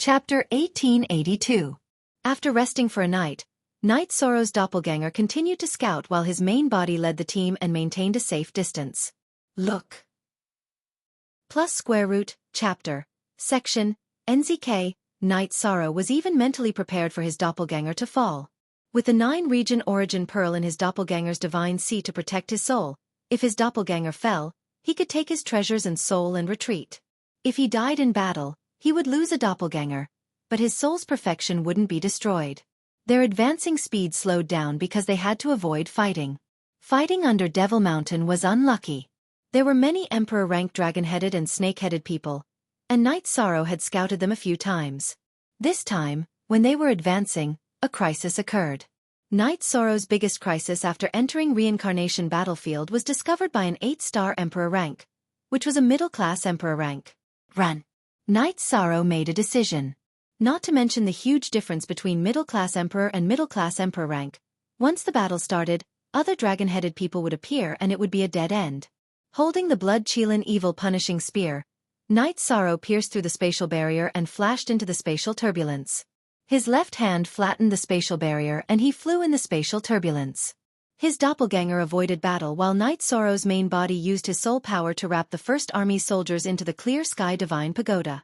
Chapter 1882. After resting for a night, Night Sorrow's doppelganger continued to scout while his main body led the team and maintained a safe distance. Look. Plus square root, chapter, section, NZK, Night Sorrow was even mentally prepared for his doppelganger to fall. With the 9-region origin pearl in his doppelganger's divine seed to protect his soul, if his doppelganger fell, he could take his treasures and soul and retreat. If he died in battle, he would lose a doppelganger, but his soul's perfection wouldn't be destroyed. Their advancing speed slowed down because they had to avoid fighting. Fighting under Devil Mountain was unlucky. There were many Emperor-rank dragon-headed and snake-headed people, and Night Sorrow had scouted them a few times. This time, when they were advancing, a crisis occurred. Night Sorrow's biggest crisis after entering Reincarnation Battlefield was discovered by an 8-star Emperor rank, which was a middle-class Emperor rank. Run! Night Sorrow made a decision. Not to mention the huge difference between middle-class Emperor and middle-class Emperor rank. Once the battle started, other dragon-headed people would appear and it would be a dead end. Holding the blood-chilling evil punishing spear, Night Sorrow pierced through the spatial barrier and flashed into the spatial turbulence. His left hand flattened the spatial barrier and he flew in the spatial turbulence. His doppelganger avoided battle while Night Sorrow's main body used his soul power to wrap the First Army's soldiers into the clear sky divine pagoda.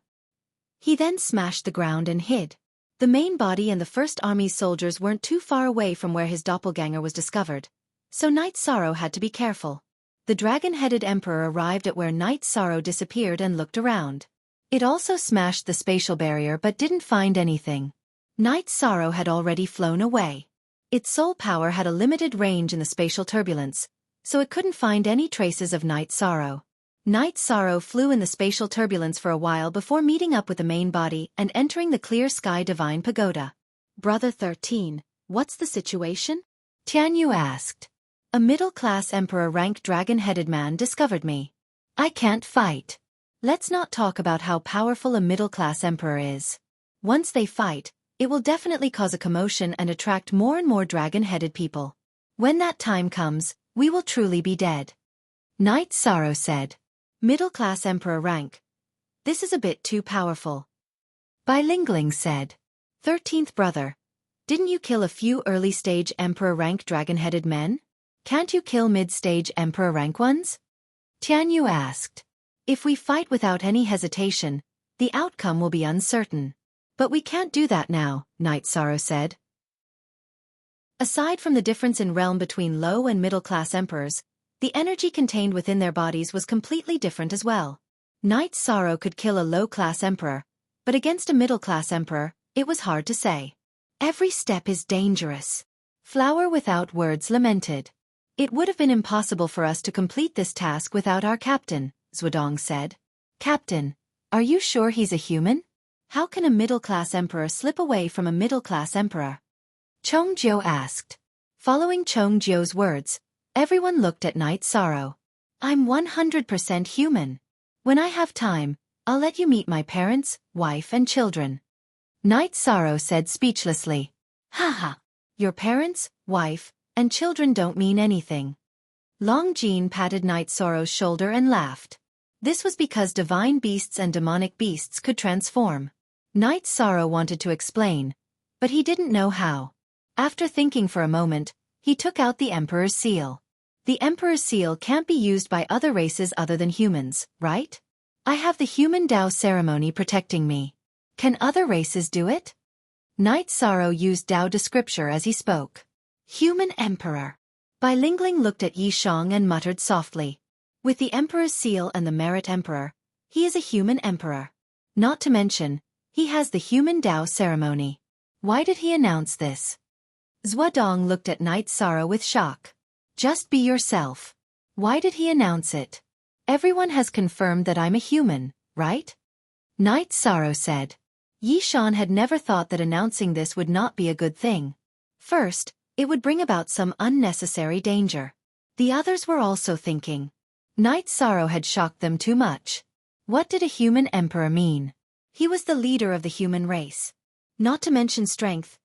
He then smashed the ground and hid. The main body and the First Army's soldiers weren't too far away from where his doppelganger was discovered, so Night Sorrow had to be careful. The dragon-headed Emperor arrived at where Night Sorrow disappeared and looked around. It also smashed the spatial barrier but didn't find anything. Night Sorrow had already flown away. Its soul power had a limited range in the spatial turbulence, so it couldn't find any traces of Night Sorrow. Night Sorrow flew in the spatial turbulence for a while before meeting up with the main body and entering the clear sky divine pagoda. Brother 13, what's the situation? Tianyu asked. A middle-class Emperor-rank dragon-headed man discovered me. I can't fight. Let's not talk about how powerful a middle-class Emperor is. Once they fight, it will definitely cause a commotion and attract more and more dragon-headed people. When that time comes, we will truly be dead. Night Sorrow said. Middle-class Emperor rank. This is a bit too powerful. Bilingling said. 13th brother. Didn't you kill a few early-stage Emperor rank dragon-headed men? Can't you kill mid-stage Emperor rank ones? Tianyu asked. If we fight without any hesitation, the outcome will be uncertain. But we can't do that now, Night Sorrow said. Aside from the difference in realm between low and middle-class emperors, the energy contained within their bodies was completely different as well. Night Sorrow could kill a low-class emperor, but against a middle-class emperor, it was hard to say. Every step is dangerous. Flower without words lamented. It would have been impossible for us to complete this task without our captain, Zhuodong said. Captain, are you sure he's a human? How can a middle-class emperor slip away from a middle-class emperor? Chongjiu asked. Following Chongjiu's words, everyone looked at Night Sorrow. I'm 100% human. When I have time, I'll let you meet my parents, wife and children. Night Sorrow said speechlessly. Haha. Your parents, wife, and children don't mean anything. Long Jean patted Night Sorrow's shoulder and laughed. This was because divine beasts and demonic beasts could transform. Night Sorrow wanted to explain, but he didn't know how. After thinking for a moment, he took out the Emperor's seal. The Emperor's seal can't be used by other races other than humans, right? I have the human Tao ceremony protecting me. Can other races do it? Night Sorrow used Tao descripture as he spoke. Human Emperor. Bilingling looked at Yi Shang and muttered softly. With the Emperor's seal and the Merit Emperor, he is a human emperor. Not to mention, he has the human Tao ceremony. Why did he announce this? Zhuodong looked at Night Sorrow with shock. Just be yourself. Why did he announce it? Everyone has confirmed that I'm a human, right? Night Sorrow said. Yi Shan had never thought that announcing this would not be a good thing. First, it would bring about some unnecessary danger. The others were also thinking. Night Sorrow had shocked them too much. What did a human emperor mean? He was the leader of the human race. Not to mention strength.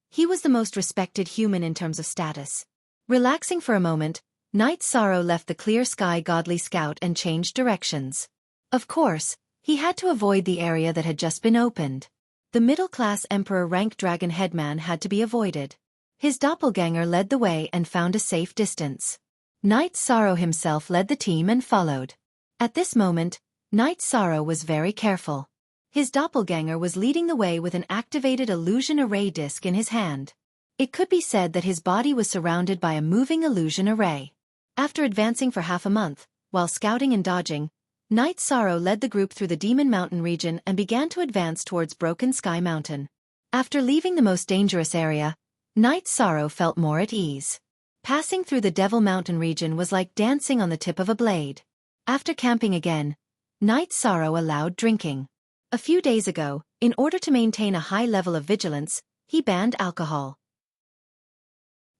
He was the most respected human in terms of status. Relaxing for a moment, Night Sorrow left the clear sky godly scout and changed directions. Of course, he had to avoid the area that had just been opened. The middle-class emperor-rank dragon headman had to be avoided. His doppelganger led the way and found a safe distance. Knight Sorrow himself led the team and followed. At this moment, Knight Sorrow was very careful. His doppelganger was leading the way with an activated illusion array disc in his hand. It could be said that his body was surrounded by a moving illusion array. After advancing for half a month, while scouting and dodging, Knight Sorrow led the group through the Demon Mountain region and began to advance towards Broken Sky Mountain. After leaving the most dangerous area, Knight Sorrow felt more at ease. Passing through the Devil Mountain region was like dancing on the tip of a blade. After camping again, Knight Sorrow allowed drinking. A few days ago, in order to maintain a high level of vigilance, he banned alcohol.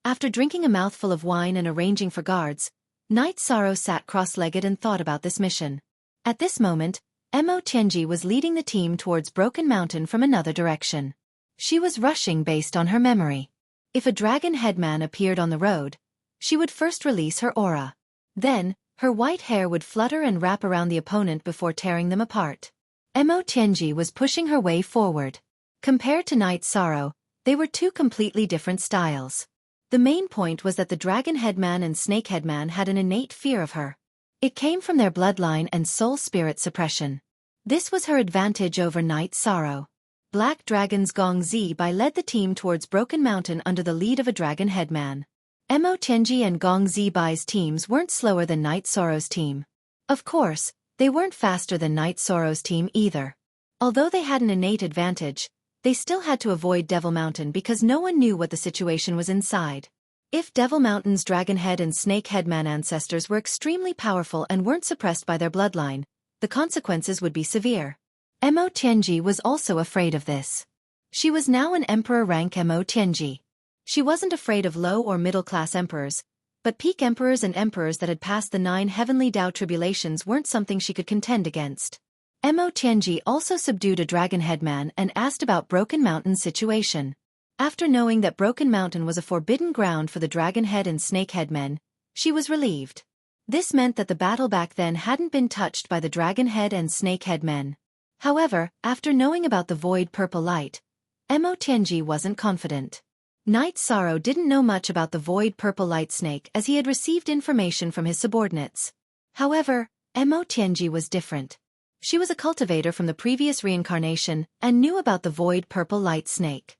After drinking a mouthful of wine and arranging for guards, Knight Sorrow sat cross-legged and thought about this mission. At this moment, Mo Tianji was leading the team towards Broken Mountain from another direction. She was rushing based on her memory. If a dragon headman appeared on the road, she would first release her aura. Then, her white hair would flutter and wrap around the opponent before tearing them apart. Mo Tianji was pushing her way forward. Compared to Knight Sorrow, they were two completely different styles. The main point was that the dragon headman and snake headman had an innate fear of her. It came from their bloodline and soul spirit suppression. This was her advantage over Knight Sorrow. Black Dragon's Gong Zibai led the team towards Broken Mountain under the lead of a dragon headman. Mo Tianji and Gong Zibai's teams weren't slower than Knight Sorrow's team. Of course, they weren't faster than Knight Sorrow's team either. Although they had an innate advantage, they still had to avoid Devil Mountain because no one knew what the situation was inside. If Devil Mountain's Dragonhead and Snake Headman ancestors were extremely powerful and weren't suppressed by their bloodline, the consequences would be severe. Mo Tianji was also afraid of this. She was now an emperor rank Mo Tianji. She wasn't afraid of low or middle-class emperors, but peak emperors and emperors that had passed the 9 heavenly Tao tribulations weren't something she could contend against. Mo Tianji also subdued a dragon headman and asked about Broken Mountain's situation. After knowing that Broken Mountain was a forbidden ground for the Dragonhead and Snakehead men, she was relieved. This meant that the battle back then hadn't been touched by the Dragonhead and Snakehead men. However, after knowing about the Void Purple Light, Mo Tianji wasn't confident. Knight Sorrow didn't know much about the Void Purple Light Snake as he had received information from his subordinates. However, Mo Tianji was different. She was a cultivator from the previous reincarnation and knew about the Void Purple Light Snake.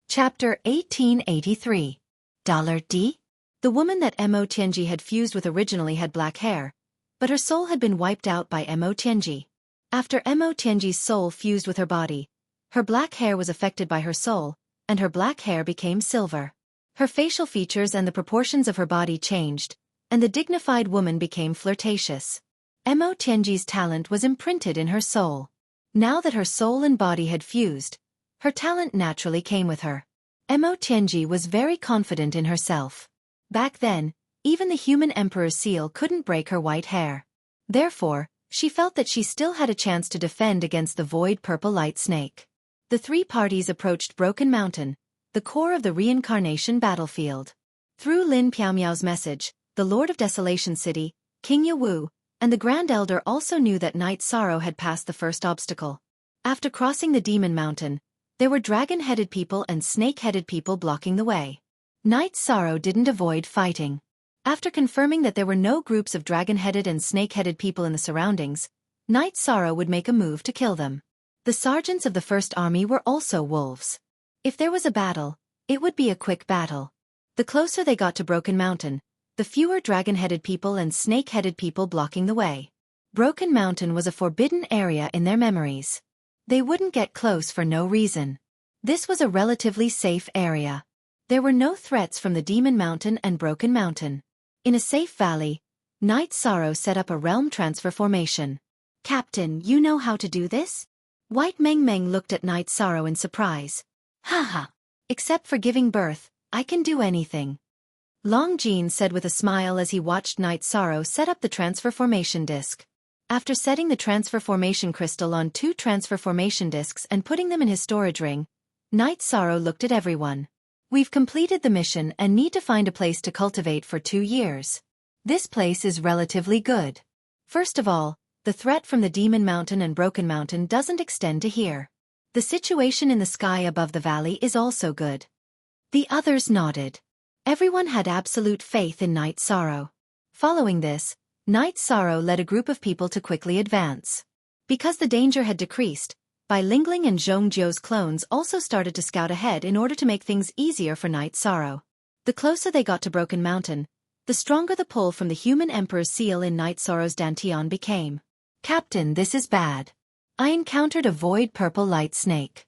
Chapter 1883. $D? The woman that Mo Tianji had fused with originally had black hair, but her soul had been wiped out by Mo Tianji. After Mo Tianji's soul fused with her body, her black hair was affected by her soul, and her black hair became silver. Her facial features and the proportions of her body changed, and the dignified woman became flirtatious. Mo Tianji's talent was imprinted in her soul. Now that her soul and body had fused, her talent naturally came with her. Mo Tianji was very confident in herself. Back then, even the human emperor's seal couldn't break her white hair. Therefore, she felt that she still had a chance to defend against the Void Purple Light Snake. The three parties approached Broken Mountain, the core of the reincarnation battlefield. Through Lin Piaomiao's message, the Lord of Desolation City, King Yawu, and the Grand Elder also knew that Knight Sorrow had passed the first obstacle. After crossing the Demon Mountain, there were dragon-headed people and snake-headed people blocking the way. Knight Sorrow didn't avoid fighting. After confirming that there were no groups of dragon-headed and snake-headed people in the surroundings, Knight Sorrow would make a move to kill them. The sergeants of the First Army were also wolves. If there was a battle, it would be a quick battle. The closer they got to Broken Mountain, the fewer dragon-headed people and snake-headed people blocking the way. Broken Mountain was a forbidden area in their memories. They wouldn't get close for no reason. This was a relatively safe area. There were no threats from the Demon Mountain and Broken Mountain. In a safe valley, Knight Sorrow set up a realm transfer formation. "Captain, you know how to do this?" White Meng Meng looked at Knight Sorrow in surprise. "Haha. Except for giving birth, I can do anything." Long Jean said with a smile as he watched Knight Sorrow set up the transfer formation disc. After setting the transfer formation crystal on 2 transfer formation discs and putting them in his storage ring, Knight Sorrow looked at everyone. "We've completed the mission and need to find a place to cultivate for 2 years. This place is relatively good. First of all, the threat from the Demon Mountain and Broken Mountain doesn't extend to here. The situation in the sky above the valley is also good. The others nodded. Everyone had absolute faith in Night Sorrow. Following this, Night Sorrow led a group of people to quickly advance. Because the danger had decreased, Bai Lingling and Zhongjiu's clones also started to scout ahead in order to make things easier for Night Sorrow. The closer they got to Broken Mountain, the stronger the pull from the human emperor's seal in Night Sorrow's dantian became. Captain, this is bad. I encountered a void purple light snake.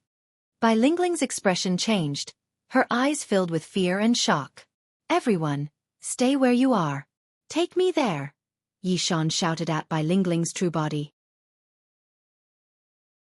Bai Lingling's expression changed, her eyes filled with fear and shock. Everyone, stay where you are. Take me there, Yishan shouted at Bai Lingling's true body.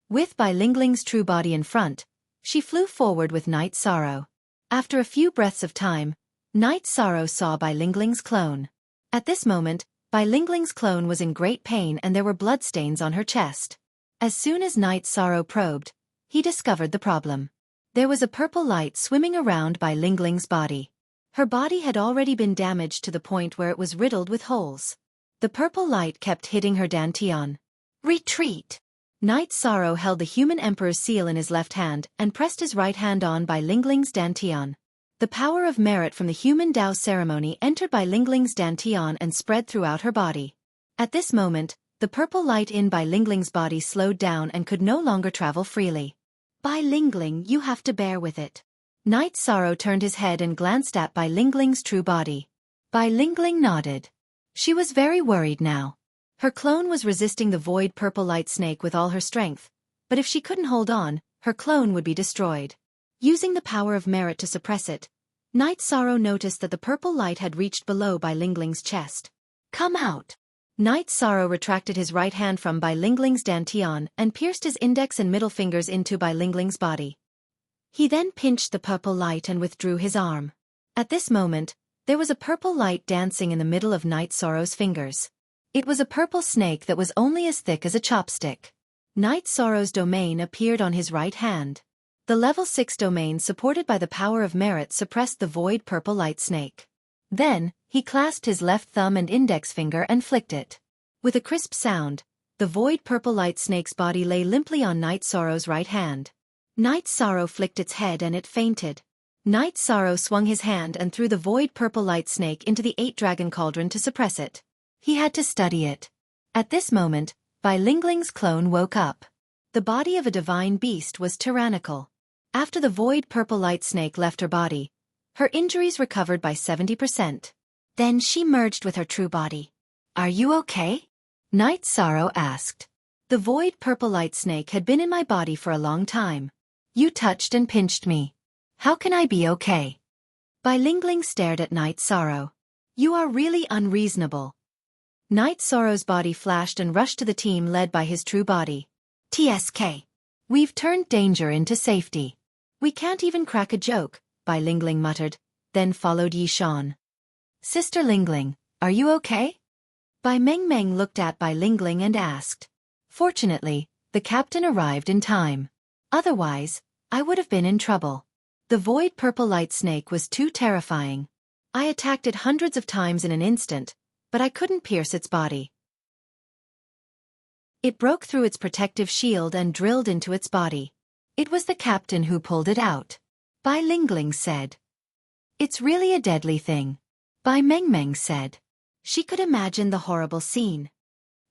With Bai Lingling's true body in front, she flew forward with Night Sorrow. After a few breaths of time, Night Sorrow saw Bai Lingling's clone. At this moment, Bai Lingling's clone was in great pain and there were bloodstains on her chest. As soon as Night Sorrow probed, he discovered the problem. There was a purple light swimming around Bai Lingling's body. Her body had already been damaged to the point where it was riddled with holes. The purple light kept hitting her dantian. Retreat! Night Sorrow held the human emperor's seal in his left hand and pressed his right hand on Bai Lingling's dantian. The power of merit from the human Dao ceremony entered Bai Lingling's dantian and spread throughout her body. At this moment, the purple light in Bai Lingling's body slowed down and could no longer travel freely. Bai Lingling, you have to bear with it. Night Sorrow turned his head and glanced at Bai Lingling's true body. Bai Lingling nodded. She was very worried now. Her clone was resisting the void purple light snake with all her strength, but if she couldn't hold on, her clone would be destroyed. Using the power of merit to suppress it, Night Sorrow noticed that the purple light had reached below Bai Lingling's chest. Come out! Night Sorrow retracted his right hand from Bai Lingling's dantian and pierced his index and middle fingers into Bai Lingling's body. He then pinched the purple light and withdrew his arm. At this moment, there was a purple light dancing in the middle of Night Sorrow's fingers. It was a purple snake that was only as thick as a chopstick. Night Sorrow's domain appeared on his right hand. The level 6 domain supported by the power of merit suppressed the void purple light snake. Then, he clasped his left thumb and index finger and flicked it. With a crisp sound, the void purple light snake's body lay limply on Night Sorrow's right hand. Night Sorrow flicked its head and it fainted. Night Sorrow swung his hand and threw the void purple light snake into the 8-dragon cauldron to suppress it. He had to study it. At this moment, Bai Lingling's clone woke up. The body of a divine beast was tyrannical. After the void purple light snake left her body, her injuries recovered by 70%. Then she merged with her true body. Are you okay? Night Sorrow asked. The void purple light snake had been in my body for a long time. You touched and pinched me. How can I be okay? Bai Lingling stared at Night Sorrow. You are really unreasonable. Night Sorrow's body flashed and rushed to the team led by his true body. TSK. We've turned danger into safety. We can't even crack a joke, Bai Lingling muttered, then followed Yishan. Sister Lingling, are you okay? Bai Mengmeng looked at Bai Lingling and asked. Fortunately, the captain arrived in time. Otherwise, I would have been in trouble. The void purple light snake was too terrifying. I attacked it hundreds of times in an instant, but I couldn't pierce its body. It broke through its protective shield and drilled into its body. It was the captain who pulled it out. Bai Lingling said. It's really a deadly thing. Bai Mengmeng said. She could imagine the horrible scene.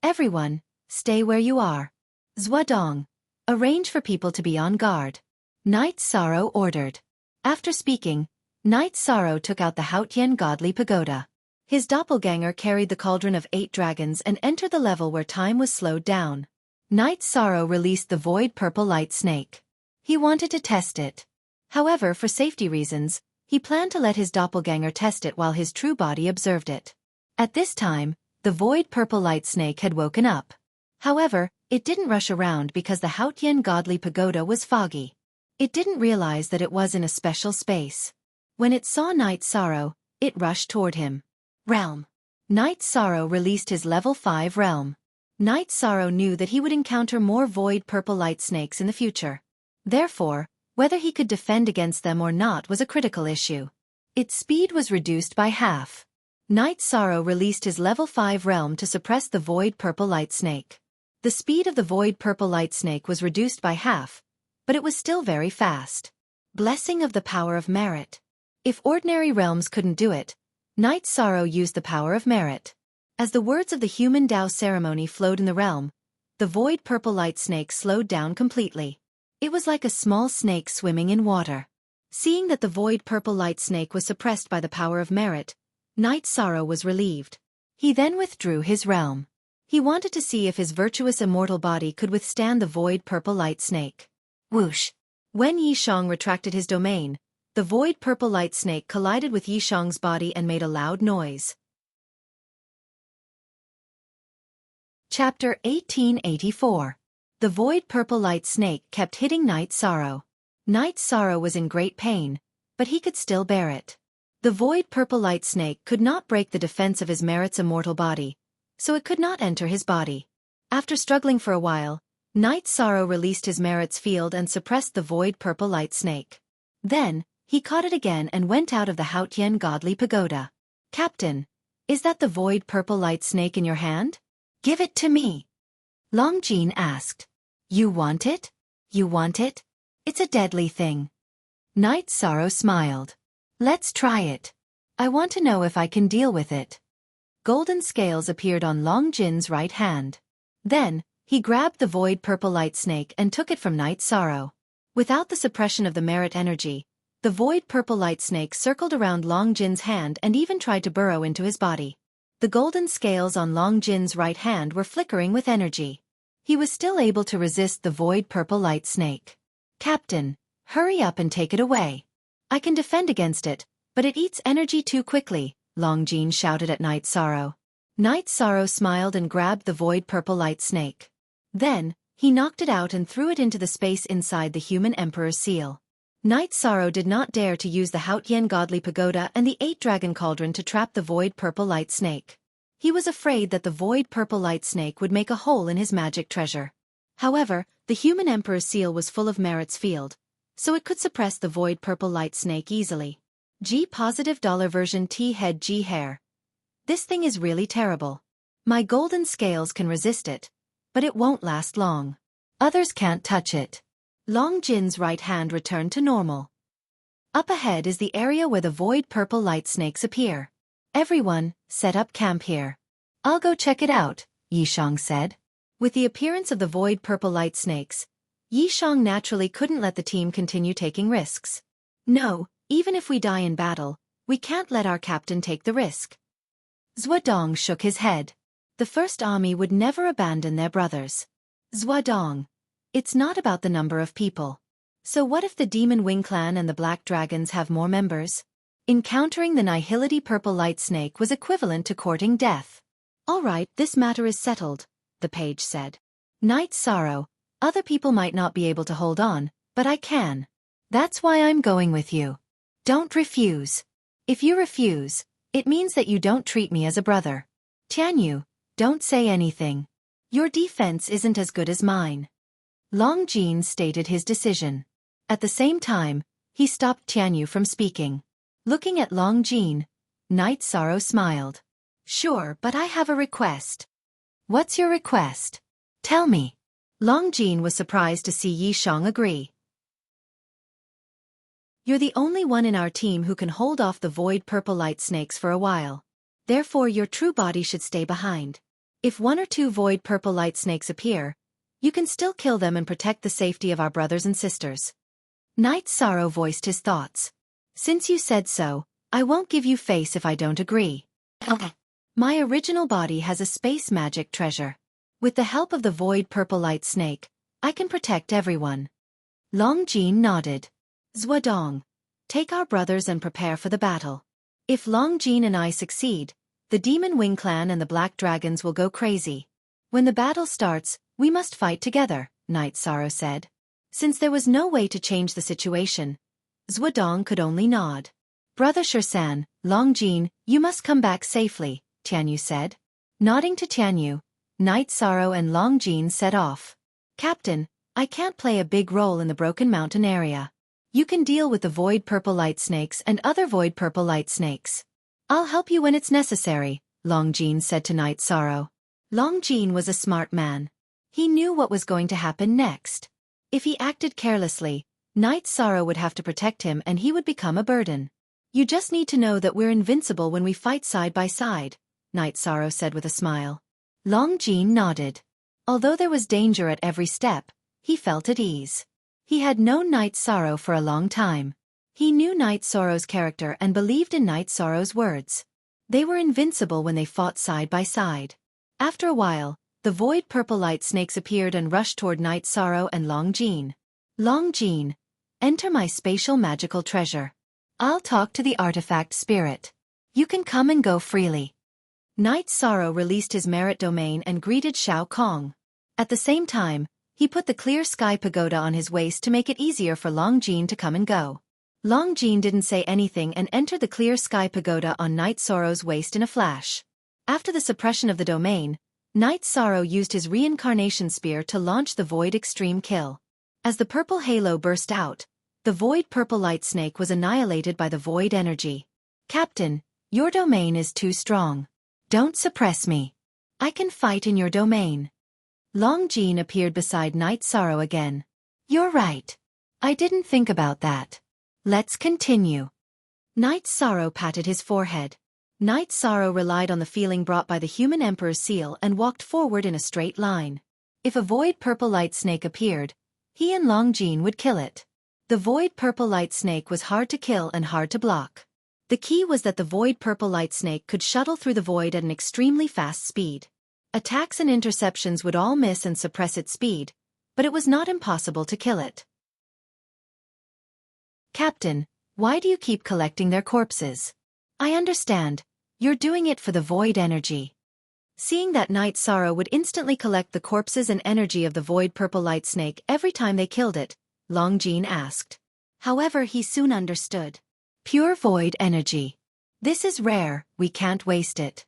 Everyone, stay where you are. Zhuadong, arrange for people to be on guard. Night Sorrow ordered. After speaking, Night Sorrow took out the Haotian godly pagoda. His doppelganger carried the cauldron of 8 dragons and entered the level where time was slowed down. Night Sorrow released the void purple light snake. He wanted to test it. However, for safety reasons, he planned to let his doppelganger test it while his true body observed it. At this time, the void purple light snake had woken up. However, it didn't rush around because the Haotian godly pagoda was foggy. It didn't realize that it was in a special space. When it saw Night Sorrow, it rushed toward him. Realm. Night Sorrow released his level 5 realm. Night Sorrow knew that he would encounter more void purple light snakes in the future. Therefore, whether he could defend against them or not was a critical issue. Its speed was reduced by half. Night Sorrow released his level 5 realm to suppress the void purple light snake. The speed of the void purple light snake was reduced by half, but it was still very fast. Blessing of the power of merit. If ordinary realms couldn't do it, Night Sorrow used the power of merit. As the words of the human Tao ceremony flowed in the realm, the void purple light snake slowed down completely. It was like a small snake swimming in water. Seeing that the void purple light snake was suppressed by the power of merit, Night Sorrow was relieved. He then withdrew his realm. He wanted to see if his virtuous immortal body could withstand the void purple light snake. Whoosh! When Yishang retracted his domain, the void purple light snake collided with Yishang's body and made a loud noise. Chapter 1884. The void purple light snake kept hitting Night Sorrow. Night Sorrow was in great pain, but he could still bear it. The void purple light snake could not break the defense of his merit's immortal body, so it could not enter his body. After struggling for a while, Night Sorrow released his merit's field and suppressed the void purple light snake. Then, he caught it again and went out of the Haotian godly pagoda. Captain, is that the void purple light snake in your hand? Give it to me. Long Jin asked. You want it? You want it? It's a deadly thing. Night Sorrow smiled. Let's try it. I want to know if I can deal with it. Golden scales appeared on Long Jin's right hand. Then, he grabbed the void purple light snake and took it from Night Sorrow. Without the suppression of the merit energy, the void purple light snake circled around Long Jin's hand and even tried to burrow into his body. The golden scales on Long Jin's right hand were flickering with energy. He was still able to resist the void purple light snake. Captain, hurry up and take it away. I can defend against it, but it eats energy too quickly, Long Jin shouted at Night Sorrow. Night Sorrow smiled and grabbed the void purple light snake. Then, he knocked it out and threw it into the space inside the human emperor's seal. Night Sorrow did not dare to use the Haotian godly pagoda and the 8-dragon cauldron to trap the void purple light snake. He was afraid that the void purple light snake would make a hole in his magic treasure. However, the human emperor's seal was full of merit's field, so it could suppress the void purple light snake easily. $$ version T head G hair. This thing is really terrible. My golden scales can resist it, but it won't last long. Others can't touch it. Long Jin's right hand returned to normal. Up ahead is the area where the void purple light snakes appear. Everyone, set up camp here. I'll go check it out, Yishang said. With the appearance of the void purple light snakes, Yishang naturally couldn't let the team continue taking risks. No, even if we die in battle, we can't let our captain take the risk. Zhuodong shook his head. The First Army would never abandon their brothers. Zhuodong. It's not about the number of people. So what if the Demon Wing Clan and the Black Dragons have more members? Encountering the Nihility Purple Light Snake was equivalent to courting death. All right, this matter is settled, the page said. Night Sorrow, other people might not be able to hold on, but I can. That's why I'm going with you. Don't refuse. If you refuse, it means that you don't treat me as a brother. Tianyu, don't say anything. Your defense isn't as good as mine. Long Jin stated his decision. At the same time, he stopped Tianyu from speaking. Looking at Long Jin, Night Sorrow smiled. Sure, but I have a request. What's your request? Tell me. Long Jin was surprised to see Yishang agree. You're the only one in our team who can hold off the void purple light snakes for a while. Therefore your true body should stay behind. If 1 or 2 void purple light snakes appear, you can still kill them and protect the safety of our brothers and sisters. Night Sorrow voiced his thoughts. Since you said so, I won't give you face if I don't agree. My original body has a space magic treasure. With the help of the void purple light snake, I can protect everyone. Long Jin nodded. Zhuodong, take our brothers and prepare for the battle. If Long Jin and I succeed, the Demon Wing Clan and the Black Dragons will go crazy. When the battle starts, we must fight together, Night Sorrow said. Since there was no way to change the situation, Zhuodong could only nod. Brother Shirsan, Long Jin, you must come back safely, Tianyu said. Nodding to Tianyu, Night Sorrow and Long Jin set off. Captain, I can't play a big role in the Broken Mountain area. You can deal with the void purple light snakes and other void purple light snakes. I'll help you when it's necessary, Long Jin said to Night Sorrow. Long Jin was a smart man. He knew what was going to happen next. If he acted carelessly, Night Sorrow would have to protect him and he would become a burden. You just need to know that we're invincible when we fight side by side, Night Sorrow said with a smile. Long Jean nodded. Although there was danger at every step, he felt at ease. He had known Night Sorrow for a long time. He knew Night Sorrow's character and believed in Night Sorrow's words. They were invincible when they fought side by side. After a while, the void purple light snakes appeared and rushed toward Night Sorrow and Long Jean. Long Jean, enter my spatial magical treasure. I'll talk to the artifact spirit. You can come and go freely. Night Sorrow released his merit domain and greeted Shao Kong. At the same time, he put the clear sky pagoda on his waist to make it easier for Long Jean to come and go. Long Jean didn't say anything and entered the clear sky pagoda on Night Sorrow's waist in a flash. After the suppression of the domain, Night Sorrow used his reincarnation spear to launch the Void Extreme Kill. As the purple halo burst out, the Void Purple Light Snake was annihilated by the Void Energy. Captain, your domain is too strong. Don't suppress me. I can fight in your domain. Long Jean appeared beside Night Sorrow again. You're right. I didn't think about that. Let's continue. Night Sorrow patted his forehead. Night Sorrow relied on the feeling brought by the human Emperor's seal and walked forward in a straight line. If a Void Purple Light Snake appeared, he and Long Jean would kill it. The Void Purple Light Snake was hard to kill and hard to block. The key was that the Void Purple Light Snake could shuttle through the void at an extremely fast speed. Attacks and interceptions would all miss and suppress its speed, but it was not impossible to kill it. Captain, why do you keep collecting their corpses? I understand. You're doing it for the void energy. Seeing that Night Sorrow would instantly collect the corpses and energy of the Void Purple Light Snake every time they killed it, Long Jean asked. However, he soon understood. Pure void energy. This is rare, we can't waste it.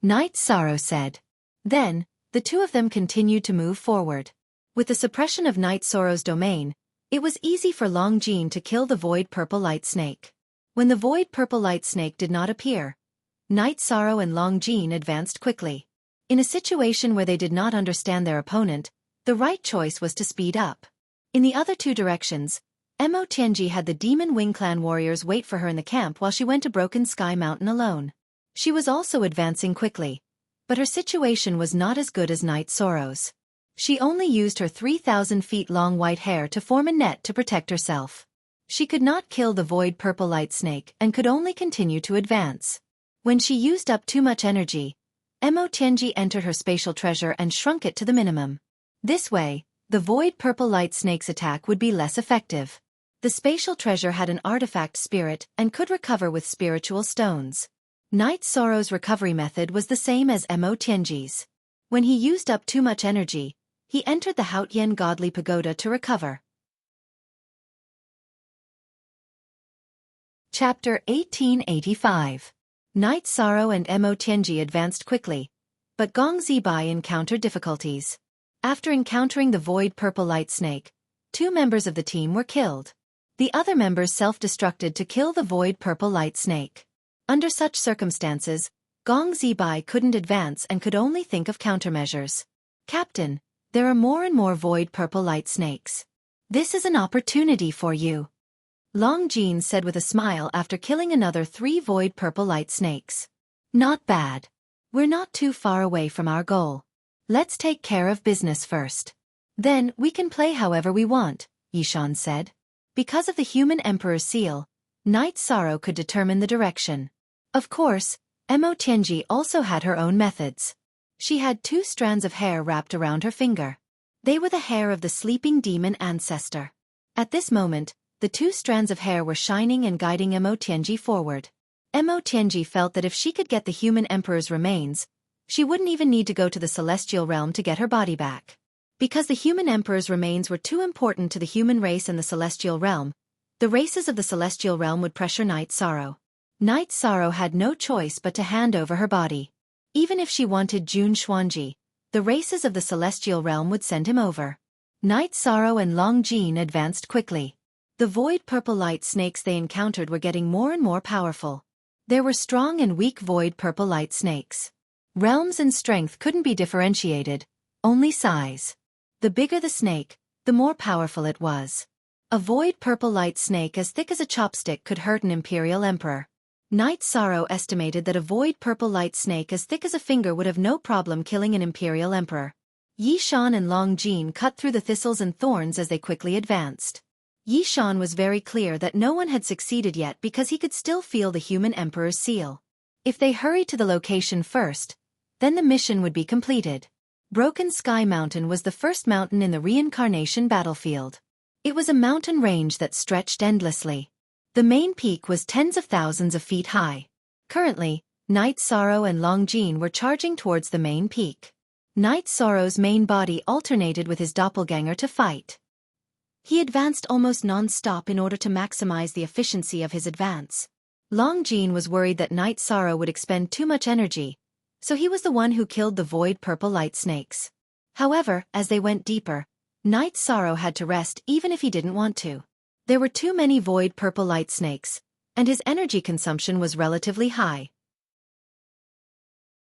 Night Sorrow said. Then, the two of them continued to move forward. With the suppression of Night Sorrow's domain, it was easy for Long Jean to kill the Void Purple Light Snake. When the Void Purple Light Snake did not appear, Night Sorrow and Long Jean advanced quickly. In a situation where they did not understand their opponent, the right choice was to speed up. In the other two directions, Mo Tianji had the Demon Wing Clan warriors wait for her in the camp while she went to Broken Sky Mountain alone. She was also advancing quickly, but her situation was not as good as Night Sorrow's. She only used her 3,000 feet long white hair to form a net to protect herself. She could not kill the Void Purple Light Snake and could only continue to advance. When she used up too much energy, Mo Tianji entered her spatial treasure and shrunk it to the minimum. This way, the Void Purple Light Snake's attack would be less effective. The spatial treasure had an artifact spirit and could recover with spiritual stones. Night Sorrow's recovery method was the same as Mo Tianji's. When he used up too much energy, he entered the Haotian Godly Pagoda to recover. Chapter 1885. Night Sorrow and Mo Tianji advanced quickly, but Gong Zibai encountered difficulties. After encountering the Void Purple Light Snake, 2 members of the team were killed. The other members self-destructed to kill the Void Purple Light Snake. Under such circumstances, Gong Zibai couldn't advance and could only think of countermeasures. Captain, there are more and more Void Purple Light Snakes. This is an opportunity for you. Long Jean said with a smile after killing another 3 Void Purple Light Snakes. Not bad. We're not too far away from our goal. Let's take care of business first. Then we can play however we want, Yishan said. Because of the human Emperor's seal, Night Sorrow could determine the direction. Of course, Mo Tianji also had her own methods. She had 2 strands of hair wrapped around her finger. They were the hair of the sleeping demon ancestor. At this moment, the 2 strands of hair were shining and guiding Mo Tianji forward. Mo Tianji felt that if she could get the human Emperor's remains, she wouldn't even need to go to the celestial realm to get her body back. Because the human Emperor's remains were too important to the human race and the celestial realm, the races of the celestial realm would pressure Night Sorrow. Night Sorrow had no choice but to hand over her body. Even if she wanted Jun Xuanji, the races of the celestial realm would send him over. Night Sorrow and Long Jean advanced quickly. The Void Purple Light Snakes they encountered were getting more and more powerful. There were strong and weak Void Purple Light Snakes. Realms and strength couldn't be differentiated, only size. The bigger the snake, the more powerful it was. A void purple light snake as thick as a chopstick could hurt an imperial emperor. Knight Sorrow estimated that a void purple light snake as thick as a finger would have no problem killing an imperial emperor. Yishan and Long Jin cut through the thistles and thorns as they quickly advanced. Yishan was very clear that no one had succeeded yet because he could still feel the human emperor's seal. If they hurried to the location first, then the mission would be completed. Broken Sky Mountain was the first mountain in the reincarnation battlefield. It was a mountain range that stretched endlessly. The main peak was tens of thousands of feet high. Currently, Knight Sorrow and Long Jin were charging towards the main peak. Knight Sorrow's main body alternated with his doppelganger to fight. He advanced almost non-stop in order to maximize the efficiency of his advance. Long Jin was worried that Knight Sorrow would expend too much energy, so he was the one who killed the void purple light snakes. However, as they went deeper, Knight Sorrow had to rest even if he didn't want to. There were too many void purple light snakes, and his energy consumption was relatively high.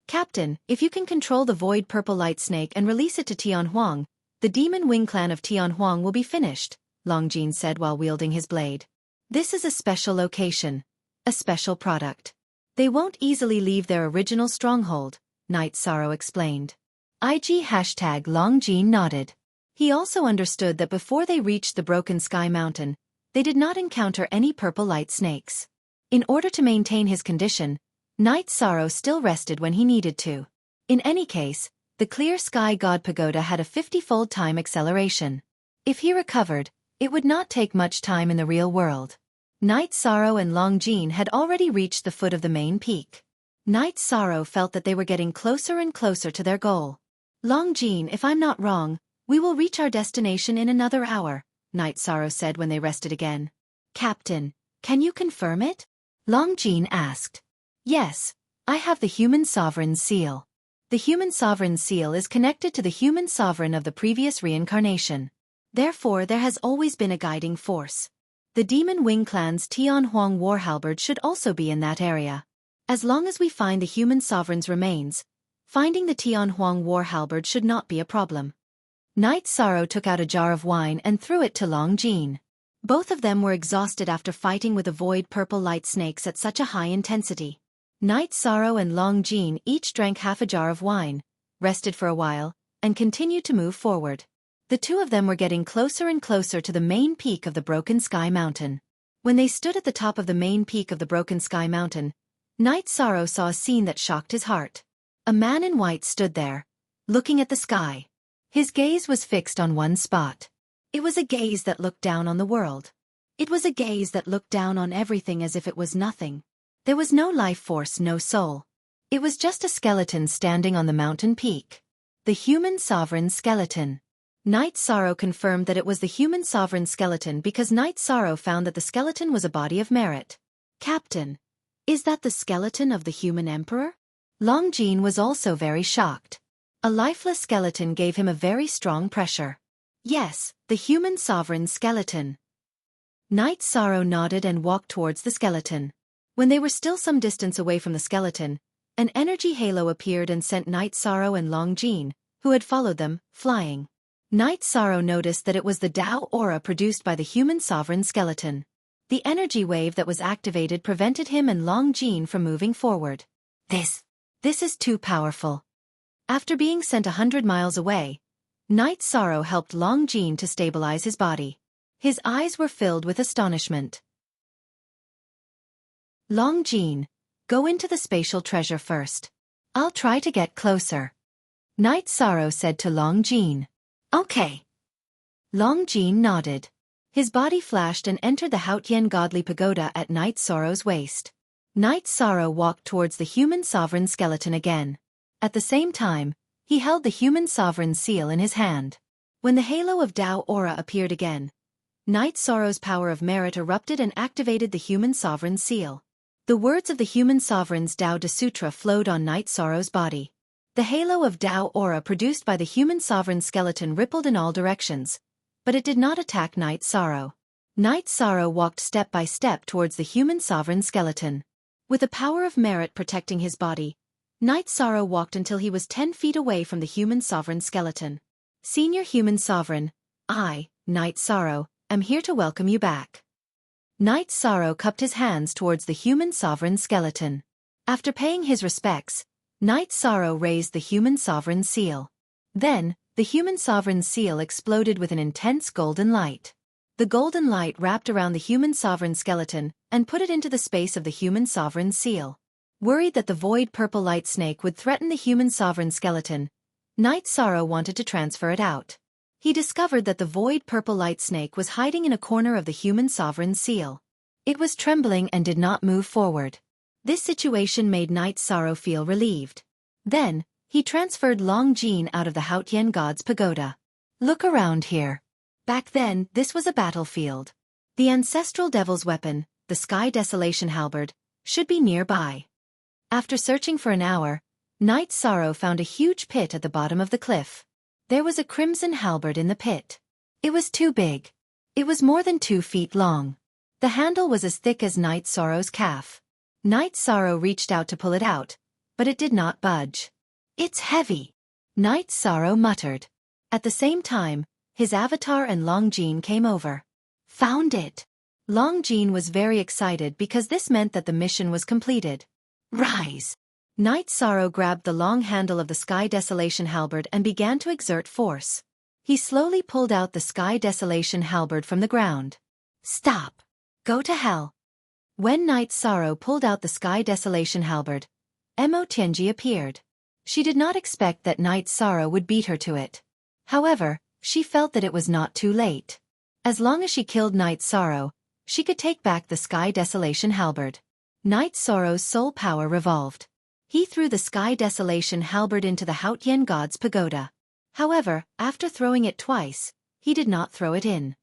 Captain, if you can control the void purple light snake and release it to Tianhuang, the demon wing clan of Tianhuang will be finished, Long Jin said while wielding his blade. This is a special location. A special product. They won't easily leave their original stronghold, Knight Sorrow explained. IG # Long Jin nodded. He also understood that before they reached the Broken Sky Mountain, they did not encounter any purple light snakes. In order to maintain his condition, Knight Sorrow still rested when he needed to. In any case, the Clear Sky God Pagoda had a 50-fold time acceleration. If he recovered, it would not take much time in the real world. Knight Sorrow and Long Jin had already reached the foot of the main peak. Knight Sorrow felt that they were getting closer and closer to their goal. Long Jin, if I'm not wrong, we will reach our destination in another hour, Knight Sorrow said when they rested again. Captain, can you confirm it? Long Jin asked. Yes, I have the human sovereign's seal. The human sovereign's seal is connected to the human sovereign of the previous reincarnation. Therefore, there has always been a guiding force. The Demon Wing Clan's Tianhuang war halberd should also be in that area. As long as we find the human sovereign's remains, finding the Tianhuang war halberd should not be a problem. Knight Sorrow took out a jar of wine and threw it to Long Jin. Both of them were exhausted after fighting with the void purple light snakes at such a high intensity. Knight Sorrow and Long Jin each drank half a jar of wine, rested for a while, and continued to move forward. The two of them were getting closer and closer to the main peak of the Broken Sky Mountain. When they stood at the top of the main peak of the Broken Sky Mountain, Knight Sorrow saw a scene that shocked his heart. A man in white stood there, looking at the sky. His gaze was fixed on one spot. It was a gaze that looked down on the world. It was a gaze that looked down on everything as if it was nothing. There was no life force, no soul. It was just a skeleton standing on the mountain peak. The human sovereign skeleton. Knight Sorrow confirmed that it was the human sovereign skeleton because Knight Sorrow found that the skeleton was a body of merit. Captain, is that the skeleton of the human emperor? Long Jin was also very shocked. A lifeless skeleton gave him a very strong pressure. Yes, the human sovereign skeleton. Knight Sorrow nodded and walked towards the skeleton. When they were still some distance away from the skeleton, an energy halo appeared and sent Knight Sorrow and Long Jin, who had followed them, flying. Knight Sorrow noticed that it was the Tao aura produced by the human sovereign skeleton. The energy wave that was activated prevented him and Long Jin from moving forward. This is too powerful. After being sent 100 miles away, Knight Sorrow helped Long Jin to stabilize his body. His eyes were filled with astonishment. Long Jin, go into the spatial treasure first. I'll try to get closer. Knight Sorrow said to Long Jin. Okay. Long Jin nodded. His body flashed and entered the Haotian godly pagoda at Knight Sorrow's waist. Knight Sorrow walked towards the human sovereign skeleton again. At the same time, he held the human sovereign seal in his hand. When the halo of Tao aura appeared again, Knight Sorrow's power of merit erupted and activated the human sovereign seal. The words of the human sovereign's Tao De Sutra flowed on Knight Sorrow's body. The halo of Tao aura produced by the human sovereign skeleton rippled in all directions, but it did not attack Knight Sorrow. Knight Sorrow walked step by step towards the human sovereign skeleton. With the power of merit protecting his body, Knight Sorrow walked until he was 10 feet away from the human sovereign skeleton. Senior Human Sovereign, I, Night Sorrow, am here to welcome you back. Night Sorrow cupped his hands towards the Human Sovereign skeleton. After paying his respects, Night Sorrow raised the Human Sovereign seal. Then, the Human Sovereign seal exploded with an intense golden light. The golden light wrapped around the Human Sovereign skeleton and put it into the space of the Human Sovereign seal. Worried that the void purple light snake would threaten the Human Sovereign skeleton, Night Sorrow wanted to transfer it out. He discovered that the void purple light snake was hiding in a corner of the Human Sovereign seal. It was trembling and did not move forward. This situation made Night Sorrow feel relieved. Then, he transferred Long Jin out of the Haotian God's pagoda. Look around here. Back then, this was a battlefield. The ancestral devil's weapon, the Sky Desolation halberd, should be nearby. After searching for an hour, Night Sorrow found a huge pit at the bottom of the cliff. There was a crimson halberd in the pit. It was too big. It was more than 2 feet long. The handle was as thick as Night Sorrow's calf. Night Sorrow reached out to pull it out, but it did not budge. It's heavy, Night Sorrow muttered. At the same time, his avatar and Long Jin came over. Found it. Long Jin was very excited because this meant that the mission was completed. Rise. Night Sorrow grabbed the long handle of the Sky Desolation halberd and began to exert force. He slowly pulled out the Sky Desolation halberd from the ground. Stop. Go to hell. When Night Sorrow pulled out the Sky Desolation halberd, Mo Tianji appeared. She did not expect that Night Sorrow would beat her to it. However, she felt that it was not too late. As long as she killed Night Sorrow, she could take back the Sky Desolation halberd. Night Sorrow's soul power revolved. He threw the Sky Desolation halberd into the Haotian God's pagoda. However, after throwing it twice, he did not throw it in.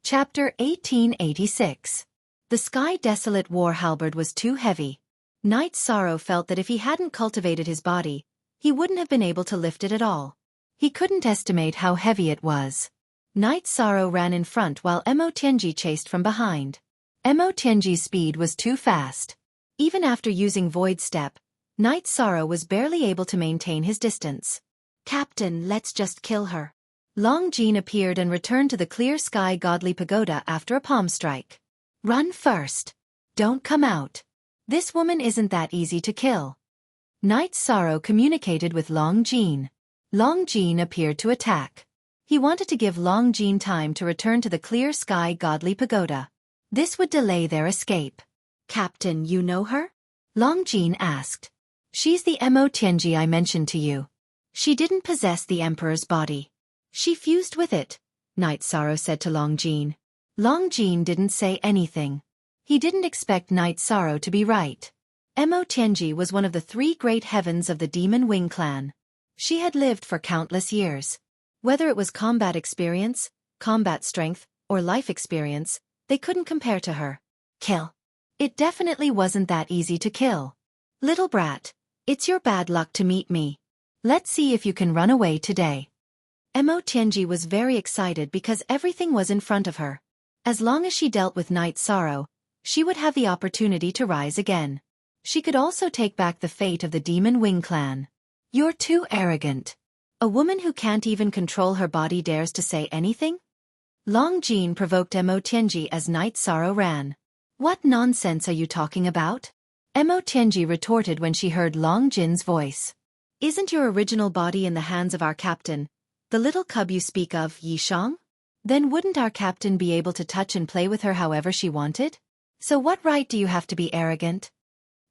Chapter 1886. The Sky Desolate War halberd was too heavy. Night Sorrow felt that if he hadn't cultivated his body, he wouldn't have been able to lift it at all. He couldn't estimate how heavy it was. Night Sorrow ran in front while Mo Tianji chased from behind. Mo Tianji's speed was too fast. Even after using Void Step, Night Sorrow was barely able to maintain his distance. Captain, let's just kill her. Long Jin appeared and returned to the clear sky godly pagoda after a palm strike. Run first. Don't come out. This woman isn't that easy to kill. Night Sorrow communicated with Long Jin. Long Jin appeared to attack. He wanted to give Long Jin time to return to the clear sky godly pagoda. This would delay their escape. Captain, you know her? Long Jin asked. She's the Mo Tianji I mentioned to you. She didn't possess the Emperor's body. She fused with it, Night Sorrow said to Long Jin. Long Jin didn't say anything. He didn't expect Night Sorrow to be right. Mo Tianji was one of the 3 great heavens of the Demon Wing clan. She had lived for countless years. Whether it was combat experience, combat strength, or life experience, they couldn't compare to her. Kill. It definitely wasn't that easy to kill. Little brat, it's your bad luck to meet me. Let's see if you can run away today. Mo Tianji was very excited because everything was in front of her. As long as she dealt with Night Sorrow, she would have the opportunity to rise again. She could also take back the fate of the Demon Wing clan. You're too arrogant. A woman who can't even control her body dares to say anything? Long Jin provoked Mo Tianji as Night Sorrow ran. What nonsense are you talking about? Mo Tianji retorted when she heard Long Jin's voice. Isn't your original body in the hands of our captain, the little cub you speak of, Yishang? Then wouldn't our captain be able to touch and play with her however she wanted? So what right do you have to be arrogant?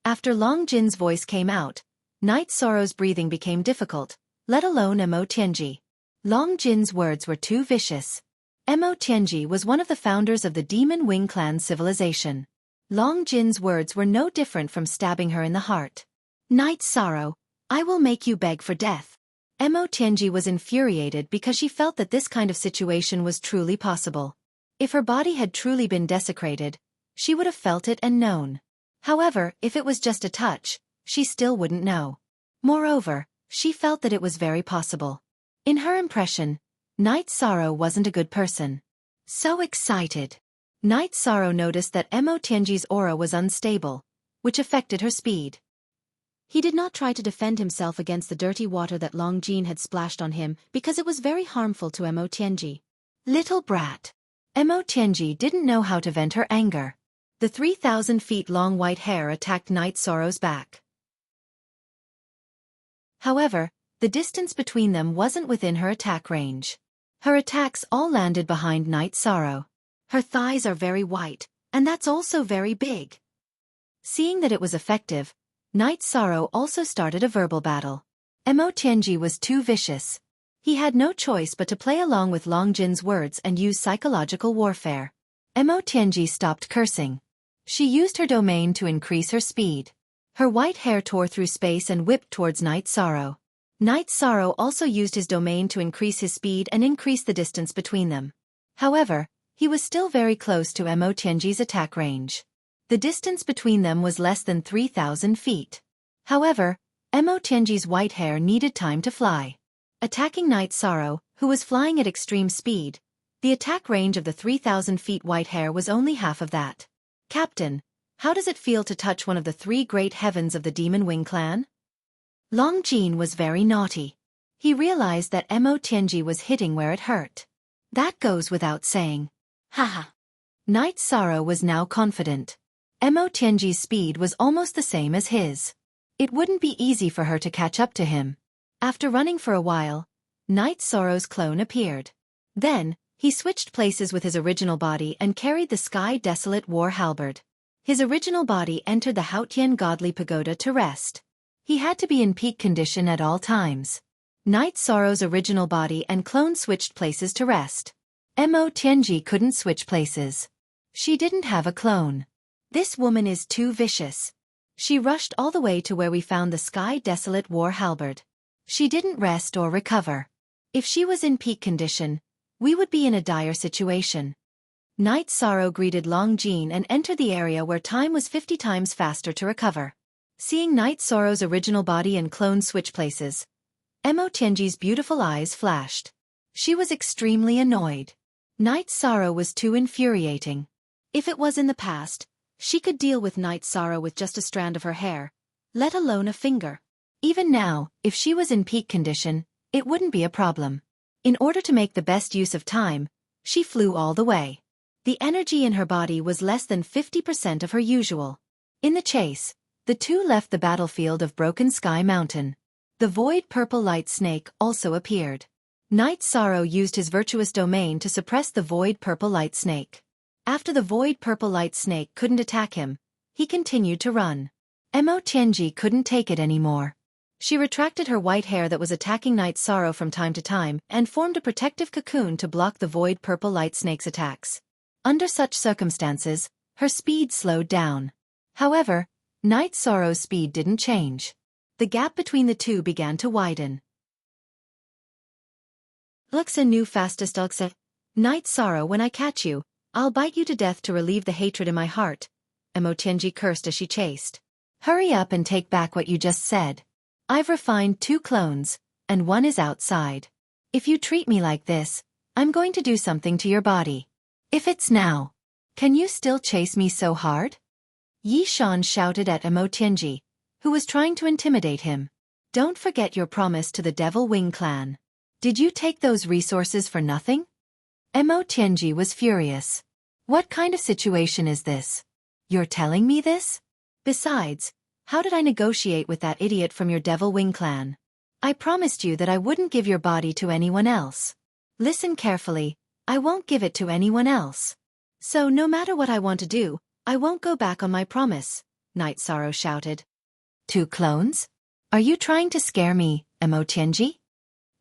After Long Jin's voice came out, Night Sorrow's breathing became difficult, let alone Mo Tianji. Long Jin's words were too vicious. Mo Tianji was one of the founders of the Demon Wing clan civilization. Long Jin's words were no different from stabbing her in the heart. Night Sorrow, I will make you beg for death. Mo Tianji was infuriated because she felt that this kind of situation was truly possible. If her body had truly been desecrated, she would have felt it and known. However, if it was just a touch, she still wouldn't know. Moreover, she felt that it was very possible. In her impression, Night Sorrow wasn't a good person. So excited. Night Sorrow noticed that Mo Tianji's aura was unstable, which affected her speed. He did not try to defend himself against the dirty water that Long Jin had splashed on him because it was very harmful to Mo Tianji. Little brat. Mo Tianji didn't know how to vent her anger. The 3,000 feet long white hair attacked Night Sorrow's back. However, the distance between them wasn't within her attack range. Her attacks all landed behind Night Sorrow. Her thighs are very white, and that's also very big. Seeing that it was effective, Night Sorrow also started a verbal battle. Mo Tianji was too vicious. He had no choice but to play along with Long Jin's words and use psychological warfare. Mo Tianji stopped cursing. She used her domain to increase her speed. Her white hair tore through space and whipped towards Night Sorrow. Night Sorrow also used his domain to increase his speed and increase the distance between them. However, he was still very close to Mo Tianji's attack range. The distance between them was less than 3,000 feet. However, Mo Tianji's white hair needed time to fly. Attacking Night Sorrow, who was flying at extreme speed, the attack range of the 3,000 feet white hair was only half of that. Captain, how does it feel to touch one of the 3 great heavens of the Demon Wing clan? Long Jin was very naughty. He realized that Mo Tianji was hitting where it hurt. That goes without saying. Haha. Night Sorrow was now confident. Mo Tianji's speed was almost the same as his. It wouldn't be easy for her to catch up to him. After running for a while, Night Sorrow's clone appeared. Then, he switched places with his original body and carried the Sky Desolate War Halberd. His original body entered the Haotian Godly Pagoda to rest. He had to be in peak condition at all times. Night Sorrow's original body and clone switched places to rest. Mo Tianji couldn't switch places. She didn't have a clone. This woman is too vicious. She rushed all the way to where we found the Sky Desolate War Halberd. She didn't rest or recover. If she was in peak condition, we would be in a dire situation. Night Sorrow greeted Long Jin and entered the area where time was 50 times faster to recover. Seeing Night Sorrow's original body and clone switch places, Mo Tianji's beautiful eyes flashed. She was extremely annoyed. Night Sorrow was too infuriating. If it was in the past, she could deal with Night Sorrow with just a strand of her hair, let alone a finger. Even now, if she was in peak condition, it wouldn't be a problem. In order to make the best use of time, she flew all the way. The energy in her body was less than 50% of her usual. In the chase, the two left the battlefield of Broken Sky Mountain. The Void Purple Light Snake also appeared. Night Sorrow used his virtuous domain to suppress the Void Purple Light Snake. After the Void Purple Light Snake couldn't attack him, he continued to run. Mo Tianji couldn't take it anymore. She retracted her white hair that was attacking Night Sorrow from time to time and formed a protective cocoon to block the Void Purple Light Snake's attacks. Under such circumstances, her speed slowed down. However, Night Sorrow's speed didn't change. The gap between the two began to widen. Wuxia knew fastest Wuxia. Night Sorrow, when I catch you, I'll bite you to death to relieve the hatred in my heart. Mo Tianji cursed as she chased. Hurry up and take back what you just said. I've refined 2 clones, and 1 is outside. If you treat me like this, I'm going to do something to your body. If it's now, can you still chase me so hard? Yishan shouted at Mo Tianji, who was trying to intimidate him. Don't forget your promise to the Devil Wing clan. Did you take those resources for nothing? Mo Tianji was furious. What kind of situation is this? You're telling me this? Besides, how did I negotiate with that idiot from your Devil Wing clan? I promised you that I wouldn't give your body to anyone else. Listen carefully, I won't give it to anyone else. So no matter what I want to do, I won't go back on my promise, Night Sorrow shouted. 2 clones? Are you trying to scare me, Mo Tianji?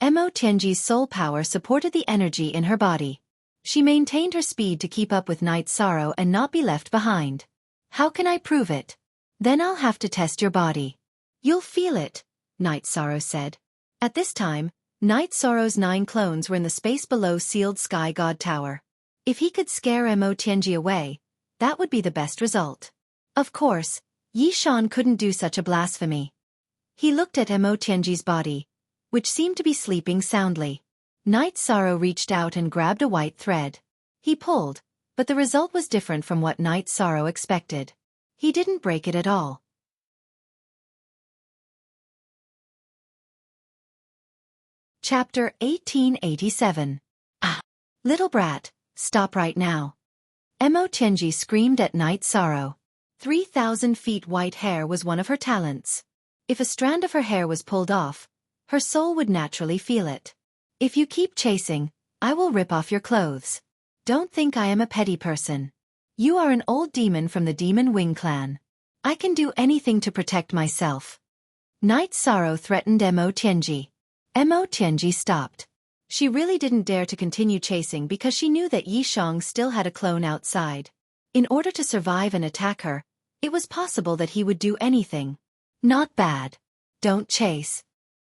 Mo Tianji's soul power supported the energy in her body. She maintained her speed to keep up with Night Sorrow and not be left behind. How can I prove it? Then I'll have to test your body. You'll feel it, Night Sorrow said. At this time, Night Sorrow's 9 clones were in the space below Sealed Sky God Tower. If he could scare Mo Tianji away, that would be the best result. Of course, Yishan couldn't do such a blasphemy. He looked at Mo Tianji's body, which seemed to be sleeping soundly. Night Sorrow reached out and grabbed a white thread. He pulled, but the result was different from what Night Sorrow expected. He didn't break it at all. Chapter 1887. Ah! Little brat, stop right now. Emo Tianji screamed at Night Sorrow. 3,000 feet white hair was one of her talents. If a strand of her hair was pulled off, her soul would naturally feel it. If you keep chasing, I will rip off your clothes. Don't think I am a petty person. You are an old demon from the Demon Wing clan. I can do anything to protect myself. Night Sorrow threatened Emo Tianji. Emo Tianji stopped. She really didn't dare to continue chasing because she knew that Yi Shang still had a clone outside. In order to survive and attack her, it was possible that he would do anything. Not bad. Don't chase.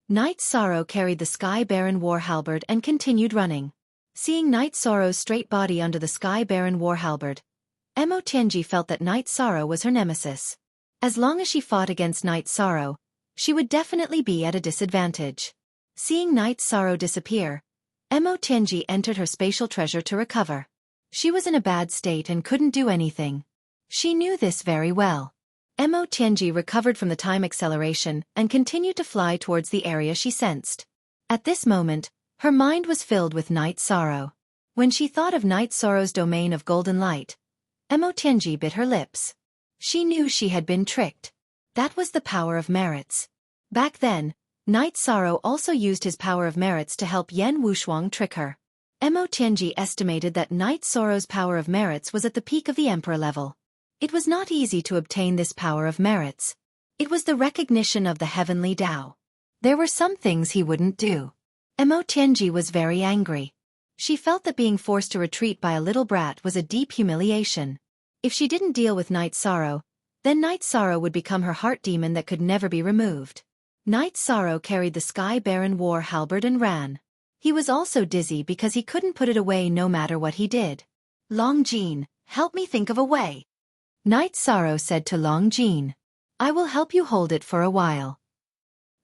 Night Sorrow carried the Sky Baron war halberd and continued running. Seeing Night Sorrow's straight body under the Sky Baron war halberd, Emo Tianji felt that Night Sorrow was her nemesis. As long as she fought against Night Sorrow, she would definitely be at a disadvantage. Seeing Night Sorrow disappear, Emo Tianji entered her spatial treasure to recover. She was in a bad state and couldn't do anything. She knew this very well. Emo Tianji recovered from the time acceleration and continued to fly towards the area she sensed. At this moment, her mind was filled with Night Sorrow. When she thought of Night Sorrow's domain of golden light, Emo Tianji bit her lips. She knew she had been tricked. That was the power of merits. Back then, Night Sorrow also used his power of merits to help Yen Wushuang trick her. Emo Tianji estimated that Night Sorrow's power of merits was at the peak of the Emperor level. It was not easy to obtain this power of merits. It was the recognition of the heavenly Tao. There were some things he wouldn't do. Emo Tianji was very angry. She felt that being forced to retreat by a little brat was a deep humiliation. If she didn't deal with Night Sorrow, then Night Sorrow would become her heart demon that could never be removed. Night Sorrow carried the Sky Baron war halberd and ran. He was also dizzy because he couldn't put it away no matter what he did. Long Jean, help me think of a way. Night Sorrow said to Long Jean. I will help you hold it for a while.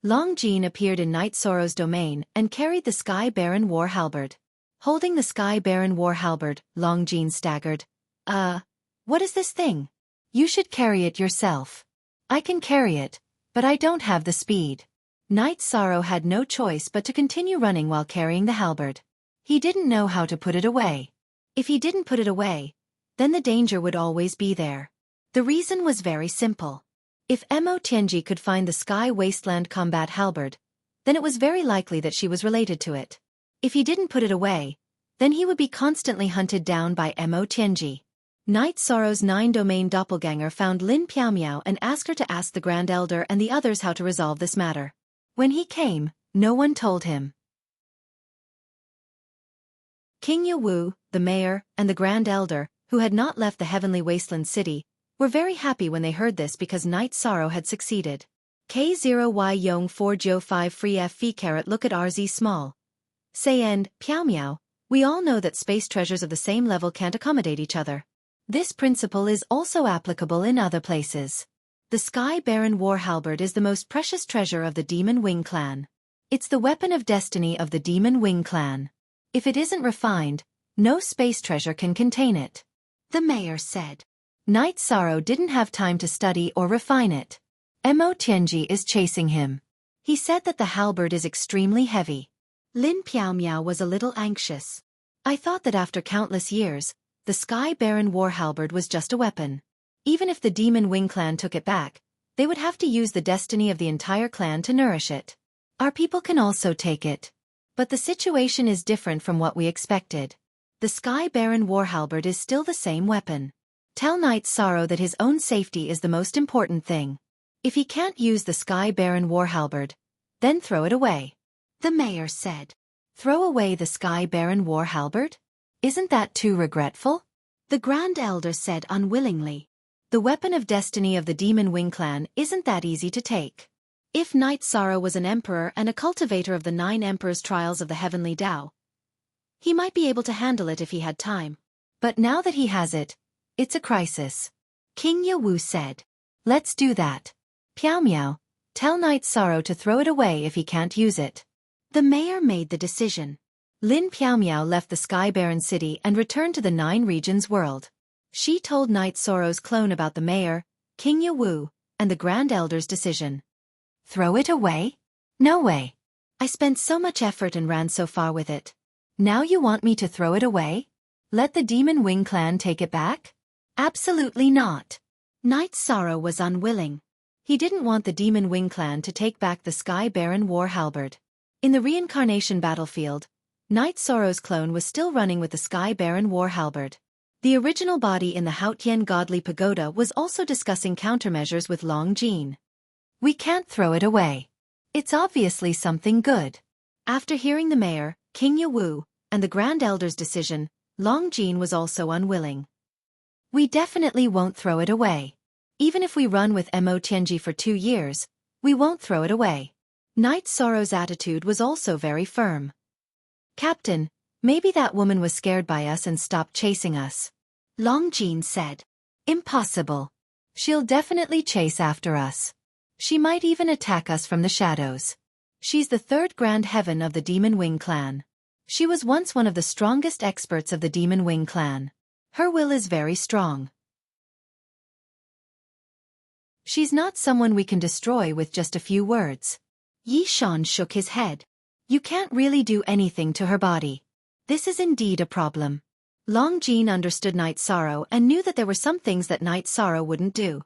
Long Jean appeared in Night Sorrow's domain and carried the Sky Baron war halberd. Holding the Sky Baron war halberd, Long Jean staggered. What is this thing? You should carry it yourself. I can carry it, but I don't have the speed. Night Sorrow had no choice but to continue running while carrying the halberd. He didn't know how to put it away. If he didn't put it away, then the danger would always be there. The reason was very simple. If Emo Tianji could find the Sky Wasteland combat halberd, then it was very likely that she was related to it. If he didn't put it away, then he would be constantly hunted down by Emo Tianji. Night Sorrow's 9-domain doppelganger found Lin Piaomiao and asked her to ask the Grand Elder and the others how to resolve this matter. When he came, no one told him. King Wu, the mayor, and the Grand Elder, who had not left the Heavenly Wasteland City, were very happy when they heard this because Night Sorrow had succeeded. K0Y Yong 4 Jo 5 Free F Phi Carat Look at RZ Small. Say and, Piaomiao, we all know that space treasures of the same level can't accommodate each other. This principle is also applicable in other places. The Sky Baron war halberd is the most precious treasure of the Demon Wing clan. It's the weapon of destiny of the Demon Wing clan. If it isn't refined, no space treasure can contain it. The mayor said. Night Sorrow didn't have time to study or refine it. Emo Tianji is chasing him. He said that the halberd is extremely heavy. Lin Piaomiao was a little anxious. I thought that after countless years, the Sky Baron war halberd was just a weapon. Even if the Demon Wing clan took it back, they would have to use the destiny of the entire clan to nourish it. Our people can also take it. But the situation is different from what we expected. The Sky Baron war halberd is still the same weapon. Tell Night Sorrow that his own safety is the most important thing. If he can't use the Sky Baron war halberd, then throw it away. The mayor said. Throw away the Sky Baron war halberd? Isn't that too regretful? The Grand Elder said unwillingly. The weapon of destiny of the Demon Wing clan isn't that easy to take. If Night Sorrow was an emperor and a cultivator of the 9 emperors' trials of the heavenly Tao, he might be able to handle it if he had time. But now that he has it, it's a crisis. King Wu said. Let's do that. Piaomiao, tell Night Sorrow to throw it away if he can't use it. The mayor made the decision. Lin Piaomiao left the Sky Baron city and returned to the 9 regions world. She told Night Sorrow's clone about the mayor, King Wu, and the Grand Elder's decision. Throw it away? No way. I spent so much effort and ran so far with it. Now you want me to throw it away? Let the Demon Wing clan take it back? Absolutely not. Knight Sorrow was unwilling. He didn't want the Demon Wing clan to take back the Sky Baron War Halberd. In the reincarnation battlefield, Knight Sorrow's clone was still running with the Sky Baron War Halberd. The original body in the Haotian Godly Pagoda was also discussing countermeasures with Long Jin. We can't throw it away. It's obviously something good. After hearing the mayor, King Yawu, and the Grand Elder's decision, Long Jin was also unwilling. We definitely won't throw it away. Even if we run with Mo Tianji for 2 years, we won't throw it away. Knight Sorrow's attitude was also very firm. Captain, maybe that woman was scared by us and stopped chasing us. Long Jin said. Impossible. She'll definitely chase after us. She might even attack us from the shadows. She's the third Grand Heaven of the Demon Wing clan. She was once one of the strongest experts of the Demon Wing clan. Her will is very strong. She's not someone we can destroy with just a few words. Yi Shan shook his head. You can't really do anything to her body. This is indeed a problem. Long Jin understood Knight Sorrow and knew that there were some things that Knight Sorrow wouldn't do.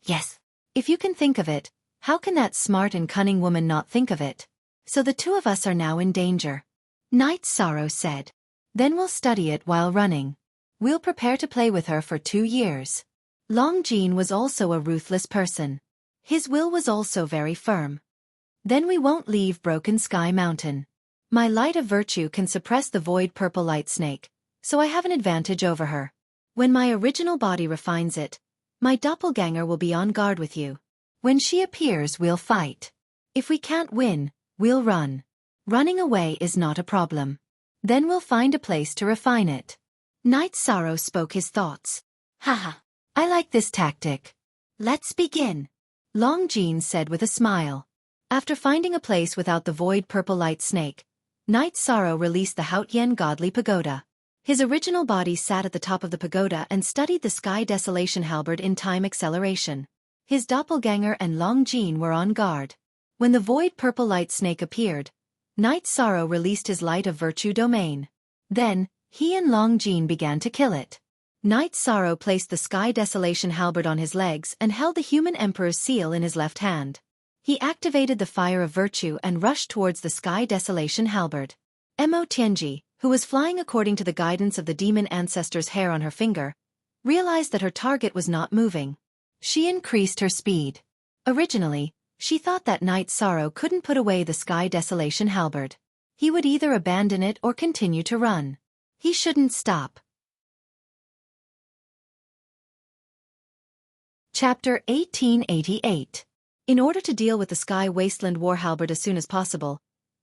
Yes. If you can think of it, how can that smart and cunning woman not think of it? So the two of us are now in danger. Knight Sorrow said. Then we'll study it while running. We'll prepare to play with her for 2 years. Long Jin was also a ruthless person. His will was also very firm. Then we won't leave Broken Sky Mountain. My light of virtue can suppress the void purple light snake, so I have an advantage over her. When my original body refines it, my doppelganger will be on guard with you. When she appears, we'll fight. If we can't win, we'll run. Running away is not a problem. Then we'll find a place to refine it. Knight Sorrow spoke his thoughts. Haha, I like this tactic. Let's begin. Long Jin said with a smile. After finding a place without the void purple light snake, Knight Sorrow released the Haotian Godly Pagoda. His original body sat at the top of the pagoda and studied the Sky Desolation Halberd in time acceleration. His doppelganger and Long Jin were on guard. When the void purple light snake appeared, Knight Sorrow released his light of virtue domain. Then, he and Long Jin began to kill it. Knight Sorrow placed the Sky Desolation Halberd on his legs and held the Human Emperor's seal in his left hand. He activated the Fire of Virtue and rushed towards the Sky Desolation Halberd. Mo Tianji, who was flying according to the guidance of the demon ancestor's hair on her finger, realized that her target was not moving. She increased her speed. Originally, she thought that Knight Sorrow couldn't put away the Sky Desolation Halberd. He would either abandon it or continue to run. He shouldn't stop. Chapter 1888. In order to deal with the Sky Wasteland War Halberd as soon as possible,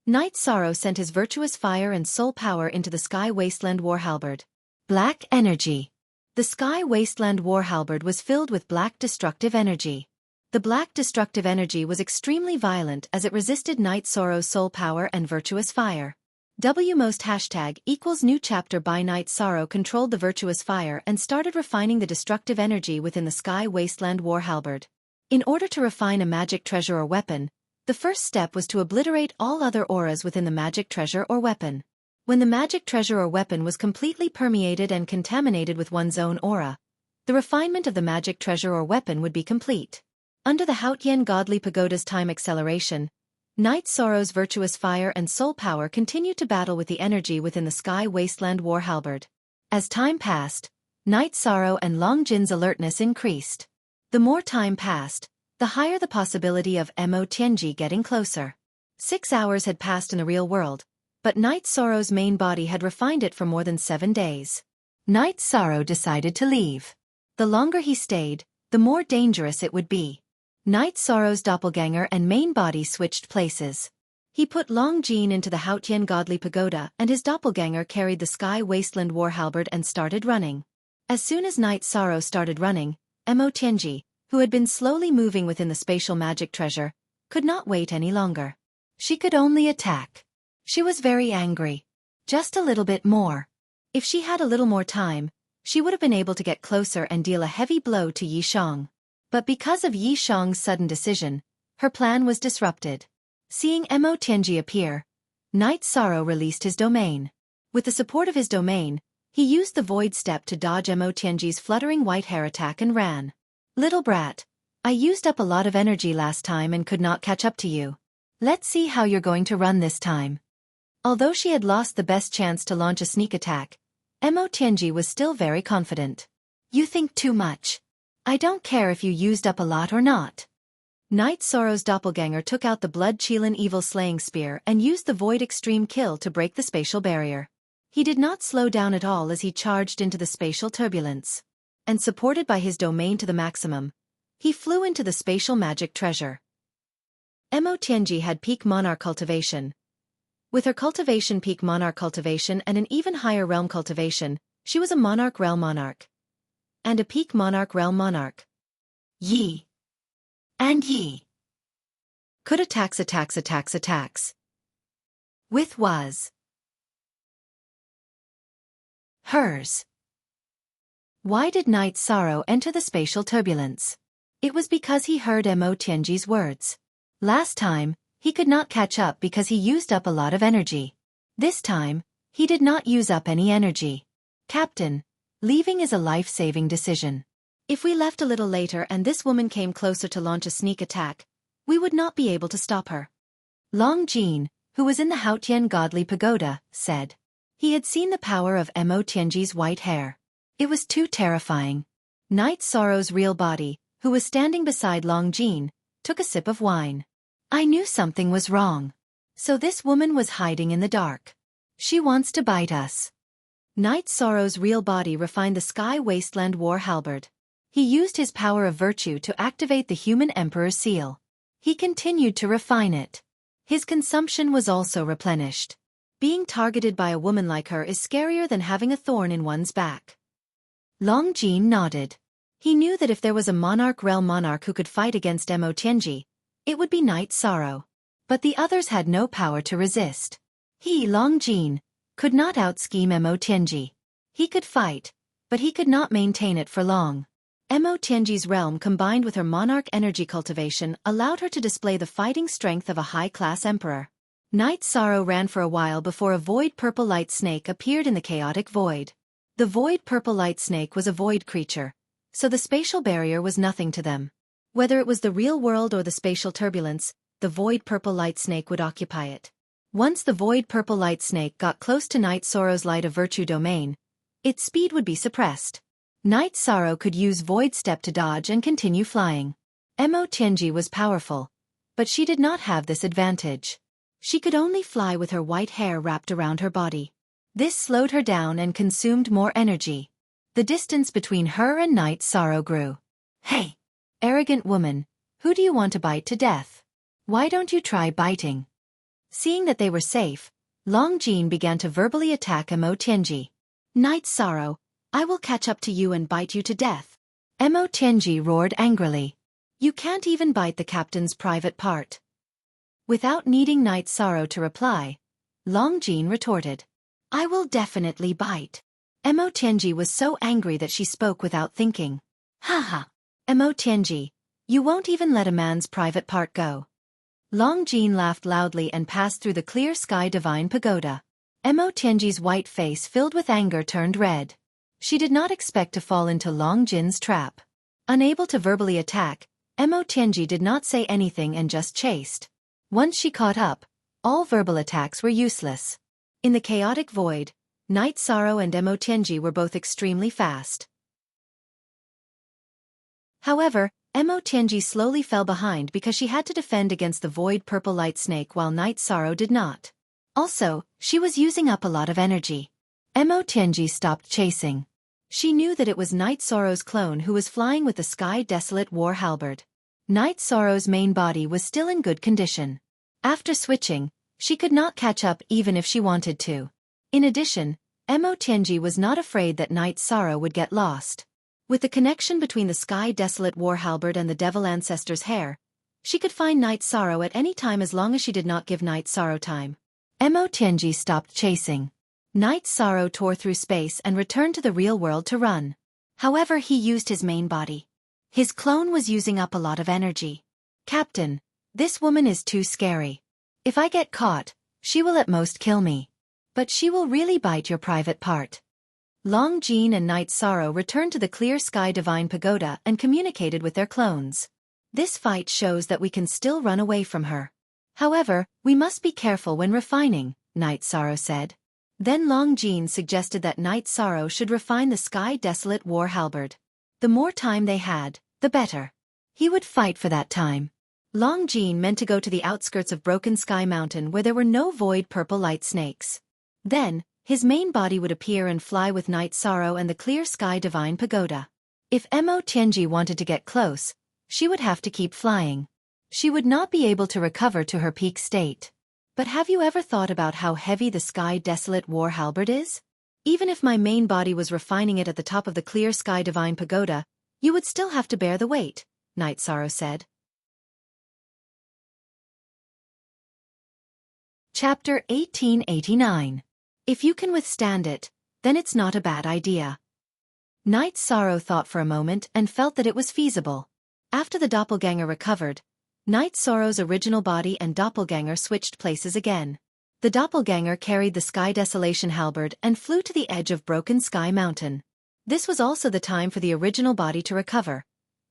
Knight Sorrow sent his virtuous fire and soul power into the Sky Wasteland War Halberd. Black energy. The Sky Wasteland War Halberd was filled with black destructive energy. The black destructive energy was extremely violent as it resisted Knight Sorrow's soul power and virtuous fire. WMost #= new chapter by Knight Sorrow controlled the virtuous fire and started refining the destructive energy within the Sky Wasteland War Halberd. In order to refine a magic treasure or weapon, the first step was to obliterate all other auras within the magic treasure or weapon. When the magic treasure or weapon was completely permeated and contaminated with one's own aura, the refinement of the magic treasure or weapon would be complete. Under the Haotian Godly Pagoda's time acceleration, Knight Sorrow's virtuous fire and soul power continued to battle with the energy within the Sky Wasteland War Halberd. As time passed, Knight Sorrow and Long Jin's alertness increased. The more time passed, the higher the possibility of Mo Tianji getting closer. 6 hours had passed in the real world, but Knight Sorrow's main body had refined it for more than 7 days. Knight Sorrow decided to leave. The longer he stayed, the more dangerous it would be. Knight Sorrow's doppelganger and main body switched places. He put Long Jin into the Haotian Godly Pagoda and his doppelganger carried the Sky Wasteland War Halberd and started running. As soon as Knight Sorrow started running, Mo Tianji, who had been slowly moving within the spatial magic treasure, could not wait any longer. She could only attack. She was very angry. Just a little bit more. If she had a little more time, she would have been able to get closer and deal a heavy blow to Yi Shang. But because of Yi Shang's sudden decision, her plan was disrupted. Seeing Mo Tianji appear, Night Sorrow released his domain. With the support of his domain, he used the void step to dodge Mo Tianji's fluttering white hair attack and ran. Little brat, I used up a lot of energy last time and could not catch up to you. Let's see how you're going to run this time. Although she had lost the best chance to launch a sneak attack, Mo Tianji was still very confident. You think too much. I don't care if you used up a lot or not. Night Sorrow's doppelganger took out the Blood Qilin Evil Slaying Spear and used the Void Extreme Kill to break the spatial barrier. He did not slow down at all as he charged into the spatial turbulence. And supported by his domain to the maximum, he flew into the spatial magic treasure. Mo Tianji had peak monarch cultivation. With her cultivation peak monarch cultivation and an even higher realm cultivation, she was a monarch realm monarch. And a peak monarch realm monarch. Yi. And Yi. Could attacks. With was hers. Why did Night Sorrow enter the spatial turbulence? It was because he heard Mo Tianji's words. Last time, he could not catch up because he used up a lot of energy. This time, he did not use up any energy. Captain, leaving is a life-saving decision. If we left a little later and this woman came closer to launch a sneak attack, we would not be able to stop her. Long Jin, who was in the Haotian Godly Pagoda, said. He had seen the power of Mo Tianji's white hair. It was too terrifying. Night Sorrow's real body, who was standing beside Long Jin, took a sip of wine. I knew something was wrong. So this woman was hiding in the dark. She wants to bite us. Night Sorrow's real body refined the Sky Wasteland War Halberd. He used his power of virtue to activate the human emperor's seal. He continued to refine it. His consumption was also replenished. Being targeted by a woman like her is scarier than having a thorn in one's back. Long Jin nodded. He knew that if there was a monarch realm monarch who could fight against Mo Tianji, it would be Night Sorrow. But the others had no power to resist. He, Long Jin, could not out-scheme Mo Tianji. He could fight, but he could not maintain it for long. Mo Tianji's realm combined with her monarch energy cultivation allowed her to display the fighting strength of a high-class emperor. Night Sorrow ran for a while before a void purple light snake appeared in the chaotic void. The void purple light snake was a void creature, so the spatial barrier was nothing to them. Whether it was the real world or the spatial turbulence, the void purple light snake would occupy it. Once the void purple light snake got close to Night Sorrow's light of virtue domain, its speed would be suppressed. Night Sorrow could use Void Step to dodge and continue flying. Mo Tianji was powerful, but she did not have this advantage. She could only fly with her white hair wrapped around her body. This slowed her down and consumed more energy. The distance between her and Night Sorrow grew. Hey! Arrogant woman, who do you want to bite to death? Why don't you try biting? Seeing that they were safe, Long Jin began to verbally attack Mo Tianji. Night Sorrow, I will catch up to you and bite you to death. Mo Tianji roared angrily. You can't even bite the captain's private part. Without needing Night Sorrow to reply, Long Jin retorted. I will definitely bite. Mo Tianji was so angry that she spoke without thinking. Haha. Mo Tianji, you won't even let a man's private part go. Long Jin laughed loudly and passed through the clear sky divine pagoda. Mo Tianji's white face filled with anger turned red. She did not expect to fall into Long Jin's trap. Unable to verbally attack, Mo Tianji did not say anything and just chased. Once she caught up, all verbal attacks were useless. In the chaotic void, Night Sorrow and Mo Tianji were both extremely fast. However, Mo Tianji slowly fell behind because she had to defend against the void purple light snake while Night Sorrow did not. Also, she was using up a lot of energy. Mo Tianji stopped chasing. She knew that it was Night Sorrow's clone who was flying with the Sky Desolate War Halberd. Night Sorrow's main body was still in good condition. After switching, she could not catch up even if she wanted to. In addition, Mo Tianji was not afraid that Night Sorrow would get lost. With the connection between the Sky Desolate War Halberd and the Devil Ancestor's hair, she could find Night Sorrow at any time as long as she did not give Night Sorrow time. Mo Tianji stopped chasing. Night Sorrow tore through space and returned to the real world to run. However, he used his main body. His clone was using up a lot of energy. Captain, this woman is too scary. If I get caught, she will at most kill me. But she will really bite your private part. Long Jin and Night Sorrow returned to the Clear Sky Divine Pagoda and communicated with their clones. This fight shows that we can still run away from her. However, we must be careful when refining, Night Sorrow said. Then Long Jin suggested that Night Sorrow should refine the Sky Desolate War Halberd. The more time they had, the better. He would fight for that time. Long Jin meant to go to the outskirts of Broken Sky Mountain where there were no void purple light snakes. Then, his main body would appear and fly with Night Sorrow and the Clear Sky Divine Pagoda. If Mo Tianji wanted to get close, she would have to keep flying. She would not be able to recover to her peak state. But have you ever thought about how heavy the Sky Desolate War Halberd is? Even if my main body was refining it at the top of the Clear Sky Divine Pagoda, you would still have to bear the weight, Night Sorrow said. Chapter 1889. If you can withstand it, then it's not a bad idea. Night Sorrow thought for a moment and felt that it was feasible. After the doppelganger recovered, Night Sorrow's original body and doppelganger switched places again. The doppelganger carried the Sky Desolation Halberd and flew to the edge of Broken Sky Mountain. This was also the time for the original body to recover,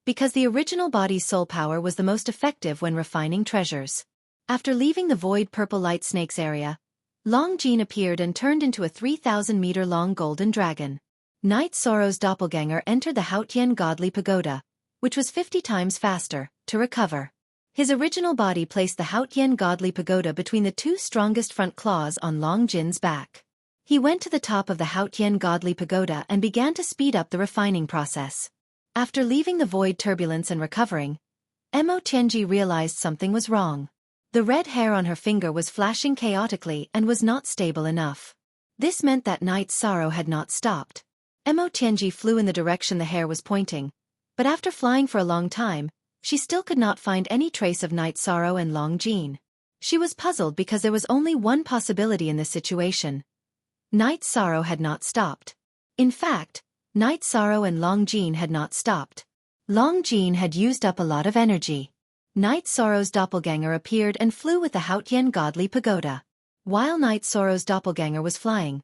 because the original body's soul power was the most effective when refining treasures. After leaving the void purple light snakes area, Long Jin appeared and turned into a 3,000-meter-long golden dragon. Night Sorrow's doppelganger entered the Haotian Godly Pagoda, which was 50 times faster, to recover. His original body placed the Haotian Godly Pagoda between the two strongest front claws on Long Jin's back. He went to the top of the Haotian Godly Pagoda and began to speed up the refining process. After leaving the void turbulence and recovering, Mo Tianji realized something was wrong. The red hair on her finger was flashing chaotically and was not stable enough. This meant that Night Sorrow had not stopped. Mo Tianji flew in the direction the hair was pointing, but after flying for a long time, she still could not find any trace of Night Sorrow and Long Jin. She was puzzled because there was only one possibility in this situation. Night Sorrow had not stopped. In fact, Night Sorrow and Long Jin had not stopped. Long Jin had used up a lot of energy. Night Sorrow's doppelganger appeared and flew with the Haotian Godly Pagoda. While Night Sorrow's doppelganger was flying,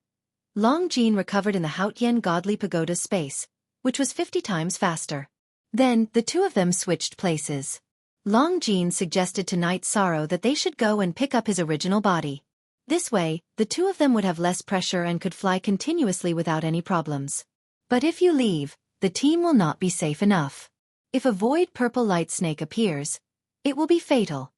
Long Jin recovered in the Haotian Godly Pagoda's space, which was 50 times faster. Then, the two of them switched places. Long Jin suggested to Night Sorrow that they should go and pick up his original body. This way, the two of them would have less pressure and could fly continuously without any problems. But if you leave, the team will not be safe enough. If a void purple light snake appears, it will be fatal.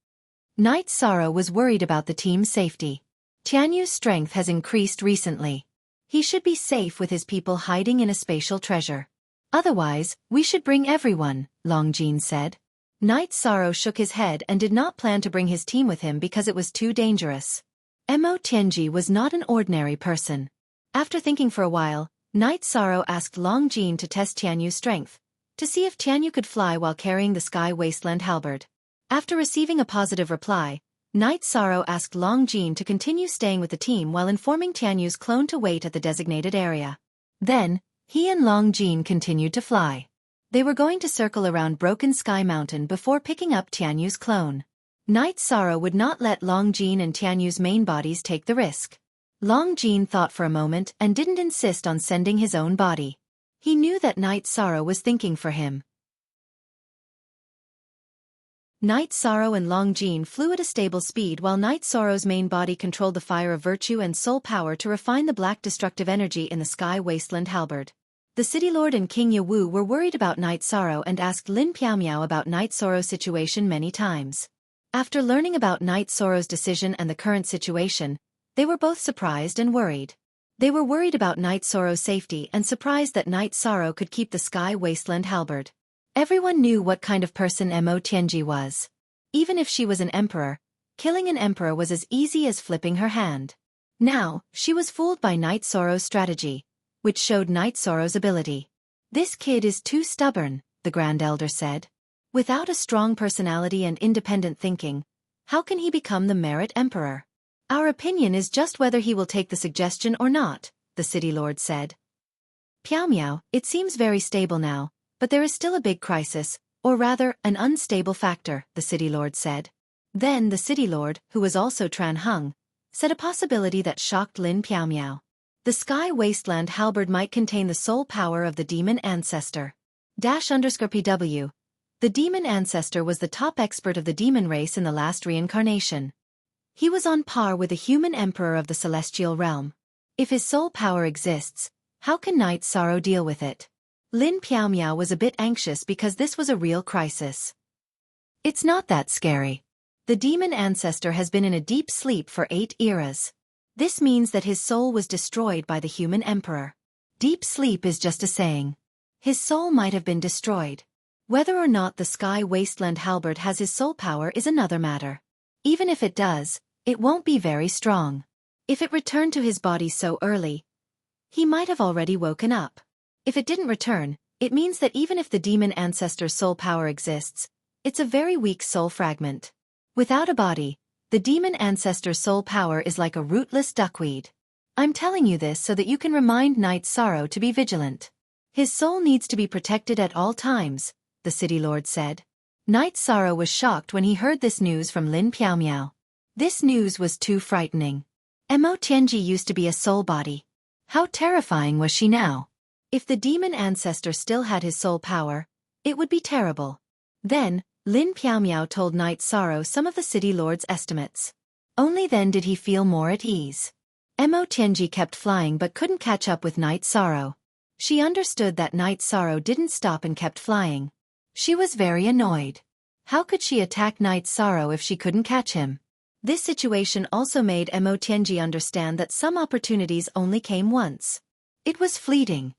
Night Sorrow was worried about the team's safety. Tianyu's strength has increased recently. He should be safe with his people hiding in a spatial treasure. Otherwise, we should bring everyone, Long Jin said. Night Sorrow shook his head and did not plan to bring his team with him because it was too dangerous. Mo Tianji was not an ordinary person. After thinking for a while, Night Sorrow asked Long Jin to test Tianyu's strength, to see if Tianyu could fly while carrying the Sky Wasteland Halberd. After receiving a positive reply, Night Sorrow asked Long Jin to continue staying with the team while informing Tianyu's clone to wait at the designated area. Then, he and Long Jin continued to fly. They were going to circle around Broken Sky Mountain before picking up Tianyu's clone. Night Sorrow would not let Long Jin and Tianyu's main bodies take the risk. Long Jin thought for a moment and didn't insist on sending his own body. He knew that Night Sorrow was thinking for him. Night Sorrow and Long Jin flew at a stable speed while Night Sorrow's main body controlled the fire of virtue and soul power to refine the black destructive energy in the Sky Wasteland Halberd. The City Lord and King Yawu were worried about Night Sorrow and asked Lin Piaomiao about Night Sorrow's situation many times. After learning about Night Sorrow's decision and the current situation, they were both surprised and worried. They were worried about Night Sorrow's safety and surprised that Night Sorrow could keep the Sky Wasteland Halberd. Everyone knew what kind of person Mo Tianji was. Even if she was an emperor, killing an emperor was as easy as flipping her hand. Now, she was fooled by Night Sorrow's strategy, which showed Night Sorrow's ability. "This kid is too stubborn," the Grand Elder said. "Without a strong personality and independent thinking, how can he become the Merit Emperor? Our opinion is just whether he will take the suggestion or not," the City Lord said. "Piaomiao, it seems very stable now, but there is still a big crisis, or rather, an unstable factor," the City Lord said. Then the city lord, who was also Tran Hung, said a possibility that shocked Lin Piaomiao. The sky wasteland halberd might contain the soul power of the demon ancestor. _PW. The demon ancestor was the top expert of the demon race in the last reincarnation. He was on par with the human emperor of the celestial realm. If his soul power exists, how can Night Sorrow deal with it? Lin Piaomiao was a bit anxious because this was a real crisis. It's not that scary. The demon ancestor has been in a deep sleep for 8 eras. This means that his soul was destroyed by the human emperor. Deep sleep is just a saying. His soul might have been destroyed. Whether or not the sky wasteland halberd has his soul power is another matter. Even if it does, it won't be very strong. If it returned to his body so early, he might have already woken up. If it didn't return, it means that even if the demon ancestor's soul power exists, it's a very weak soul fragment. Without a body, the demon ancestor's soul power is like a rootless duckweed. I'm telling you this so that you can remind Night Sorrow to be vigilant. His soul needs to be protected at all times, the city lord said. Night Sorrow was shocked when he heard this news from Lin Piaomiao. This news was too frightening. Mo Tianji used to be a soul body. How terrifying was she now? If the demon ancestor still had his soul power, it would be terrible. Then, Lin Piaomiao told Night Sorrow some of the city lord's estimates. Only then did he feel more at ease. Mo Tianji kept flying but couldn't catch up with Night Sorrow. She understood that Night Sorrow didn't stop and kept flying. She was very annoyed. How could she attack Night Sorrow if she couldn't catch him? This situation also made Mo Tianji understand that some opportunities only came once. It was fleeting.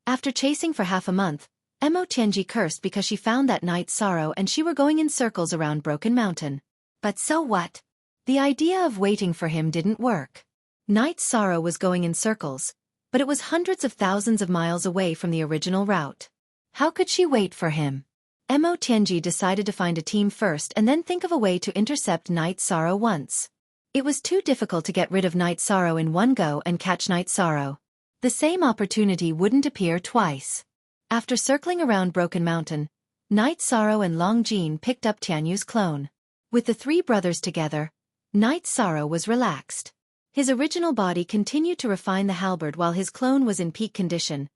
After chasing for half a month, Mo Tianji cursed because she found that Night Sorrow and she were going in circles around Broken Mountain. But so what? The idea of waiting for him didn't work. Night Sorrow was going in circles, but it was hundreds of thousands of miles away from the original route. How could she wait for him? Mo Tianji decided to find a team first and then think of a way to intercept Night Sorrow once. It was too difficult to get rid of Night Sorrow in one go and catch Night Sorrow. The same opportunity wouldn't appear twice. After circling around Broken Mountain, Night Sorrow and Long Jin picked up Tianyu's clone. With the 3 brothers together, Night Sorrow was relaxed. His original body continued to refine the halberd while his clone was in peak condition,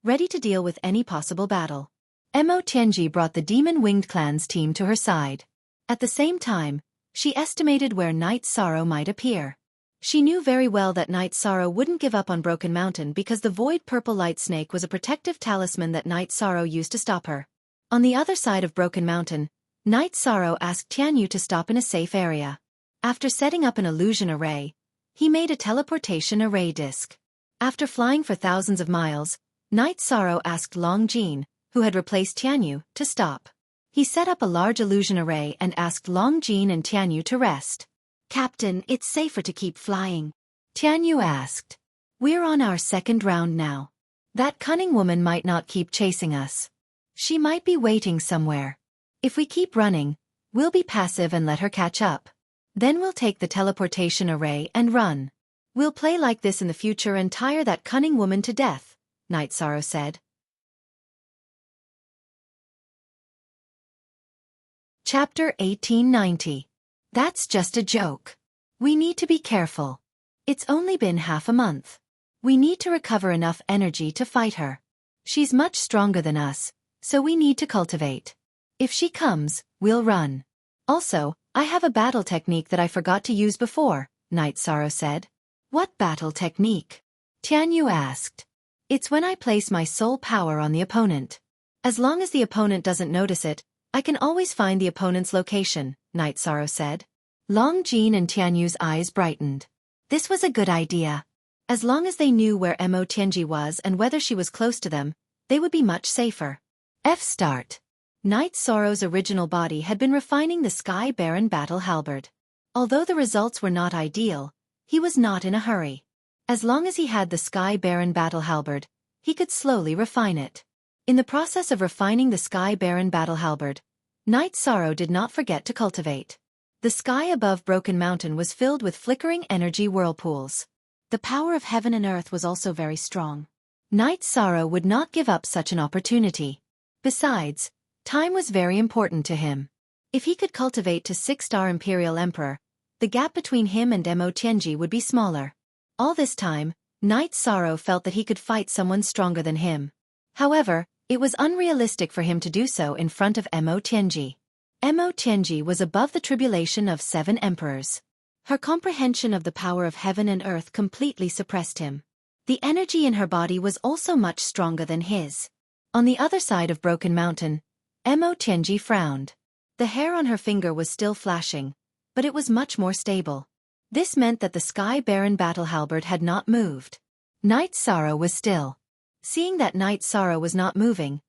ready to deal with any possible battle. Mo Tianji brought the Demon Winged Clan's team to her side. At the same time, she estimated where Night Sorrow might appear. She knew very well that Night Sorrow wouldn't give up on Broken Mountain because the Void Purple Light Snake was a protective talisman that Night Sorrow used to stop her. On the other side of Broken Mountain, Night Sorrow asked Tianyu to stop in a safe area. After setting up an illusion array, he made a teleportation array disk. After flying for thousands of miles, Night Sorrow asked Long Jin, who had replaced Tianyu, to stop. He set up a large illusion array and asked Long Jin and Tianyu to rest. Captain, it's safer to keep flying. Tianyu asked. We're on our 2nd round now. That cunning woman might not keep chasing us. She might be waiting somewhere. If we keep running, we'll be passive and let her catch up. Then we'll take the teleportation array and run. We'll play like this in the future and tire that cunning woman to death, Night Sorrow said. Chapter 1890. That's just a joke. We need to be careful. It's only been half a month. We need to recover enough energy to fight her. She's much stronger than us, so we need to cultivate. If she comes, we'll run. Also, I have a battle technique that I forgot to use before, Night Sorrow said. What battle technique? Tianyu asked. It's when I place my soul power on the opponent. As long as the opponent doesn't notice it, I can always find the opponent's location, Night Sorrow said. Long Jin and Tianyu's eyes brightened. This was a good idea. As long as they knew where Mo Tianji was and whether she was close to them, they would be much safer. Start. Night Sorrow's original body had been refining the Sky Baron battle halberd. Although the results were not ideal, he was not in a hurry. As long as he had the Sky Baron battle halberd, he could slowly refine it. In the process of refining the Sky Baron battle halberd, Night Sorrow did not forget to cultivate. The sky above Broken Mountain was filled with flickering energy whirlpools. The power of heaven and earth was also very strong. Night Sorrow would not give up such an opportunity. Besides, time was very important to him. If he could cultivate to 6-star Imperial Emperor, the gap between him and Mo Tianji would be smaller. All this time, Knight Sorrow felt that he could fight someone stronger than him. However, it was unrealistic for him to do so in front of Mo Tianji. Mo Tianji was above the tribulation of 7 emperors. Her comprehension of the power of heaven and earth completely suppressed him. The energy in her body was also much stronger than his. On the other side of Broken Mountain, Mo Tianji frowned. The hair on her finger was still flashing, but it was much more stable. This meant that the Sky Baron battle halberd had not moved. Knight Sorrow was still. Seeing that Knight Sorrow was not moving,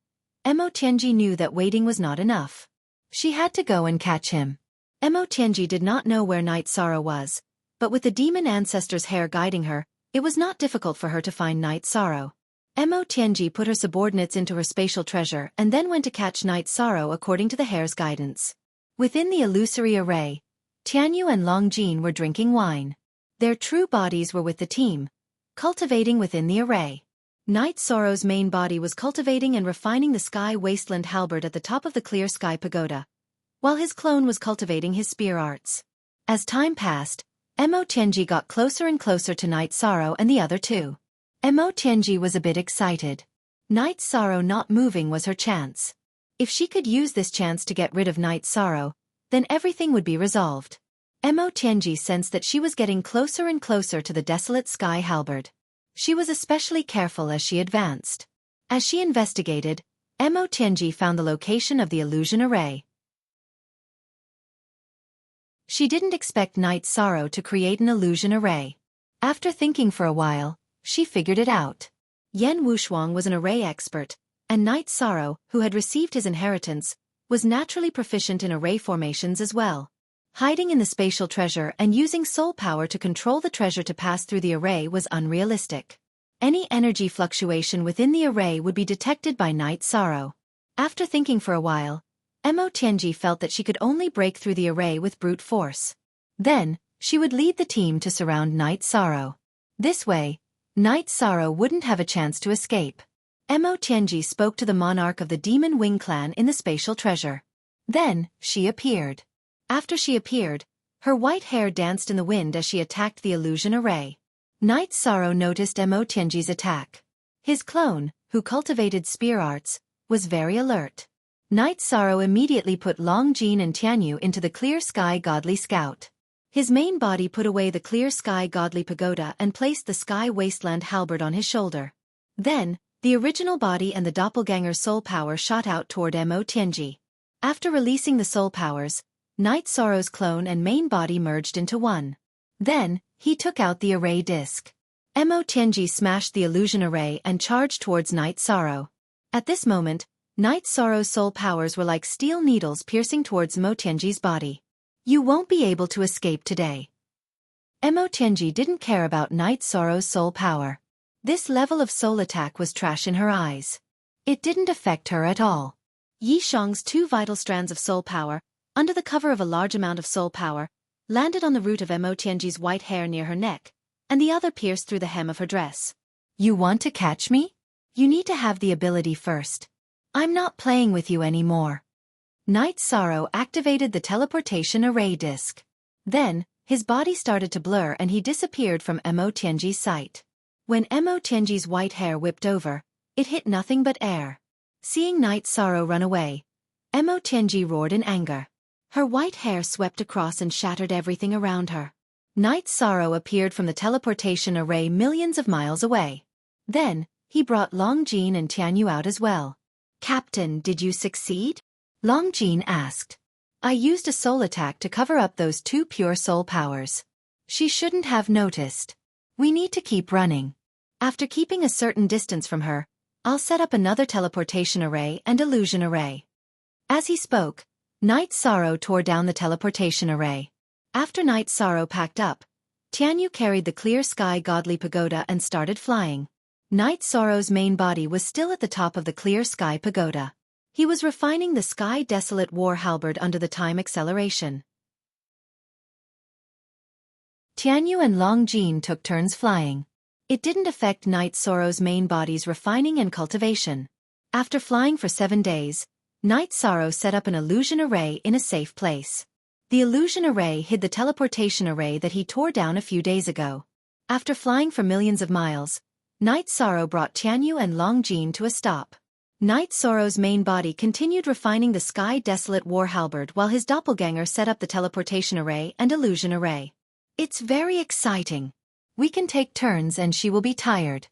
Mo Tianji knew that waiting was not enough. She had to go and catch him. Mo Tianji did not know where Knight Sorrow was, but with the demon ancestor's hair guiding her, it was not difficult for her to find Knight Sorrow. Mo Tianji put her subordinates into her spatial treasure and then went to catch Knight Sorrow according to the hair's guidance. Within the illusory array, Tianyu and Longjin were drinking wine. Their true bodies were with the team, cultivating within the array. Knight Sorrow's main body was cultivating and refining the Sky Wasteland halberd at the top of the Clear Sky Pagoda, while his clone was cultivating his spear arts. As time passed, Mo Tianji got closer and closer to Knight Sorrow and the other two. Mo Tianji was a bit excited. Knight Sorrow not moving was her chance. If she could use this chance to get rid of Knight Sorrow, then everything would be resolved. Mo Tianji sensed that she was getting closer and closer to the desolate sky halberd. She was especially careful as she advanced. As she investigated, Mo Tianji found the location of the illusion array. She didn't expect Knight Sorrow to create an illusion array. After thinking for a while, she figured it out. Yan Wushuang was an array expert, and Knight Sorrow, who had received his inheritance, was naturally proficient in array formations as well. Hiding in the spatial treasure and using soul power to control the treasure to pass through the array was unrealistic. Any energy fluctuation within the array would be detected by Knight Sorrow. After thinking for a while, Mo Tianji felt that she could only break through the array with brute force. Then, she would lead the team to surround Knight Sorrow. This way, Knight Sorrow wouldn't have a chance to escape. Mo Tianji spoke to the monarch of the Demon Wing clan in the spatial treasure. Then, she appeared. After she appeared, her white hair danced in the wind as she attacked the illusion array. Knight Sorrow noticed Mo Tianji's attack. His clone, who cultivated spear arts, was very alert. Knight Sorrow immediately put Longjin and Tianyu into the Clear Sky Godly Scout. His main body put away the Clear Sky Godly Pagoda and placed the Sky Wasteland halberd on his shoulder. Then, the original body and the doppelganger soul power shot out toward Mo Tianji. After releasing the soul powers, Knight Sorrow's clone and main body merged into one. Then, he took out the array disc. Mo Tianji smashed the illusion array and charged towards Knight Sorrow. At this moment, Knight Sorrow's soul powers were like steel needles piercing towards Mo Tianji's body. You won't be able to escape today. Mo Tianji didn't care about Knight Sorrow's soul power. This level of soul attack was trash in her eyes. It didn't affect her at all. Yi Shang's 2 vital strands of soul power, under the cover of a large amount of soul power, landed on the root of Mo Tianji's white hair near her neck, and the other pierced through the hem of her dress. You want to catch me? You need to have the ability first. I'm not playing with you anymore. Knight Sorrow activated the teleportation array disc. Then, his body started to blur and he disappeared from Mo Tianji's sight. When Mo Tianji's white hair whipped over, it hit nothing but air. Seeing Knight Sorrow run away, Mo Tianji roared in anger. Her white hair swept across and shattered everything around her. Knight Sorrow appeared from the teleportation array millions of miles away. Then, he brought Longjin and Tianyu out as well. Captain, did you succeed? Longjin asked. I used a soul attack to cover up those 2 pure soul powers. She shouldn't have noticed. We need to keep running. After keeping a certain distance from her, I'll set up another teleportation array and illusion array. As he spoke, Knight Sorrow tore down the teleportation array. After Knight Sorrow packed up, Tianyu carried the Clear Sky Godly Pagoda and started flying. Knight Sorrow's main body was still at the top of the Clear Sky Pagoda. He was refining the Sky Desolate War halberd under the time acceleration. Tianyu and Longjin took turns flying. It didn't affect Knight Sorrow's main body's refining and cultivation. After flying for 7 days, Night Sorrow set up an illusion array in a safe place. The illusion array hid the teleportation array that he tore down a few days ago. After flying for millions of miles, Night Sorrow brought Tianyu and Long Jin to a stop. Night Sorrow's main body continued refining the Sky Desolate War Halberd while his doppelganger set up the teleportation array and illusion array. It's very exciting. We can take turns and she will be tired,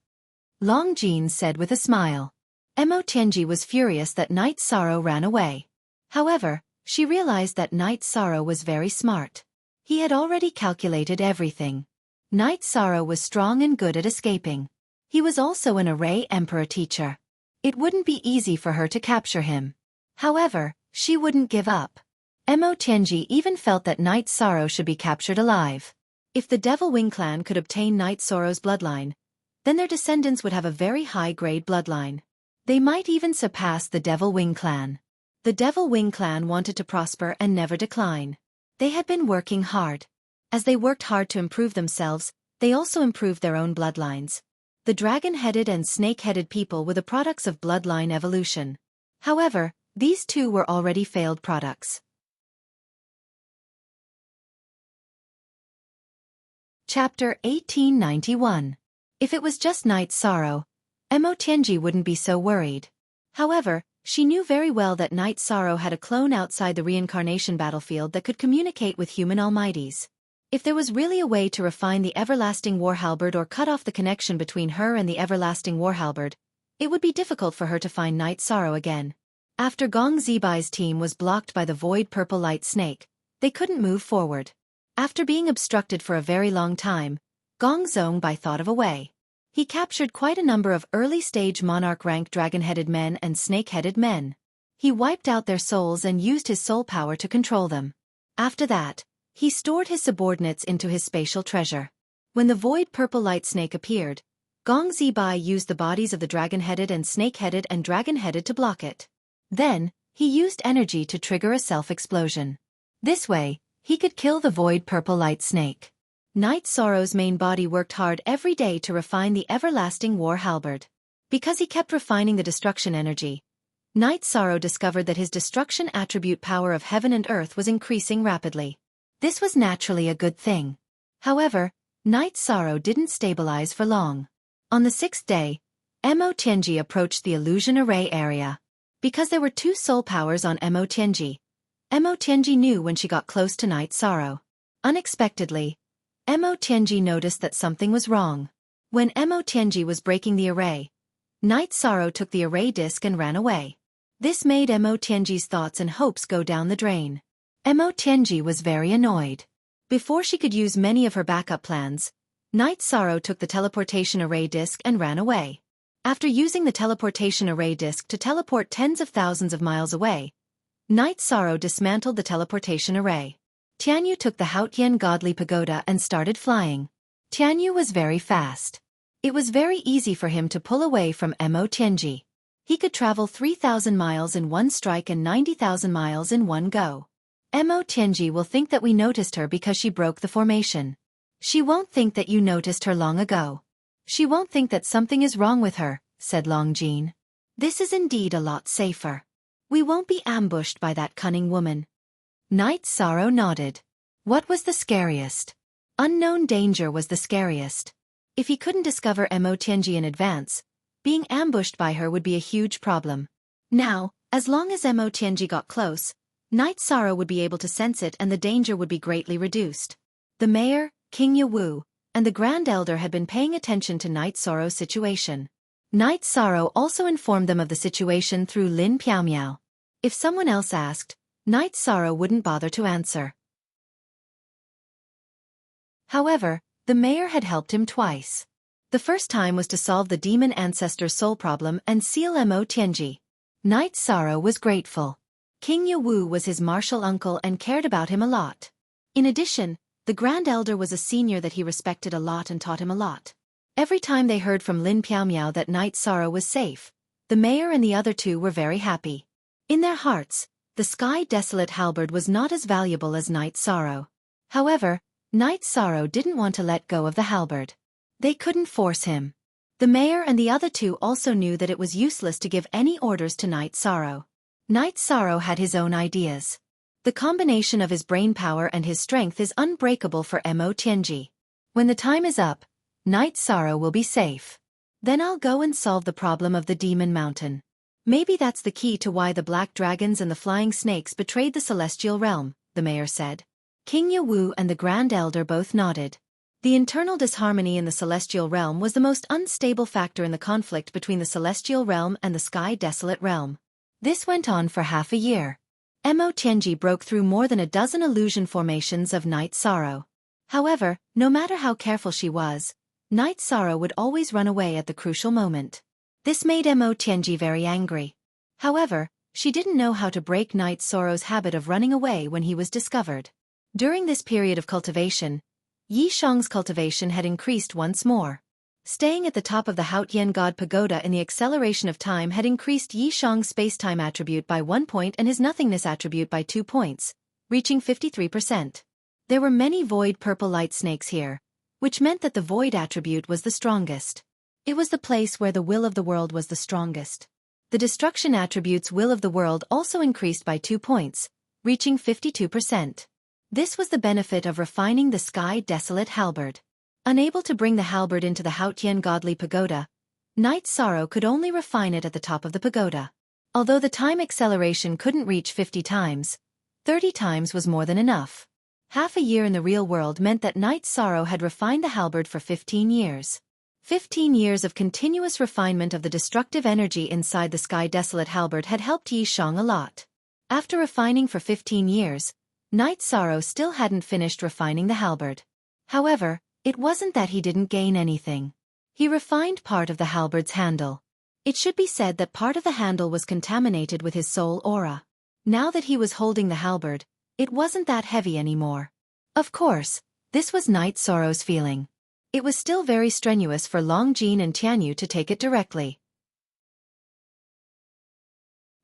Long Jin said with a smile. Mo Tianji was furious that Night Sorrow ran away. However, she realized that Night Sorrow was very smart. He had already calculated everything. Night Sorrow was strong and good at escaping. He was also an Array Emperor teacher. It wouldn't be easy for her to capture him. However, she wouldn't give up. Mo Tianji even felt that Night Sorrow should be captured alive. If the Devil Wing clan could obtain Night Sorrow's bloodline, then their descendants would have a very high-grade bloodline. They might even surpass the Devil Wing clan. The Devil Wing clan wanted to prosper and never decline. They had been working hard. As they worked hard to improve themselves, they also improved their own bloodlines. The dragon-headed and snake-headed people were the products of bloodline evolution. However, these two were already failed products. Chapter 1891. If it was just Night Sorrow, Mo Tianji wouldn't be so worried. However, she knew very well that Night Sorrow had a clone outside the reincarnation battlefield that could communicate with human almighties. If there was really a way to refine the Everlasting War Halberd or cut off the connection between her and the Everlasting War Halberd, it would be difficult for her to find Night Sorrow again. After Gong Zibai's team was blocked by the Void Purple Light Snake, they couldn't move forward. After being obstructed for a very long time, Gong Zongbai thought of a way. He captured quite a number of early-stage monarch-rank dragon-headed men and snake-headed men. He wiped out their souls and used his soul power to control them. After that, he stored his subordinates into his spatial treasure. When the Void Purple Light Snake appeared, Gong Zibai used the bodies of the dragon-headed and snake-headed and dragon-headed to block it. Then, he used energy to trigger a self-explosion. This way, he could kill the Void Purple Light Snake. Night Sorrow's main body worked hard every day to refine the Everlasting War Halberd. Because he kept refining the destruction energy, Night Sorrow discovered that his destruction attribute power of heaven and earth was increasing rapidly. This was naturally a good thing. However, Night Sorrow didn't stabilize for long. On the 6th day, Mo Tianji approached the illusion array area. Because there were two soul powers on Mo Tianji knew when she got close to Night Sorrow. Unexpectedly, Mo Tianji noticed that something was wrong. When Mo Tianji was breaking the array, Night Sorrow took the array disk and ran away. This made Mo Tianji's thoughts and hopes go down the drain. Mo Tianji was very annoyed. Before she could use many of her backup plans, Night Sorrow took the teleportation array disk and ran away. After using the teleportation array disk to teleport tens of thousands of miles away, Night Sorrow dismantled the teleportation array. Tianyu took the Haotian Godly Pagoda and started flying. Tianyu was very fast. It was very easy for him to pull away from Mo Tianji. He could travel 3,000 miles in one strike and 90,000 miles in one go. Mo Tianji will think that we noticed her because she broke the formation. She won't think that you noticed her long ago. She won't think that something is wrong with her, said Long Jin. This is indeed a lot safer. We won't be ambushed by that cunning woman. Night Sorrow nodded. What was the scariest? Unknown danger was the scariest. If he couldn't discover Mo Tianji in advance, being ambushed by her would be a huge problem. Now, as long as Mo Tianji got close, Night Sorrow would be able to sense it and the danger would be greatly reduced. The mayor, King Yawu, and the Grand Elder had been paying attention to Night Sorrow's situation. Night Sorrow also informed them of the situation through Lin Piaomiao. If someone else asked, Night Sorrow wouldn't bother to answer. However, the mayor had helped him twice. The first time was to solve the demon ancestor soul problem and seal Mo Tianji. Night Sorrow was grateful. King Yawu was his martial uncle and cared about him a lot. In addition, the Grand Elder was a senior that he respected a lot and taught him a lot. Every time they heard from Lin Piaomiao that Night Sorrow was safe, the mayor and the other two were very happy. In their hearts, the Sky Desolate Halberd was not as valuable as Night Sorrow. However, Night Sorrow didn't want to let go of the halberd. They couldn't force him. The mayor and the other two also knew that it was useless to give any orders to Night Sorrow. Knight Sorrow had his own ideas. The combination of his brainpower and his strength is unbreakable for Mo Tianji. When the time is up, Knight Sorrow will be safe. Then I'll go and solve the problem of the Demon Mountain. Maybe that's the key to why the black dragons and the flying snakes betrayed the celestial realm, the mayor said. King Yawu and the Grand Elder both nodded. The internal disharmony in the celestial realm was the most unstable factor in the conflict between the celestial realm and the sky desolate realm. This went on for half a year. Mo Tianji broke through more than a dozen illusion formations of Night Sorrow. However, no matter how careful she was, Night Sorrow would always run away at the crucial moment. This made Mo Tianji very angry. However, she didn't know how to break Night Sorrow's habit of running away when he was discovered. During this period of cultivation, Yi Shang's cultivation had increased once more. Staying at the top of the Haotian God Pagoda in the acceleration of time had increased Yi Shang's space-time attribute by 1 point and his nothingness attribute by 2 points, reaching 53%. There were many void purple light snakes here, which meant that the void attribute was the strongest. It was the place where the will of the world was the strongest. The destruction attribute's will of the world also increased by 2 points, reaching 52%. This was the benefit of refining the sky desolate halberd. Unable to bring the halberd into the Haotian godly pagoda, Night Sorrow could only refine it at the top of the pagoda. Although the time acceleration couldn't reach 50 times, 30 times was more than enough. Half a year in the real world meant that Night Sorrow had refined the halberd for 15 years. 15 years of continuous refinement of the destructive energy inside the sky desolate halberd had helped Yi Shang a lot. After refining for 15 years, Night Sorrow still hadn't finished refining the halberd. However, it wasn't that he didn't gain anything. He refined part of the halberd's handle. It should be said that part of the handle was contaminated with his soul aura. Now that he was holding the halberd, it wasn't that heavy anymore. Of course, this was Night Sorrow's feeling. It was still very strenuous for Longjin and Tianyu to take it directly.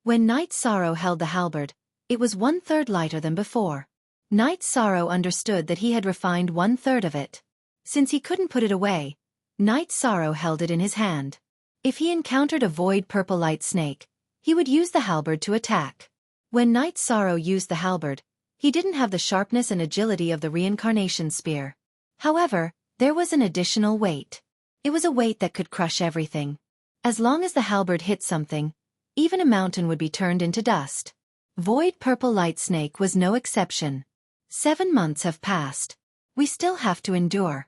When Night Sorrow held the halberd, it was 1/3 lighter than before. Night Sorrow understood that he had refined 1/3 of it. Since he couldn't put it away, Night Sorrow held it in his hand. If he encountered a void purple light snake, he would use the halberd to attack. When Night Sorrow used the halberd, he didn't have the sharpness and agility of the reincarnation spear. However, there was an additional weight. It was a weight that could crush everything. As long as the halberd hit something, even a mountain would be turned into dust. Void purple light snake was no exception. 7 months have passed. We still have to endure.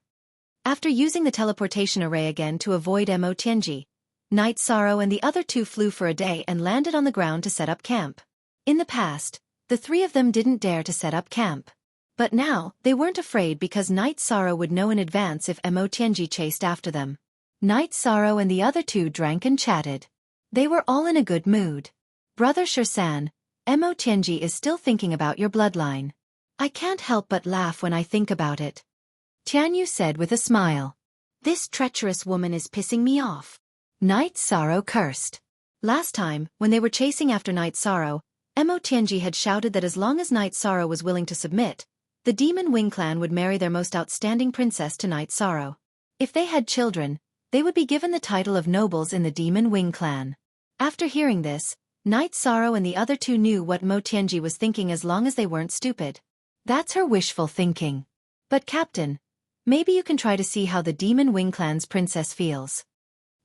After using the teleportation array again to avoid Mo Tianji, Night Sorrow and the other two flew for a day and landed on the ground to set up camp. In the past, the 3 of them didn't dare to set up camp. But now, they weren't afraid because Night Sorrow would know in advance if Mo Tianji chased after them. Night Sorrow and the other 2 drank and chatted. They were all in a good mood. Brother Shirsan, Mo Tianji is still thinking about your bloodline. I can't help but laugh when I think about it. Tianyu said with a smile. This treacherous woman is pissing me off. Night Sorrow cursed. Last time, when they were chasing after Night Sorrow, Mo Tianji had shouted that as long as Night Sorrow was willing to submit, the Demon Wing clan would marry their most outstanding princess to Night Sorrow. If they had children, they would be given the title of nobles in the Demon Wing clan. After hearing this, Night Sorrow and the other 2 knew what Mo Tianji was thinking as long as they weren't stupid. That's her wishful thinking. But Captain, maybe you can try to see how the Demon Wing clan's princess feels.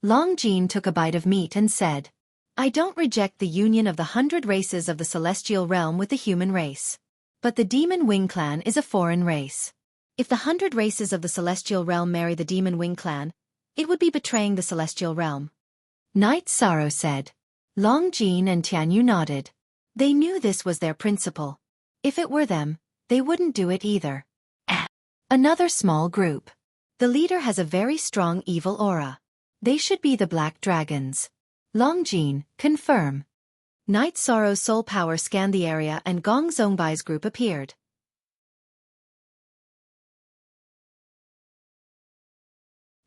Longjin took a bite of meat and said, I don't reject the union of the 100 races of the celestial realm with the human race. But the Demon Wing clan is a foreign race. If the 100 races of the celestial realm marry the Demon Wing clan, it would be betraying the celestial realm. Night Sorrow said. Longjin and Tianyu nodded. They knew this was their principle. If it were them, they wouldn't do it either. Another small group. The leader has a very strong evil aura. They should be the Black Dragons. Longjin, confirm. Night Sorrow's soul power scanned the area and Gong Zongbai's group appeared.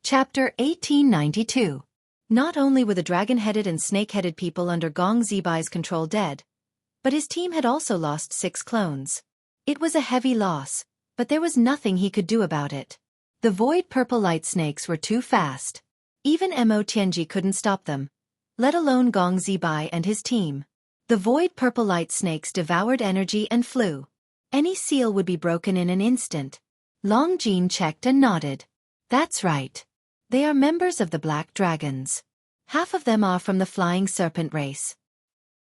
Chapter 1892. Not only were the dragon-headed and snake-headed people under Gong Zibai's control dead, but his team had also lost 6 clones. It was a heavy loss, but there was nothing he could do about it. The void purple light snakes were too fast. Even Mo Tianji couldn't stop them, let alone Gong Zibai and his team. The void purple light snakes devoured energy and flew. Any seal would be broken in an instant. Long Jean checked and nodded. That's right. They are members of the Black Dragons. Half of them are from the Flying Serpent race.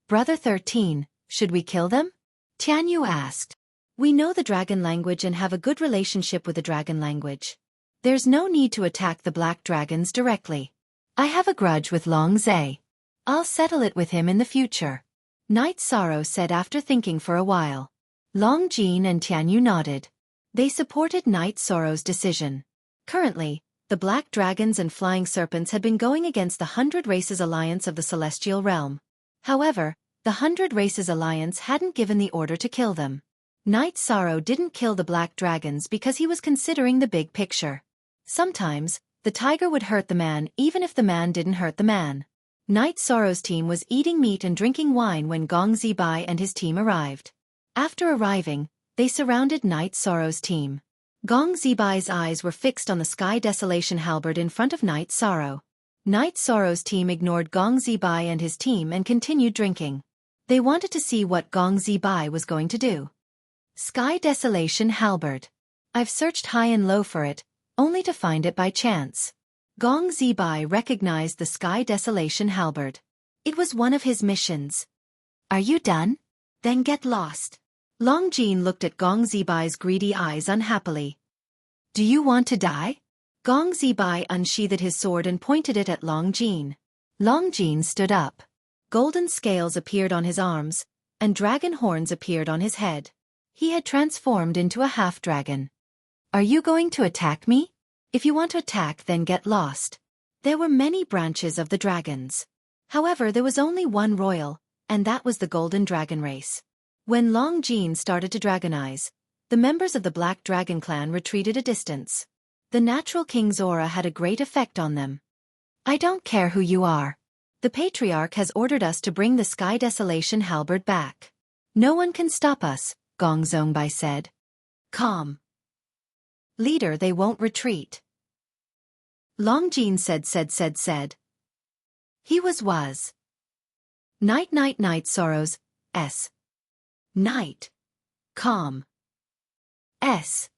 Brother 13, should we kill them? Tianyu asked. We know the dragon language and have a good relationship with the dragon language. There's no need to attack the Black Dragons directly. I have a grudge with Long Zhe. I'll settle it with him in the future. Night Sorrow said after thinking for a while. Long Jean and Tianyu nodded. They supported Night Sorrow's decision. Currently, the Black Dragons and Flying Serpents had been going against the 100 Races Alliance of the Celestial Realm. However, the 100 Races Alliance hadn't given the order to kill them. Night Sorrow didn't kill the Black Dragons because he was considering the big picture. Sometimes, the tiger would hurt the man even if the man didn't hurt the man. Night Sorrow's team was eating meat and drinking wine when Gong Zibai and his team arrived. After arriving, they surrounded Night Sorrow's team. Gong Zibai's eyes were fixed on the Sky Desolation halberd in front of Night Sorrow. Night Sorrow's team ignored Gong Zibai and his team and continued drinking. They wanted to see what Gong Zibai was going to do. Sky Desolation halberd. I've searched high and low for it, only to find it by chance. Gong Zibai recognized the Sky Desolation halberd. It was one of his missions. Are you done? Then get lost. Long Jean looked at Gong Zibai's greedy eyes unhappily. Do you want to die? Gong Zibai unsheathed his sword and pointed it at Long Jean. Long Jean stood up. Golden scales appeared on his arms, and dragon horns appeared on his head. He had transformed into a half-dragon. Are you going to attack me? If you want to attack, then get lost. There were many branches of the dragons. However, there was only one royal, and that was the Golden Dragon race. When Long Jean started to dragonize, the members of the Black Dragon clan retreated a distance. The natural king's aura had a great effect on them. I don't care who you are. The Patriarch has ordered us to bring the Sky Desolation halberd back. No one can stop us, Gong Zongbai said. Calm. Leader, they won't retreat. Long Jean said. He was. Night Sorrows, S. Night. Calm. S.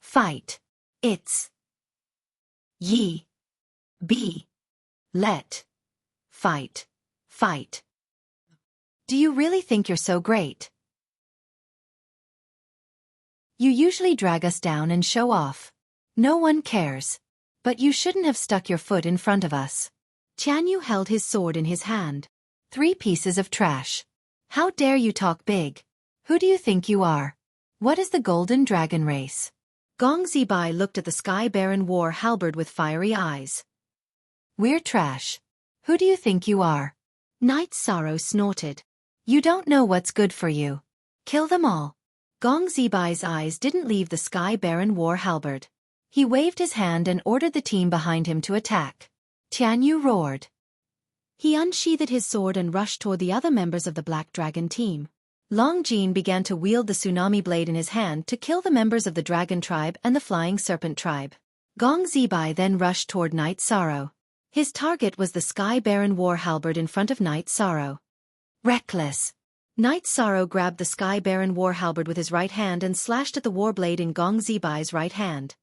Fight. It's. Ye. Be. Let. Fight. Do you really think you're so great? You usually drag us down and show off. No one cares. But you shouldn't have stuck your foot in front of us. Tianyu held his sword in his hand. 3 pieces of trash. How dare you talk big? Who do you think you are? What is the Golden Dragon race? Gong Zibai looked at the Sky Baron war halberd with fiery eyes. We're trash. Who do you think you are? Night Sorrow snorted. You don't know what's good for you. Kill them all. Gong Zibai's eyes didn't leave the Sky Baron war halberd. He waved his hand and ordered the team behind him to attack. Tianyu roared. He unsheathed his sword and rushed toward the other members of the Black Dragon team. Long Jean began to wield the tsunami blade in his hand to kill the members of the Dragon tribe and the Flying Serpent tribe. Gong Zibai then rushed toward Night Sorrow. His target was the Sky Baron war halberd in front of Night Sorrow. Reckless. Night Sorrow grabbed the Sky Baron war halberd with his right hand and slashed at the war blade in Gong Zibai's right hand.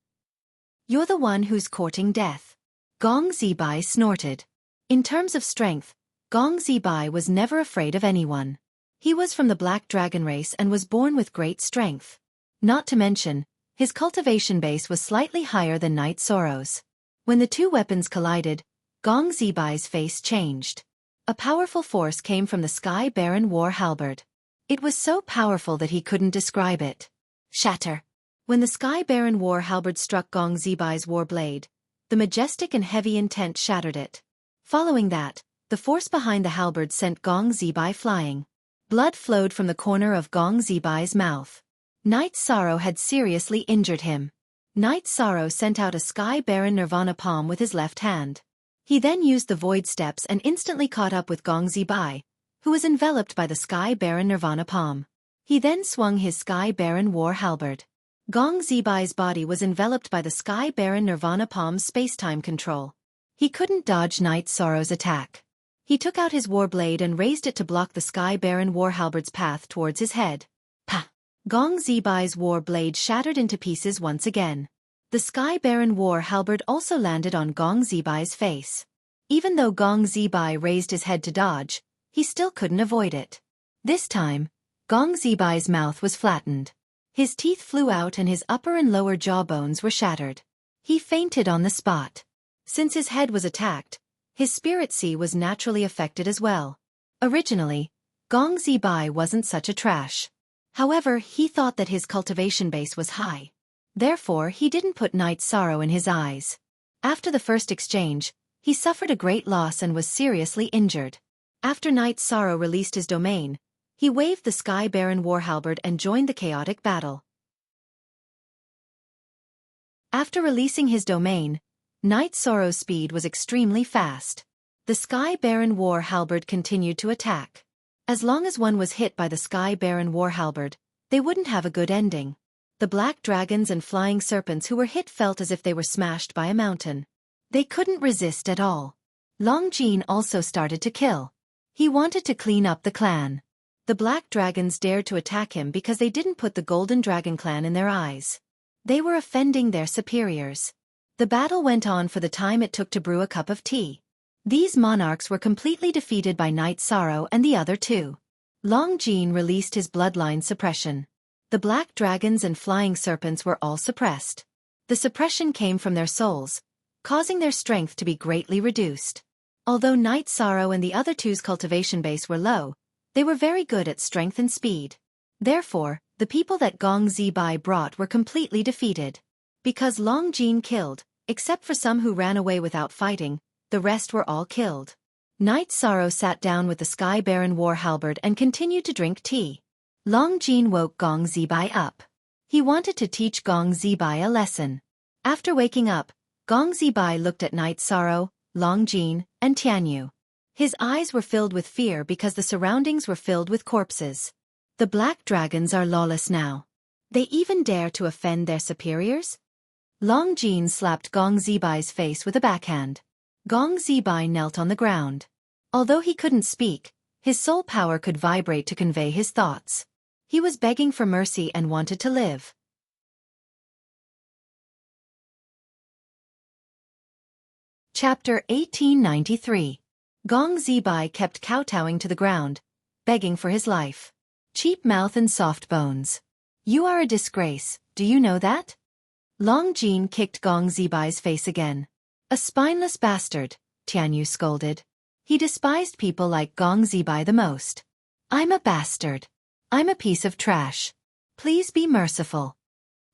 You're the one who's courting death. Gong Zibai snorted. In terms of strength, Gong Zibai was never afraid of anyone. He was from the Black Dragon race and was born with great strength. Not to mention, his cultivation base was slightly higher than Night Sorrow's. When the two weapons collided, Gong Zibai's face changed. A powerful force came from the Sky Baron war halberd. It was so powerful that he couldn't describe it. Shatter. When the Sky Baron war halberd struck Gong Zibai's war blade, the majestic and heavy intent shattered it. Following that, the force behind the halberd sent Gong Zibai flying. Blood flowed from the corner of Gong Zibai's mouth. Night Sorrow had seriously injured him. Night Sorrow sent out a Sky Baron Nirvana palm with his left hand. He then used the Void Steps and instantly caught up with Gong Zibai, who was enveloped by the Sky Baron Nirvana palm. He then swung his Sky Baron war halberd. Gong Zibai's body was enveloped by the Sky Baron Nirvana palm's space-time control. He couldn't dodge Night Sorrow's attack. He took out his war blade and raised it to block the Sky Baron war halberd's path towards his head. Pa! Gong Zibai's war blade shattered into pieces once again. The Sky Baron war halberd also landed on Gong Zibai's face. Even though Gong Zibai raised his head to dodge, he still couldn't avoid it. This time, Gong Zibai's mouth was flattened. His teeth flew out and his upper and lower jawbones were shattered. He fainted on the spot. Since his head was attacked, his spirit sea was naturally affected as well. Originally, Gong Zibai wasn't such a trash. However, he thought that his cultivation base was high. Therefore, he didn't put night sorrow in his eyes. After the first exchange, he suffered a great loss and was seriously injured. After Night Sorrow released his domain, he waved the Sky Baron warhalberd and joined the chaotic battle. After releasing his domain, Night Sorrow's speed was extremely fast. The Sky Baron warhalberd continued to attack. As long as one was hit by the Sky Baron warhalberd, they wouldn't have a good ending. The black dragons and flying serpents who were hit felt as if they were smashed by a mountain. They couldn't resist at all. Long Jean also started to kill. He wanted to clean up the clan. The black dragons dared to attack him because they didn't put the Golden Dragon clan in their eyes. They were offending their superiors. The battle went on for the time it took to brew a cup of tea. These monarchs were completely defeated by Night Sorrow and the other two. Long Jean released his bloodline suppression. The black dragons and flying serpents were all suppressed. The suppression came from their souls, causing their strength to be greatly reduced. Although Night Sorrow and the other two's cultivation base were low, they were very good at strength and speed. Therefore, the people that Gong Zibai brought were completely defeated. Because Long Jean killed, except for some who ran away without fighting, the rest were all killed. Night Sorrow sat down with the Sky Baron warhalberd and continued to drink tea. Long Jean woke Gong Zibai up. He wanted to teach Gong Zibai a lesson. After waking up, Gong Zibai looked at Night Sorrow, Long Jean, and Tianyu. His eyes were filled with fear because the surroundings were filled with corpses. The black dragons are lawless now. They even dare to offend their superiors? Long Jean slapped Gong Zibai's face with a backhand. Gong Zibai knelt on the ground. Although he couldn't speak, his soul power could vibrate to convey his thoughts. He was begging for mercy and wanted to live. Chapter 1893. Gong Zibai kept kowtowing to the ground, begging for his life. Cheap mouth and soft bones. You are a disgrace, do you know that? Long Jean kicked Gong Zibai's face again. A spineless bastard, Tianyu scolded. He despised people like Gong Zibai the most. I'm a bastard. I'm a piece of trash. Please be merciful.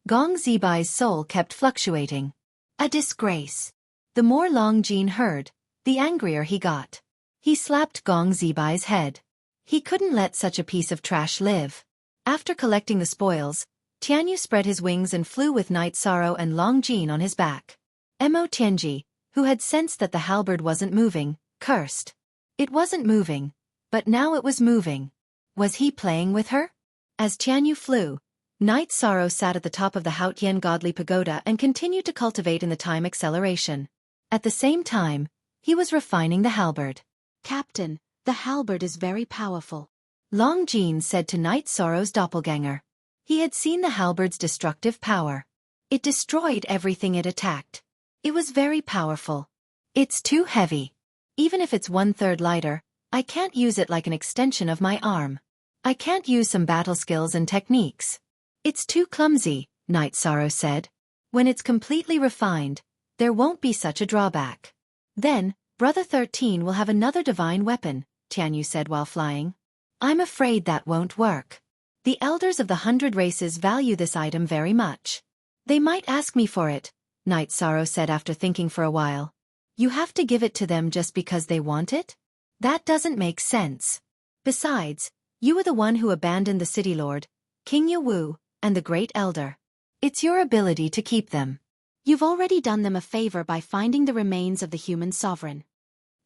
Gong Zibai's soul kept fluctuating. A disgrace. The more Long Jean heard, the angrier he got. He slapped Gong Zibai's head. He couldn't let such a piece of trash live. After collecting the spoils, Tianyu spread his wings and flew with Night Sorrow and Long Jean on his back. Mo Tianji, who had sensed that the halberd wasn't moving, cursed. It wasn't moving, but now it was moving. Was he playing with her? As Tianyu flew, Night Sorrow sat at the top of the Haotian godly pagoda and continued to cultivate in the time acceleration. At the same time, he was refining the halberd. Captain, the halberd is very powerful. Long Jean said to Night Sorrow's doppelganger. He had seen the halberd's destructive power. It destroyed everything it attacked. It was very powerful. It's too heavy. Even if it's 1/3 lighter, I can't use it like an extension of my arm. I can't use some battle skills and techniques. It's too clumsy, Night Sorrow said. When it's completely refined, there won't be such a drawback. Then, Brother 13 will have another divine weapon, Tianyu said while flying. I'm afraid that won't work. The elders of the 100 races value this item very much. They might ask me for it, Night Sorrow said after thinking for a while. You have to give it to them just because they want it? That doesn't make sense. Besides, you were the one who abandoned the City Lord, King Yawu, and the Great Elder. It's your ability to keep them. You've already done them a favor by finding the remains of the human sovereign.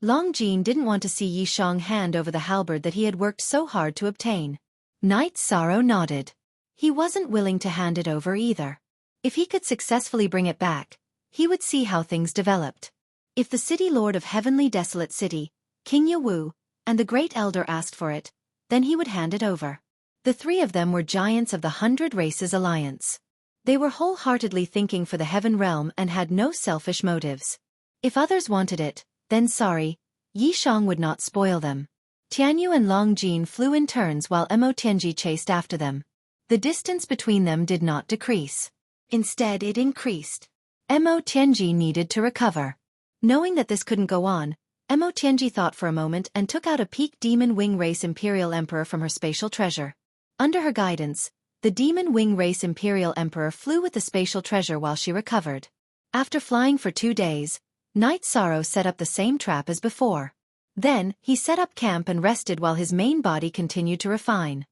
Long Jean didn't want to see Yi Shang hand over the halberd that he had worked so hard to obtain. Night Sorrow nodded. He wasn't willing to hand it over either. If he could successfully bring it back, he would see how things developed. If the City Lord of Heavenly Desolate City, King Yawu, and the Great Elder asked for it, then he would hand it over. The three of them were giants of the 100 Races Alliance. They were wholeheartedly thinking for the Heaven Realm and had no selfish motives. If others wanted it, then sorry, Yi Shang would not spoil them. Tianyu and Long Jin flew in turns while Mo Tianji chased after them. The distance between them did not decrease. Instead it increased. Mo Tianji needed to recover. Knowing that this couldn't go on, Mo Tianji thought for a moment and took out a peak Demon Wing Race Imperial Emperor from her spatial treasure. Under her guidance, the Demon Wing Race Imperial Emperor flew with the spatial treasure while she recovered. After flying for 2 days, Night Sorrow set up the same trap as before. Then, he set up camp and rested while his main body continued to refine.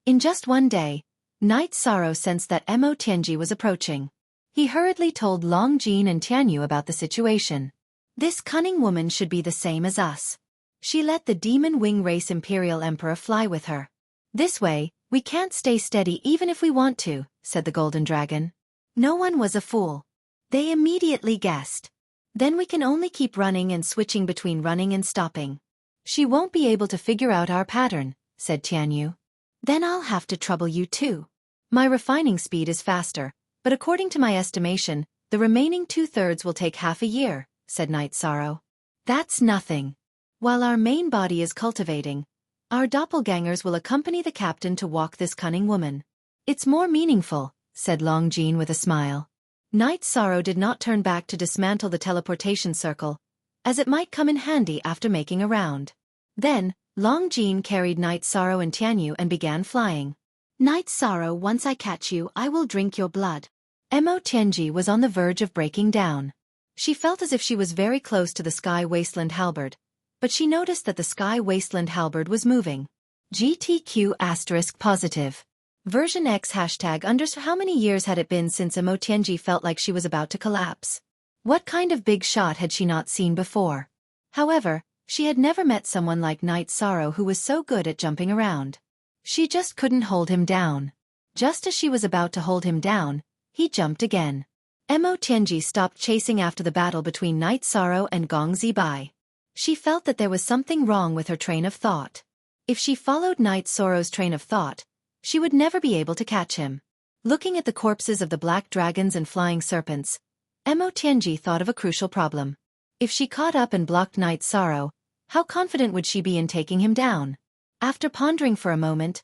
In just 1 day, Night Sorrow sensed that Mo Tianji was approaching. He hurriedly told Long Jin and Tianyu about the situation. This cunning woman should be the same as us. She let the Demon Wing Race Imperial Emperor fly with her. This way, we can't stay steady even if we want to, said the Golden Dragon. No one was a fool. They immediately guessed. Then we can only keep running and switching between running and stopping. She won't be able to figure out our pattern, said Tianyu. Then I'll have to trouble you too. My refining speed is faster, but according to my estimation, the remaining 2/3 will take half a year, said Night Sorrow. That's nothing. While our main body is cultivating, our doppelgangers will accompany the captain to walk this cunning woman. It's more meaningful, said Long Jin with a smile. Night Sorrow did not turn back to dismantle the teleportation circle, as it might come in handy after making a round. Then, Long Jin carried Night Sorrow and Tianyu and began flying. Night Sorrow, once I catch you, I will drink your blood. Mo Tianji was on the verge of breaking down. She felt as if she was very close to the Sky Wasteland Halberd, but she noticed that the Sky Wasteland Halberd was moving. GTQ*positive. Version X #. How many years had it been since Mo Tianji felt like she was about to collapse? What kind of big shot had she not seen before? However, she had never met someone like Night Sorrow who was so good at jumping around. She just couldn't hold him down. Just as she was about to hold him down, he jumped again. Mo Tianji stopped chasing after the battle between Night Sorrow and Gong Zibai. She felt that there was something wrong with her train of thought. If she followed Night Sorrow's train of thought, she would never be able to catch him. Looking at the corpses of the black dragons and flying serpents, Mo Tianji thought of a crucial problem. If she caught up and blocked Night Sorrow, how confident would she be in taking him down? After pondering for a moment,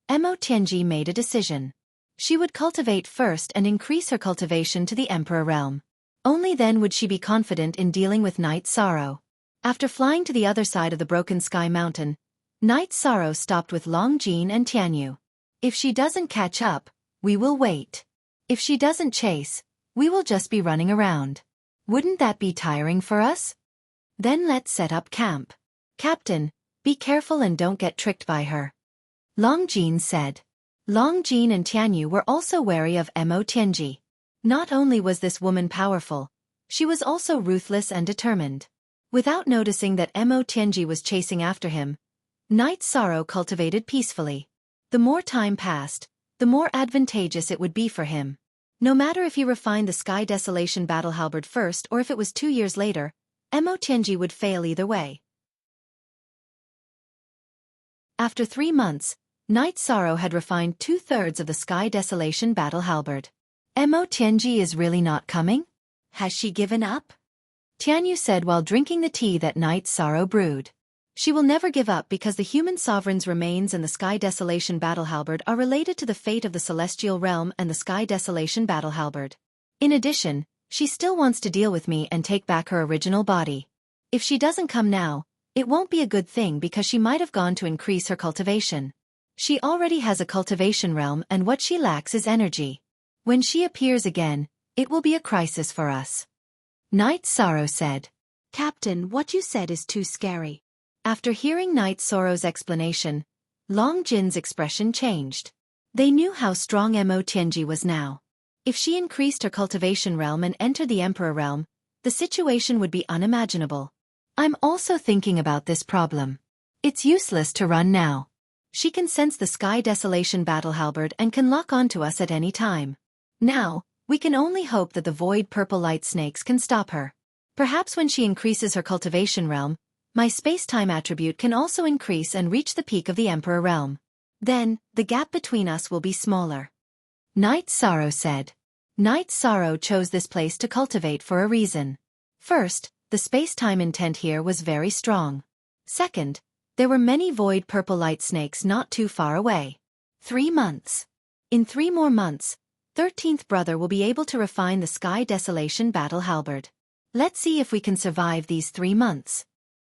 Mo Tianji made a decision. She would cultivate first and increase her cultivation to the Emperor realm. Only then would she be confident in dealing with Night Sorrow. After flying to the other side of the Broken Sky Mountain, Night Sorrow stopped with Long Jin and Tianyu. If she doesn't catch up, we will wait. If she doesn't chase, we will just be running around. Wouldn't that be tiring for us? Then let's set up camp. Captain, be careful and don't get tricked by her. Long Jin said. Long Jin and Tianyu were also wary of Mo Tianji. Not only was this woman powerful, she was also ruthless and determined. Without noticing that Mo Tianji was chasing after him, Night Sorrow cultivated peacefully. The more time passed, the more advantageous it would be for him. No matter if he refined the Sky Desolation Battle Halberd first or if it was 2 years later, Mo Tianji would fail either way. After 3 months, Night Sorrow had refined 2/3 of the Sky Desolation Battle Halberd. Mo Tianji is really not coming? Has she given up? Tianyu said while drinking the tea that Night Sorrow brewed. She will never give up because the human sovereign's remains and the Sky Desolation Battle Halberd are related to the fate of the Celestial Realm and the Sky Desolation Battle Halberd. In addition, she still wants to deal with me and take back her original body. If she doesn't come now, it won't be a good thing because she might have gone to increase her cultivation. She already has a cultivation realm and what she lacks is energy. When she appears again, it will be a crisis for us. Night Sorrow said. Captain, what you said is too scary. After hearing Night Sorrow's explanation, Long Jin's expression changed. They knew how strong Mo Tianji was now. If she increased her cultivation realm and entered the Emperor realm, the situation would be unimaginable. I'm also thinking about this problem. It's useless to run now. She can sense the Sky Desolation Battle Halberd and can lock onto us at any time. Now, we can only hope that the Void Purple Light Snakes can stop her. Perhaps when she increases her cultivation realm, my space-time attribute can also increase and reach the peak of the Emperor realm. Then, the gap between us will be smaller. Night Sorrow said. Night Sorrow chose this place to cultivate for a reason. First, the space-time intent here was very strong. Second, there were many void purple light snakes not too far away. 3 months. In 3 more months, 13th brother will be able to refine the Sky Desolation battle halberd. Let's see if we can survive these 3 months.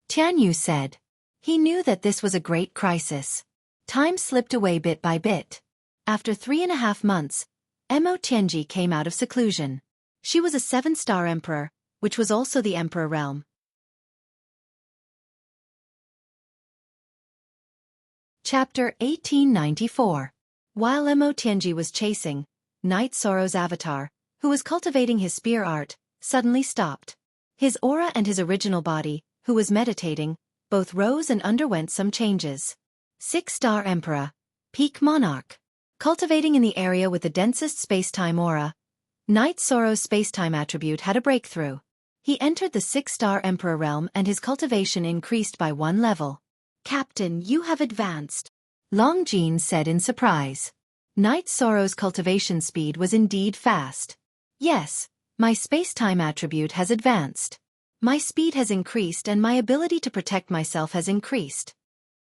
Tianyu said. He knew that this was a great crisis. Time slipped away bit by bit. After 3.5 months, Mo Tianji came out of seclusion. She was a 7-star emperor, which was also the emperor realm. Chapter 1894. While Mo Tianji was chasing, Night Sorrow's avatar, who was cultivating his spear art, suddenly stopped. His aura and his original body, who was meditating, both rose and underwent some changes. 6-star Emperor, Peak Monarch. Cultivating in the area with the densest space-time aura, Night Sorrow's space-time attribute had a breakthrough. He entered the 6-star Emperor realm and his cultivation increased by 1 level. Captain, you have advanced, Long Jean said in surprise. Night Sorrow's cultivation speed was indeed fast. Yes, my space-time attribute has advanced. My speed has increased and my ability to protect myself has increased.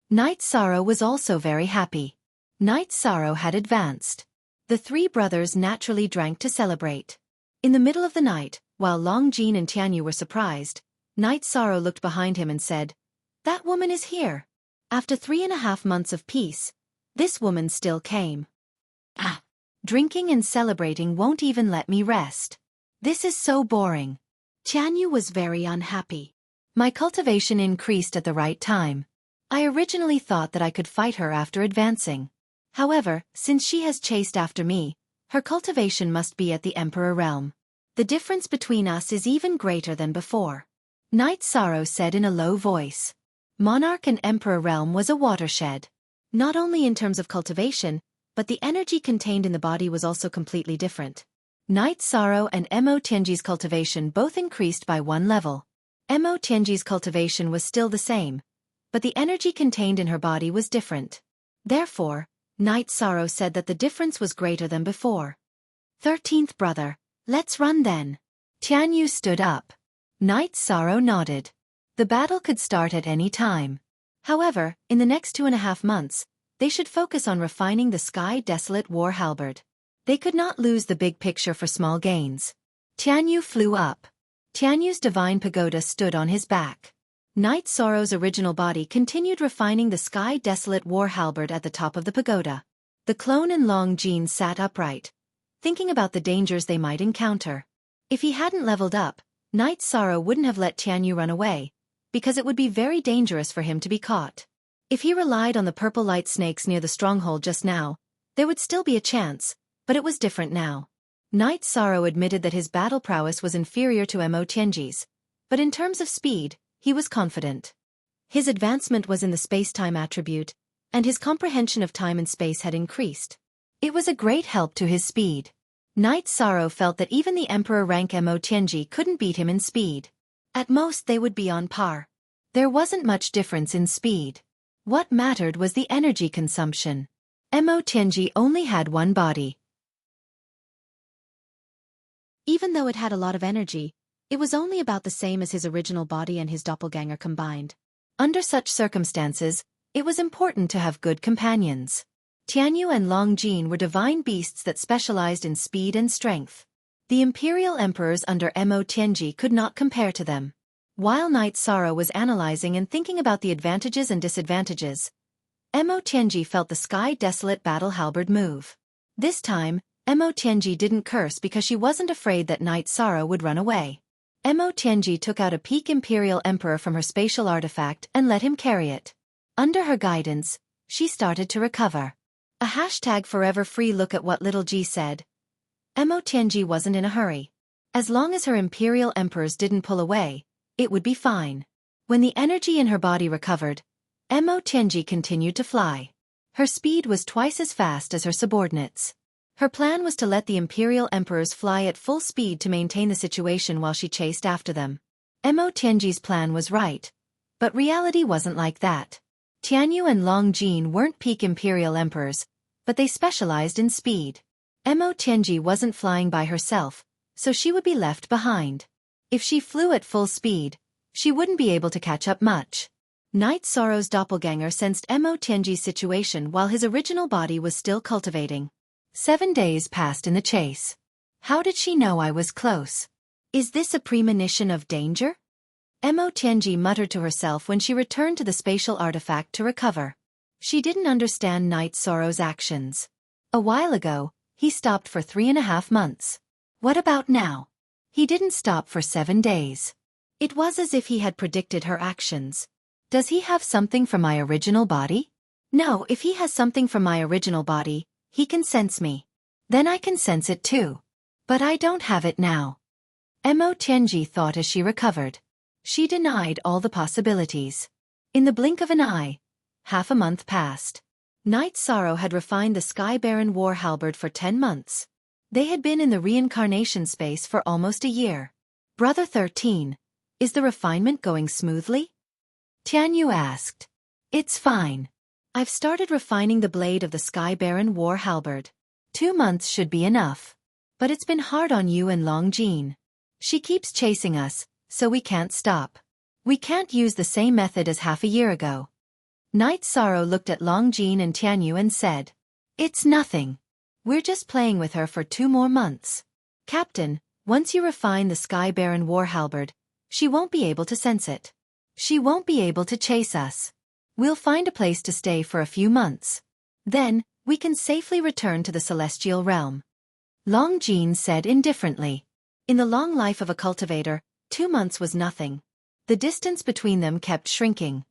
Night Sorrow was also very happy. Night Sorrow had advanced. The 3 brothers naturally drank to celebrate. In the middle of the night, while Long Jean and Tianyu were surprised, Night Sorrow looked behind him and said, "That woman is here." After 3.5 months of peace, this woman still came. Drinking and celebrating won't even let me rest. This is so boring. Tianyu was very unhappy. My cultivation increased at the right time. I originally thought that I could fight her after advancing. However, since she has chased after me, her cultivation must be at the Emperor realm. The difference between us is even greater than before. Night Sorrow said in a low voice. Monarch and Emperor realm was a watershed. Not only in terms of cultivation, but the energy contained in the body was also completely different. Night Sorrow and Mo Tianji's cultivation both increased by 1 level. Mo Tianji's cultivation was still the same, but the energy contained in her body was different. Therefore, Night Sorrow said that the difference was greater than before. 13th brother, let's run then. Tianyu stood up. Night Sorrow nodded. The battle could start at any time. However, in the next 2.5 months, they should focus on refining the Sky Desolate War Halberd. They could not lose the big picture for small gains. Tianyu flew up. Tianyu's divine pagoda stood on his back. Night Sorrow's original body continued refining the Sky Desolate War Halberd at the top of the pagoda. The clone and Long Jean sat upright, thinking about the dangers they might encounter. If he hadn't leveled up, Night Sorrow wouldn't have let Tianyu run away, because it would be very dangerous for him to be caught. If he relied on the purple light snakes near the stronghold just now, there would still be a chance, but it was different now. Night Sorrow admitted that his battle prowess was inferior to Mo Tianji's, but in terms of speed, he was confident. His advancement was in the space-time attribute, and his comprehension of time and space had increased. It was a great help to his speed. Night Sorrow felt that even the Emperor rank Mo Tianji couldn't beat him in speed. At most they would be on par. There wasn't much difference in speed. What mattered was the energy consumption. Mo Tianji only had 1 body. Even though it had a lot of energy, it was only about the same as his original body and his doppelganger combined. Under such circumstances, it was important to have good companions. Tianyu and Long Jean were divine beasts that specialized in speed and strength. The imperial emperors under Mo Tianji could not compare to them. While Night Sorrow was analyzing and thinking about the advantages and disadvantages, Mo Tianji felt the Sky Desolate battle halberd move. This time, Mo Tianji didn't curse because she wasn't afraid that Night Sorrow would run away. Mo Tianji took out a peak Imperial Emperor from her spatial artifact and let him carry it. Under her guidance, she started to recover. A #forever free look at what little G said. Mo Tianji wasn't in a hurry. As long as her Imperial Emperors didn't pull away, it would be fine. When the energy in her body recovered, Mo Tianji continued to fly. Her speed was twice as fast as her subordinates. Her plan was to let the Imperial Emperors fly at full speed to maintain the situation while she chased after them. Mo Tianji's plan was right, but reality wasn't like that. Tianyu and Long Jin weren't peak imperial emperors, but they specialized in speed. Mo Tianji wasn't flying by herself, so she would be left behind. If she flew at full speed, she wouldn't be able to catch up much. Night Sorrow's doppelganger sensed Mo Tianji's situation while his original body was still cultivating. 7 days passed in the chase. How did she know I was close? Is this a premonition of danger? Mo Tianji muttered to herself when she returned to the spatial artifact to recover. She didn't understand Night Sorrow's actions. A while ago, he stopped for 3.5 months. What about now? He didn't stop for 7 days. It was as if he had predicted her actions. Does he have something from my original body? No, if he has something from my original body, he can sense me. Then I can sense it too. But I don't have it now. Mo Tianji thought as she recovered. She denied all the possibilities. In the blink of an eye, half a month passed. Night Sorrow had refined the Sky Baron war halberd for 10 months. They had been in the reincarnation space for almost a year. Brother 13, is the refinement going smoothly? Tianyu asked. It's fine. I've started refining the blade of the Sky Baron war halberd. 2 months should be enough. But it's been hard on you and Long Jin. She keeps chasing us, so we can't stop. We can't use the same method as half a year ago. Night Sorrow looked at Long Jin and Tianyu and said, It's nothing. We're just playing with her for 2 more months. Captain, once you refine the Sky Baron war halberd, she won't be able to sense it. She won't be able to chase us. We'll find a place to stay for a few months. Then, we can safely return to the celestial realm. Long Jin said indifferently. In the long life of a cultivator, 2 months was nothing. The distance between them kept shrinking.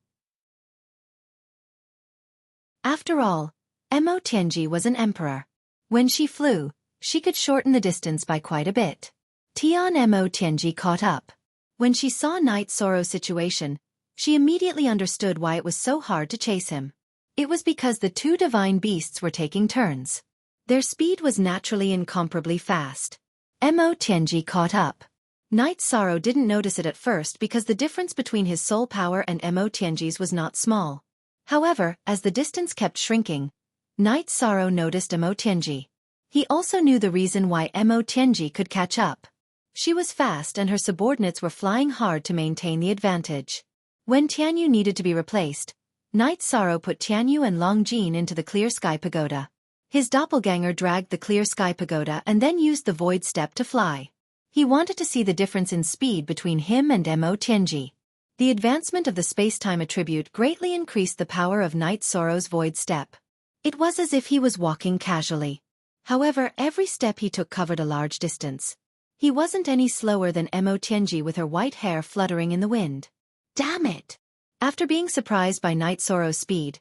After all, Mo Tianji was an emperor. When she flew, she could shorten the distance by quite a bit. Tian Mo Tianji caught up. When she saw Night Sorrow's situation, she immediately understood why it was so hard to chase him. It was because the 2 divine beasts were taking turns. Their speed was naturally incomparably fast. Mo Tianji caught up. Night Sorrow didn't notice it at first because the difference between his soul power and Mo Tianji's was not small. However, as the distance kept shrinking, Night Sorrow noticed Mo Tianji. He also knew the reason why Mo Tianji could catch up. She was fast and her subordinates were flying hard to maintain the advantage. When Tianyu needed to be replaced, Night Sorrow put Tianyu and Long Jin into the Clear Sky Pagoda. His doppelganger dragged the Clear Sky Pagoda and then used the Void Step to fly. He wanted to see the difference in speed between him and Mo Tianji. The advancement of the space-time attribute greatly increased the power of Night Sorrow's Void Step. It was as if he was walking casually. However, every step he took covered a large distance. He wasn't any slower than Mo Tianji with her white hair fluttering in the wind. Damn it! After being surprised by Night Sorrow's speed,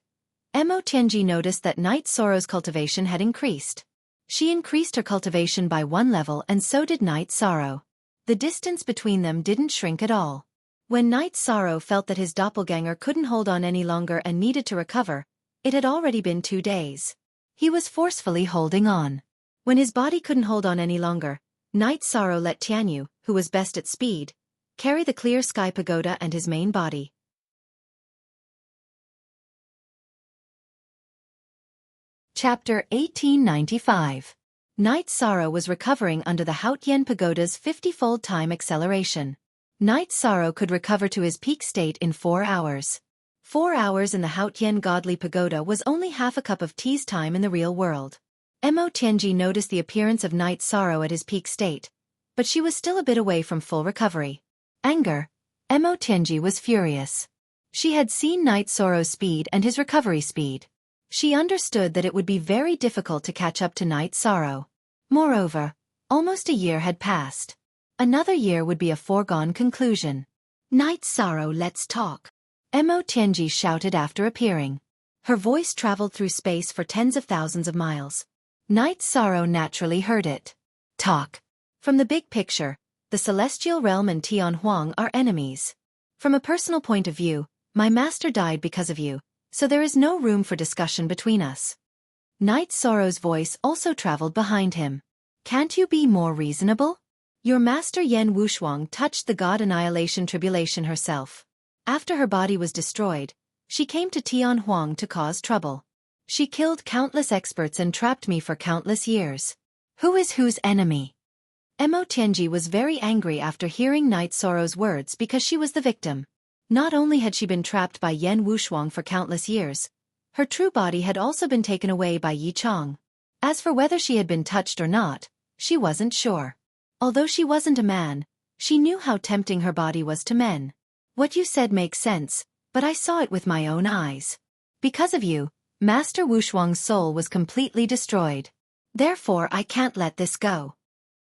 Mo Tianji noticed that Night Sorrow's cultivation had increased. She increased her cultivation by 1 level and so did Night Sorrow. The distance between them didn't shrink at all. When Night Sorrow felt that his doppelganger couldn't hold on any longer and needed to recover, it had already been 2 days. He was forcefully holding on. When his body couldn't hold on any longer, Night Sorrow let Tianyu, who was best at speed, carry the Clear Sky Pagoda and his main body. Chapter 1895. Night Sorrow was recovering under the Haotian Pagoda's 50-fold time acceleration. Night Sorrow could recover to his peak state in 4 hours. 4 hours in the Haotian Godly Pagoda was only half a cup of tea's time in the real world. Mo Tianji noticed the appearance of Night Sorrow at his peak state, but she was still a bit away from full recovery. Anger. Mo Tianji was furious. She had seen Night Sorrow's speed and his recovery speed. She understood that it would be very difficult to catch up to Night Sorrow. Moreover, almost a year had passed. Another year would be a foregone conclusion. Night Sorrow, let's talk. Mo Tianji shouted after appearing. Her voice traveled through space for tens of thousands of miles. Night Sorrow naturally heard it. Talk. From the big picture, the Celestial Realm and Tian Huang are enemies. From a personal point of view, my master died because of you, so there is no room for discussion between us. Night Sorrow's voice also traveled behind him. Can't you be more reasonable? Your master Yen Wushuang touched the god Annihilation Tribulation herself. After her body was destroyed, she came to Tian Huang to cause trouble. She killed countless experts and trapped me for countless years. Who is whose enemy? Mo Tianji was very angry after hearing Night Sorrow's words because she was the victim. Not only had she been trapped by Yen Wushuang for countless years, her true body had also been taken away by Yi Chong. As for whether she had been touched or not, she wasn't sure. Although she wasn't a man, she knew how tempting her body was to men. What you said makes sense, but I saw it with my own eyes. Because of you, Master Wushuang's soul was completely destroyed. Therefore I can't let this go.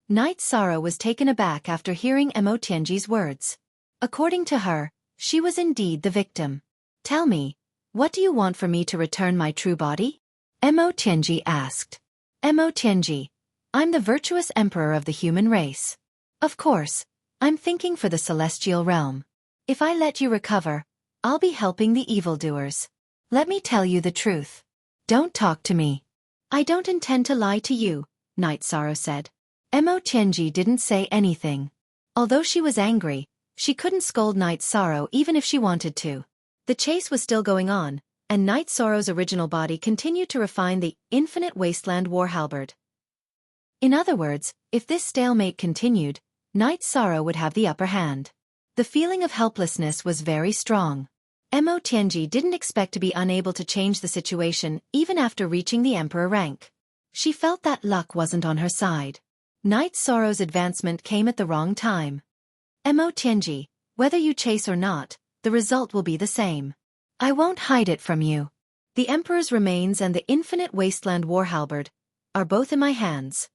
Night Sorrow was taken aback after hearing Mo Tianji's words. According to her, she was indeed the victim. Tell me, what do you want for me to return my true body? Mo Tianji asked. Mo Tianji, I'm the virtuous emperor of the human race. Of course, I'm thinking for the celestial realm. If I let you recover, I'll be helping the evildoers. Let me tell you the truth. Don't talk to me. I don't intend to lie to you, Night Sorrow said. Mo Tianji didn't say anything. Although she was angry, she couldn't scold Night Sorrow even if she wanted to. The chase was still going on, and Night Sorrow's original body continued to refine the Infinite Wasteland War Halberd. In other words, if this stalemate continued, Night Sorrow would have the upper hand. The feeling of helplessness was very strong. Mo Tianji didn't expect to be unable to change the situation even after reaching the emperor rank. She felt that luck wasn't on her side. Night Sorrow's advancement came at the wrong time. Mo Tianji, whether you chase or not, the result will be the same. I won't hide it from you. The emperor's remains and the Infinite Wasteland War Halberd are both in my hands.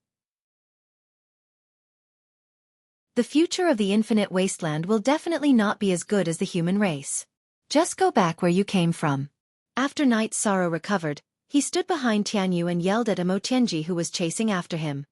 The future of the Infinite Wasteland will definitely not be as good as the human race. Just go back where you came from. After Night Sorrow recovered, he stood behind Tianyu and yelled at Mo Tianji who was chasing after him.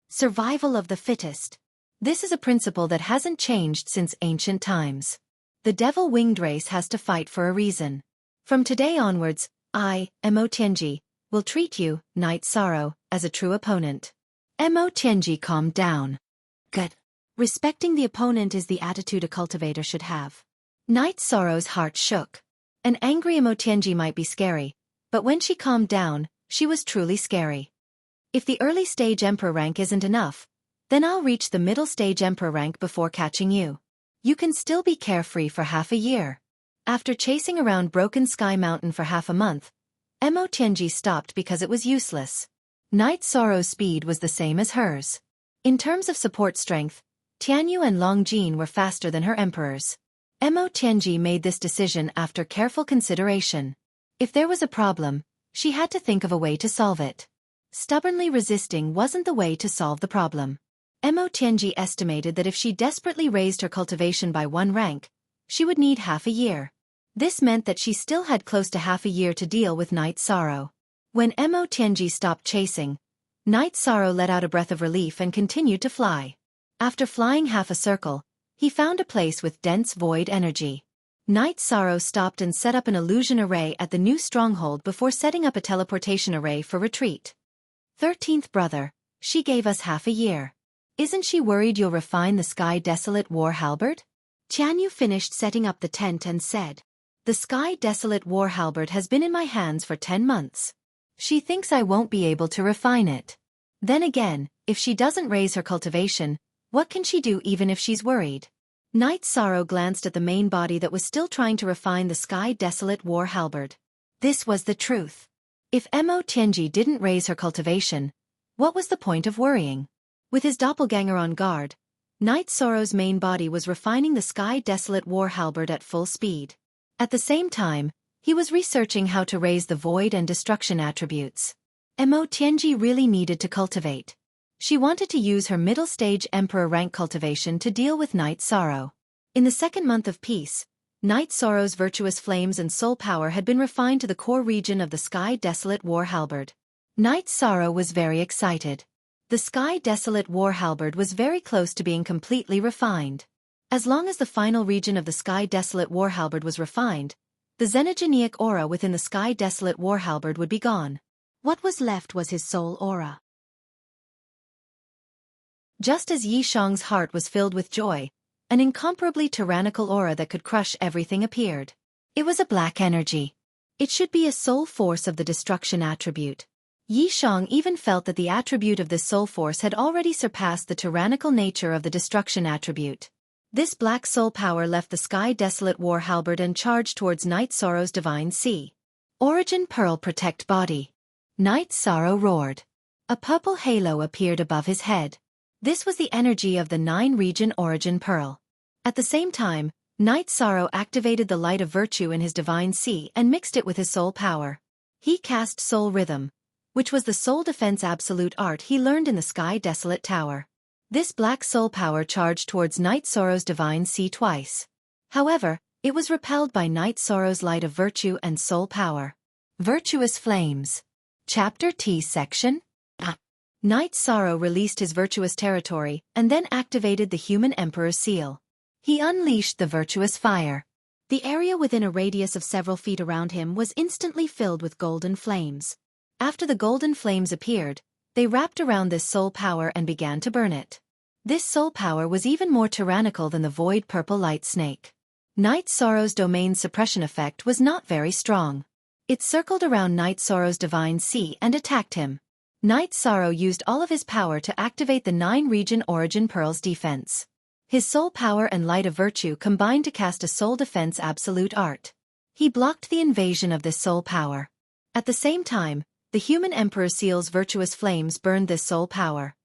Survival of the fittest. This is a principle that hasn't changed since ancient times. The devil-winged race has to fight for a reason. From today onwards, I, Mo Tianji, will treat you, Night Sorrow, as a true opponent. Mo Tianji calmed down. Good. Respecting the opponent is the attitude a cultivator should have. Night Sorrow's heart shook. An angry Mo Tianji might be scary, but when she calmed down, she was truly scary. If the early stage Emperor rank isn't enough, then I'll reach the middle stage Emperor rank before catching you. You can still be carefree for half a year. After chasing around Broken Sky Mountain for half a month, Mo Tianji stopped because it was useless. Night Sorrow's speed was the same as hers. In terms of support strength, Tianyu and Long Jin were faster than her emperors. Mo Tianji made this decision after careful consideration. If there was a problem, she had to think of a way to solve it. Stubbornly resisting wasn't the way to solve the problem. Mo Tianji estimated that if she desperately raised her cultivation by 1 rank, she would need half a year. This meant that she still had close to half a year to deal with Night Sorrow. When Mo Tianji stopped chasing, Night Sorrow let out a breath of relief and continued to fly. After flying half a circle, he found a place with dense void energy. Night Sorrow stopped and set up an illusion array at the new stronghold before setting up a teleportation array for retreat. 13th brother, she gave us half a year. Isn't she worried you'll refine the Sky Desolate War Halberd? Tianyu finished setting up the tent and said, The Sky Desolate War Halberd has been in my hands for 10 months. She thinks I won't be able to refine it. Then again, if she doesn't raise her cultivation, what can she do even if she's worried? Night Sorrow glanced at the main body that was still trying to refine the Sky Desolate War Halberd. This was the truth. If Mo Tianji didn't raise her cultivation, what was the point of worrying? With his doppelganger on guard, Night Sorrow's main body was refining the Sky Desolate War Halberd at full speed. At the same time, he was researching how to raise the void and destruction attributes. Mo Tianji really needed to cultivate. She wanted to use her middle-stage Emperor rank cultivation to deal with Night Sorrow. In the second month of peace, Night Sorrow's virtuous flames and soul power had been refined to the core region of the Sky Desolate War Halberd. Night Sorrow was very excited. The Sky Desolate War Halberd was very close to being completely refined. As long as the final region of the Sky Desolate War Halberd was refined, the xenogenic aura within the Sky Desolate War Halberd would be gone. What was left was his soul aura. Just as Yi Shang's heart was filled with joy, an incomparably tyrannical aura that could crush everything appeared. It was a black energy. It should be a soul force of the destruction attribute. Yi Shang even felt that the attribute of this soul force had already surpassed the tyrannical nature of the destruction attribute. This black soul power left the sky desolate war halberd and charged towards Night Sorrow's divine sea. Origin Pearl protect body. Night Sorrow roared. A purple halo appeared above his head. This was the energy of the 9-region Origin Pearl. At the same time, Night Sorrow activated the light of virtue in his divine sea and mixed it with his soul power. He cast Soul Rhythm, which was the soul defense absolute art he learned in the Sky Desolate Tower. This black soul power charged towards Night Sorrow's divine sea twice. However, it was repelled by Night Sorrow's light of virtue and soul power. Virtuous Flames. Chapter T Section. Night Sorrow released his virtuous territory and then activated the Human Emperor's seal. He unleashed the virtuous fire. The area within a radius of several feet around him was instantly filled with golden flames. After the golden flames appeared, they wrapped around this soul power and began to burn it. This soul power was even more tyrannical than the void purple light snake. Night Sorrow's domain suppression effect was not very strong. It circled around Night Sorrow's divine sea and attacked him. Night Sorrow used all of his power to activate the 9-region Origin Pearl's defense. His soul power and light of virtue combined to cast a soul defense absolute art. He blocked the invasion of this soul power. At the same time, the Human Emperor Seal's virtuous flames burned this soul power.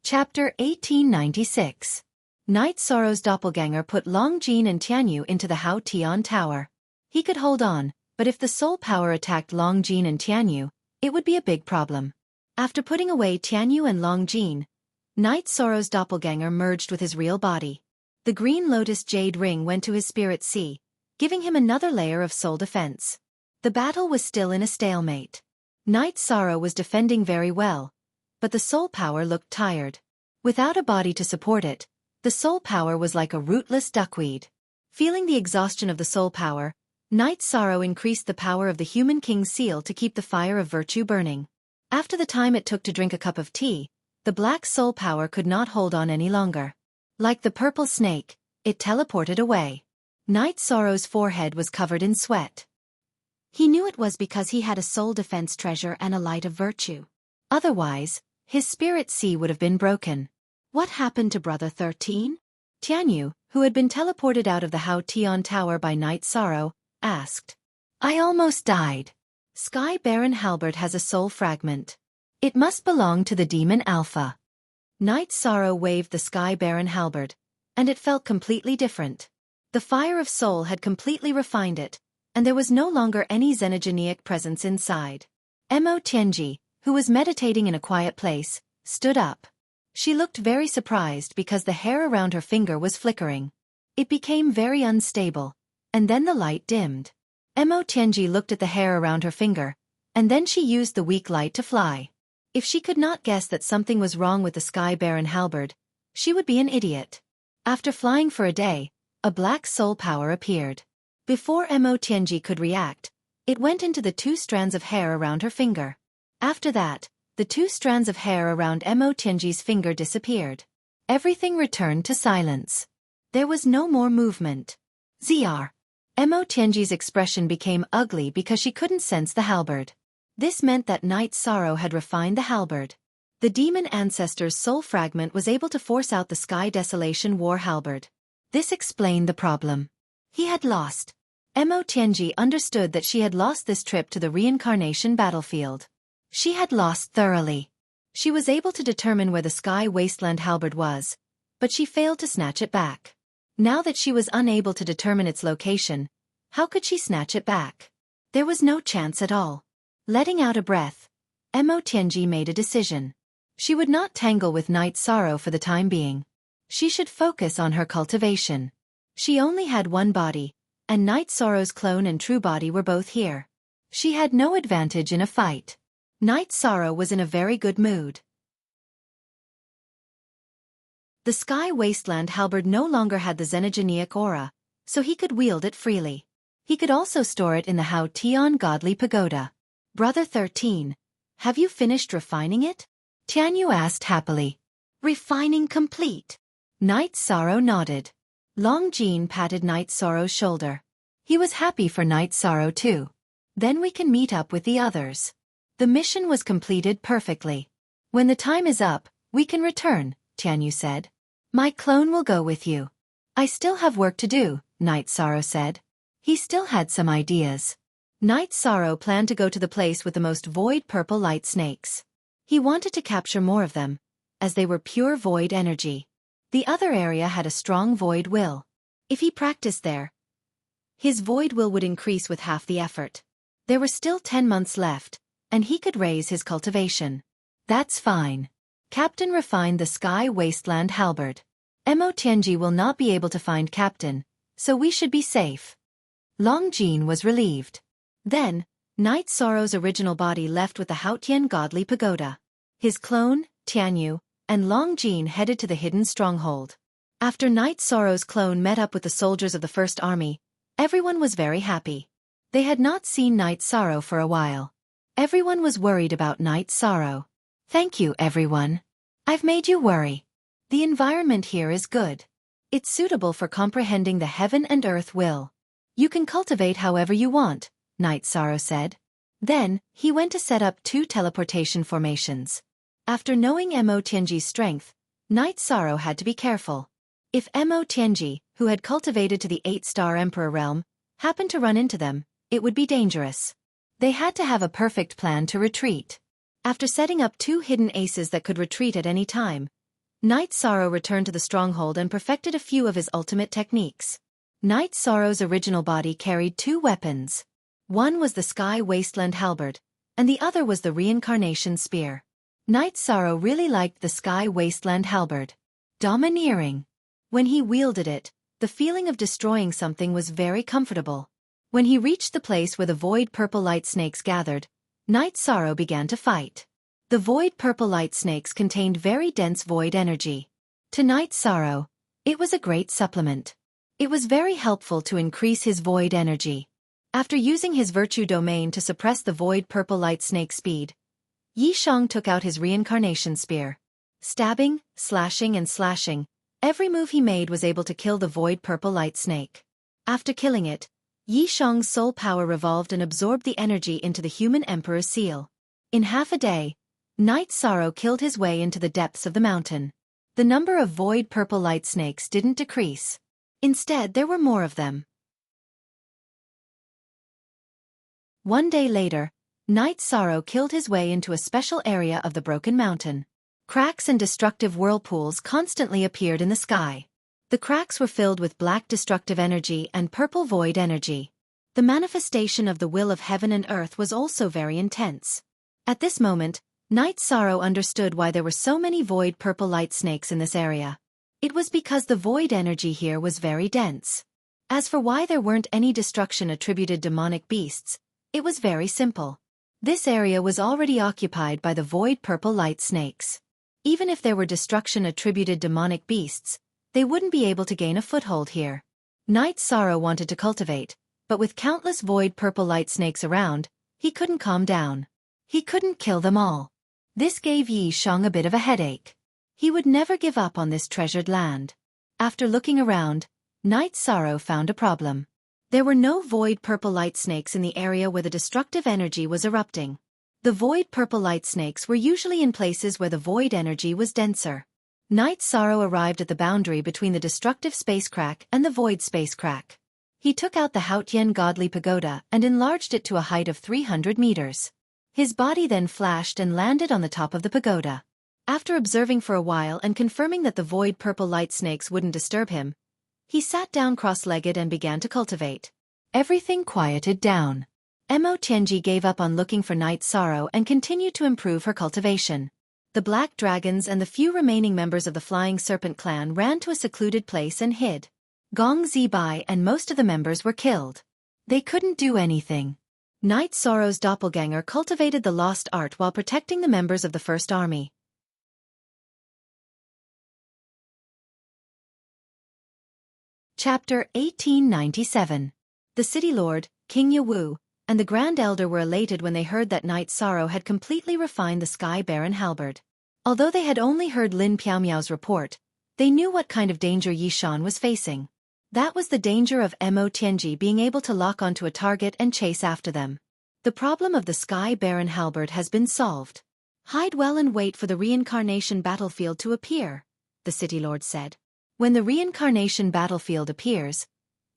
Chapter 1896. Night Sorrow's doppelganger put Long Jin and Tianyu into the Hao Tian Tower. He could hold on, but if the soul power attacked Long Jin and Tianyu, it would be a big problem. After putting away Tianyu and Long Jin, Night Sorrow's doppelganger merged with his real body. The Green Lotus Jade Ring went to his spirit sea, giving him another layer of soul defense. The battle was still in a stalemate. Night Sorrow was defending very well, but the soul power looked tired. Without a body to support it, the soul power was like a rootless duckweed. Feeling the exhaustion of the soul power, Night Sorrow increased the power of the Human King's seal to keep the fire of virtue burning. After the time it took to drink a cup of tea, the black soul power could not hold on any longer. Like the purple snake, it teleported away. Night Sorrow's forehead was covered in sweat. He knew it was because he had a soul defense treasure and a light of virtue. Otherwise, his spirit sea would have been broken. What happened to Brother 13? Tianyu, who had been teleported out of the Hao Tian Tower by Night Sorrow, asked. I almost died. Sky Baron Halberd has a soul fragment. It must belong to the demon Alpha. Night Sorrow waved the Sky Baron Halberd, and it felt completely different. The fire of soul had completely refined it, and there was no longer any xenogenic presence inside. Mo Tianji, who was meditating in a quiet place, stood up. She looked very surprised because the hair around her finger was flickering. It became very unstable, and then the light dimmed. Mo Tianji looked at the hair around her finger, and then she used the weak light to fly. If she could not guess that something was wrong with the Sky Baron Halberd, she would be an idiot. After flying for a day, a black soul power appeared. Before Mo Tianji could react, it went into the 2 strands of hair around her finger. After that, the 2 strands of hair around Mo Tianji's finger disappeared. Everything returned to silence. There was no more movement. Zr. Mo Tianji's expression became ugly because she couldn't sense the halberd. This meant that Night Sorrow had refined the halberd. The demon ancestor's soul fragment was able to force out the Sky Desolation war halberd. This explained the problem. He had lost. Mo Tianji understood that she had lost this trip to the reincarnation battlefield. She had lost thoroughly. She was able to determine where the Sky Wasteland halberd was, but she failed to snatch it back. Now that she was unable to determine its location, how could she snatch it back? There was no chance at all. Letting out a breath, Mo Tianji made a decision. She would not tangle with Night Sorrow for the time being. She should focus on her cultivation. She only had one body, and Night Sorrow's clone and true body were both here. She had no advantage in a fight. Night Sorrow was in a very good mood. The Sky Wasteland halberd no longer had the xenogenic aura, so he could wield it freely. He could also store it in the Hao Tian Godly Pagoda. Brother 13, have you finished refining it? Tianyu asked happily. Refining complete. Night Sorrow nodded. Long Jean patted Night Sorrow's shoulder. He was happy for Night Sorrow too. Then we can meet up with the others. The mission was completed perfectly. When the time is up, we can return, Tianyu said. My clone will go with you. I still have work to do, Night Sorrow said. He still had some ideas. Night Sorrow planned to go to the place with the most void purple light snakes. He wanted to capture more of them, as they were pure void energy. The other area had a strong void will. If he practiced there, his void will would increase with half the effort. There were still 10 months left, and he could raise his cultivation. That's fine. Captain refined the Sky Wasteland halberd. Mo Tianji will not be able to find Captain, so we should be safe. Long Jean was relieved. Then, Night Sorrow's original body left with the Haotian Godly Pagoda. His clone, Tianyu, and Long Jean headed to the hidden stronghold. After Night Sorrow's clone met up with the soldiers of the First Army, everyone was very happy. They had not seen Night Sorrow for a while. Everyone was worried about Night Sorrow. Thank you, everyone. I've made you worry. The environment here is good. It's suitable for comprehending the heaven and earth will. You can cultivate however you want, Night Sorrow said. Then, he went to set up 2 teleportation formations. After knowing Mo Tianji's strength, Night Sorrow had to be careful. If Mo Tianji, who had cultivated to the 8-star Emperor realm, happened to run into them, it would be dangerous. They had to have a perfect plan to retreat. After setting up 2 hidden aces that could retreat at any time, Night Sorrow returned to the stronghold and perfected a few of his ultimate techniques. Night Sorrow's original body carried 2 weapons. One was the Sky Wasteland halberd, and the other was the Reincarnation spear. Night Sorrow really liked the Sky Wasteland halberd. Domineering. When he wielded it, the feeling of destroying something was very comfortable. When he reached the place where the void purple light snakes gathered, Night Sorrow began to fight. The void purple light snakes contained very dense void energy. To Night Sorrow, it was a great supplement. It was very helpful to increase his void energy. After using his virtue domain to suppress the void purple light snake speed, Yi Shang took out his reincarnation spear. Stabbing, slashing and slashing, every move he made was able to kill the void purple light snake. After killing it, Yi Shang's soul power revolved and absorbed the energy into the human emperor's seal. In half a day, Night Sorrow killed his way into the depths of the mountain. The number of void purple light snakes didn't decrease. Instead, there were more of them. One day later, Night Sorrow killed his way into a special area of the broken mountain. Cracks and destructive whirlpools constantly appeared in the sky. The cracks were filled with black destructive energy and purple void energy. The manifestation of the will of heaven and earth was also very intense. At this moment, Night Sorrow understood why there were so many void purple light snakes in this area. It was because the void energy here was very dense. As for why there weren't any destruction attributed demonic beasts, it was very simple. This area was already occupied by the void purple light snakes. Even if there were destruction attributed demonic beasts, they wouldn't be able to gain a foothold here. Night Sorrow wanted to cultivate, but with countless void purple light snakes around, he couldn't calm down. He couldn't kill them all. This gave Yi Shang a bit of a headache. He would never give up on this treasured land. After looking around, Night Sorrow found a problem. There were no void purple light snakes in the area where the destructive energy was erupting. The void purple light snakes were usually in places where the void energy was denser. Night Sorrow arrived at the boundary between the destructive space crack and the void space crack. He took out the Haotian Godly Pagoda and enlarged it to a height of 300 meters. His body then flashed and landed on the top of the pagoda. After observing for a while and confirming that the void purple light snakes wouldn't disturb him, he sat down cross-legged and began to cultivate. Everything quieted down. Mo Tianji gave up on looking for Night Sorrow and continued to improve her cultivation. The Black Dragons and the few remaining members of the Flying Serpent clan ran to a secluded place and hid. Gong Zibai and most of the members were killed. They couldn't do anything. Night Sorrow's doppelganger cultivated the lost art while protecting the members of the First Army. Chapter 1897. The City Lord, King Yawu, and the Grand Elder were elated when they heard that Night Sorrow had completely refined the Sky Baron halberd. Although they had only heard Lin Piaomiao's report, they knew what kind of danger Yishan was facing. That was the danger of Mo Tianji being able to lock onto a target and chase after them. The problem of the Sky Baron halberd has been solved. Hide well and wait for the reincarnation battlefield to appear, the City Lord said. When the reincarnation battlefield appears,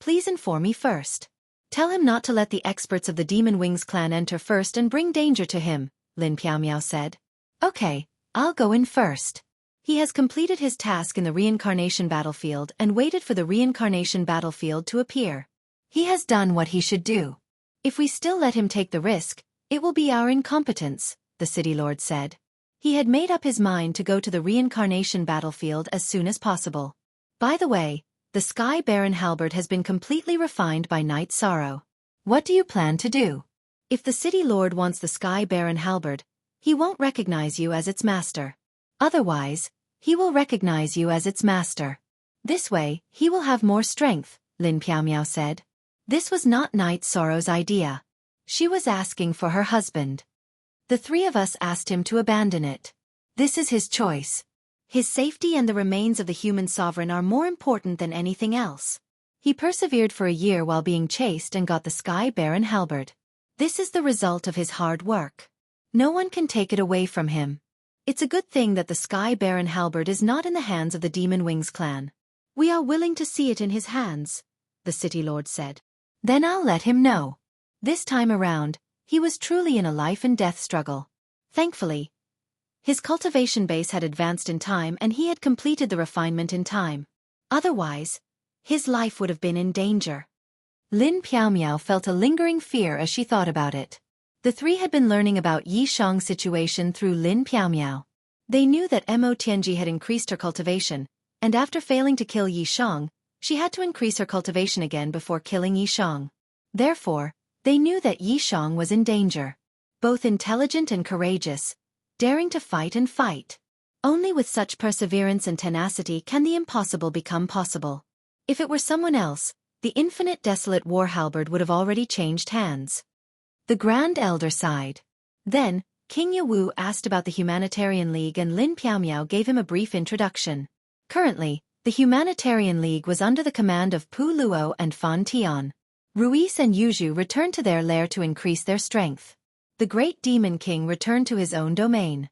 please inform me first. Tell him not to let the experts of the Demon Wings clan enter first and bring danger to him, Lin Piaomiao said. Okay, I'll go in first. He has completed his task in the reincarnation battlefield and waited for the reincarnation battlefield to appear. He has done what he should do. If we still let him take the risk, it will be our incompetence, the City Lord said. He had made up his mind to go to the reincarnation battlefield as soon as possible. By the way, the Sky Baron halberd has been completely refined by Night Sorrow. What do you plan to do? If the City Lord wants the Sky Baron halberd, he won't recognize you as its master. Otherwise, he will recognize you as its master. This way, he will have more strength, Lin Piaomiao said. This was not Night Sorrow's idea. She was asking for her husband. The three of us asked him to abandon it. This is his choice. His safety and the remains of the human sovereign are more important than anything else. He persevered for a year while being chased and got the Sky Baron halberd. This is the result of his hard work. No one can take it away from him. It's a good thing that the Sky Baron halberd is not in the hands of the Demon Wings clan. We are willing to see it in his hands, the City Lord said. Then I'll let him know. This time around, he was truly in a life-and-death struggle. Thankfully, his cultivation base had advanced in time and he had completed the refinement in time. Otherwise, his life would have been in danger. Lin Piaomiao felt a lingering fear as she thought about it. The three had been learning about Yi Shang's situation through Lin Piaomiao. They knew that Mo Tianji had increased her cultivation, and after failing to kill Yi Shang, she had to increase her cultivation again before killing Yi Shang. Therefore, they knew that Yi Shang was in danger. Both intelligent and courageous, daring to fight and fight. Only with such perseverance and tenacity can the impossible become possible. If it were someone else, the infinite desolate war halberd would have already changed hands. The Grand Elder sighed. Then, King Yawu asked about the Humanitarian League and Lin Piaomiao gave him a brief introduction. Currently, the Humanitarian League was under the command of Pu Luo and Fan Tian. Ruiz and Yuzhu returned to their lair to increase their strength. The Great Demon King returned to his own domain.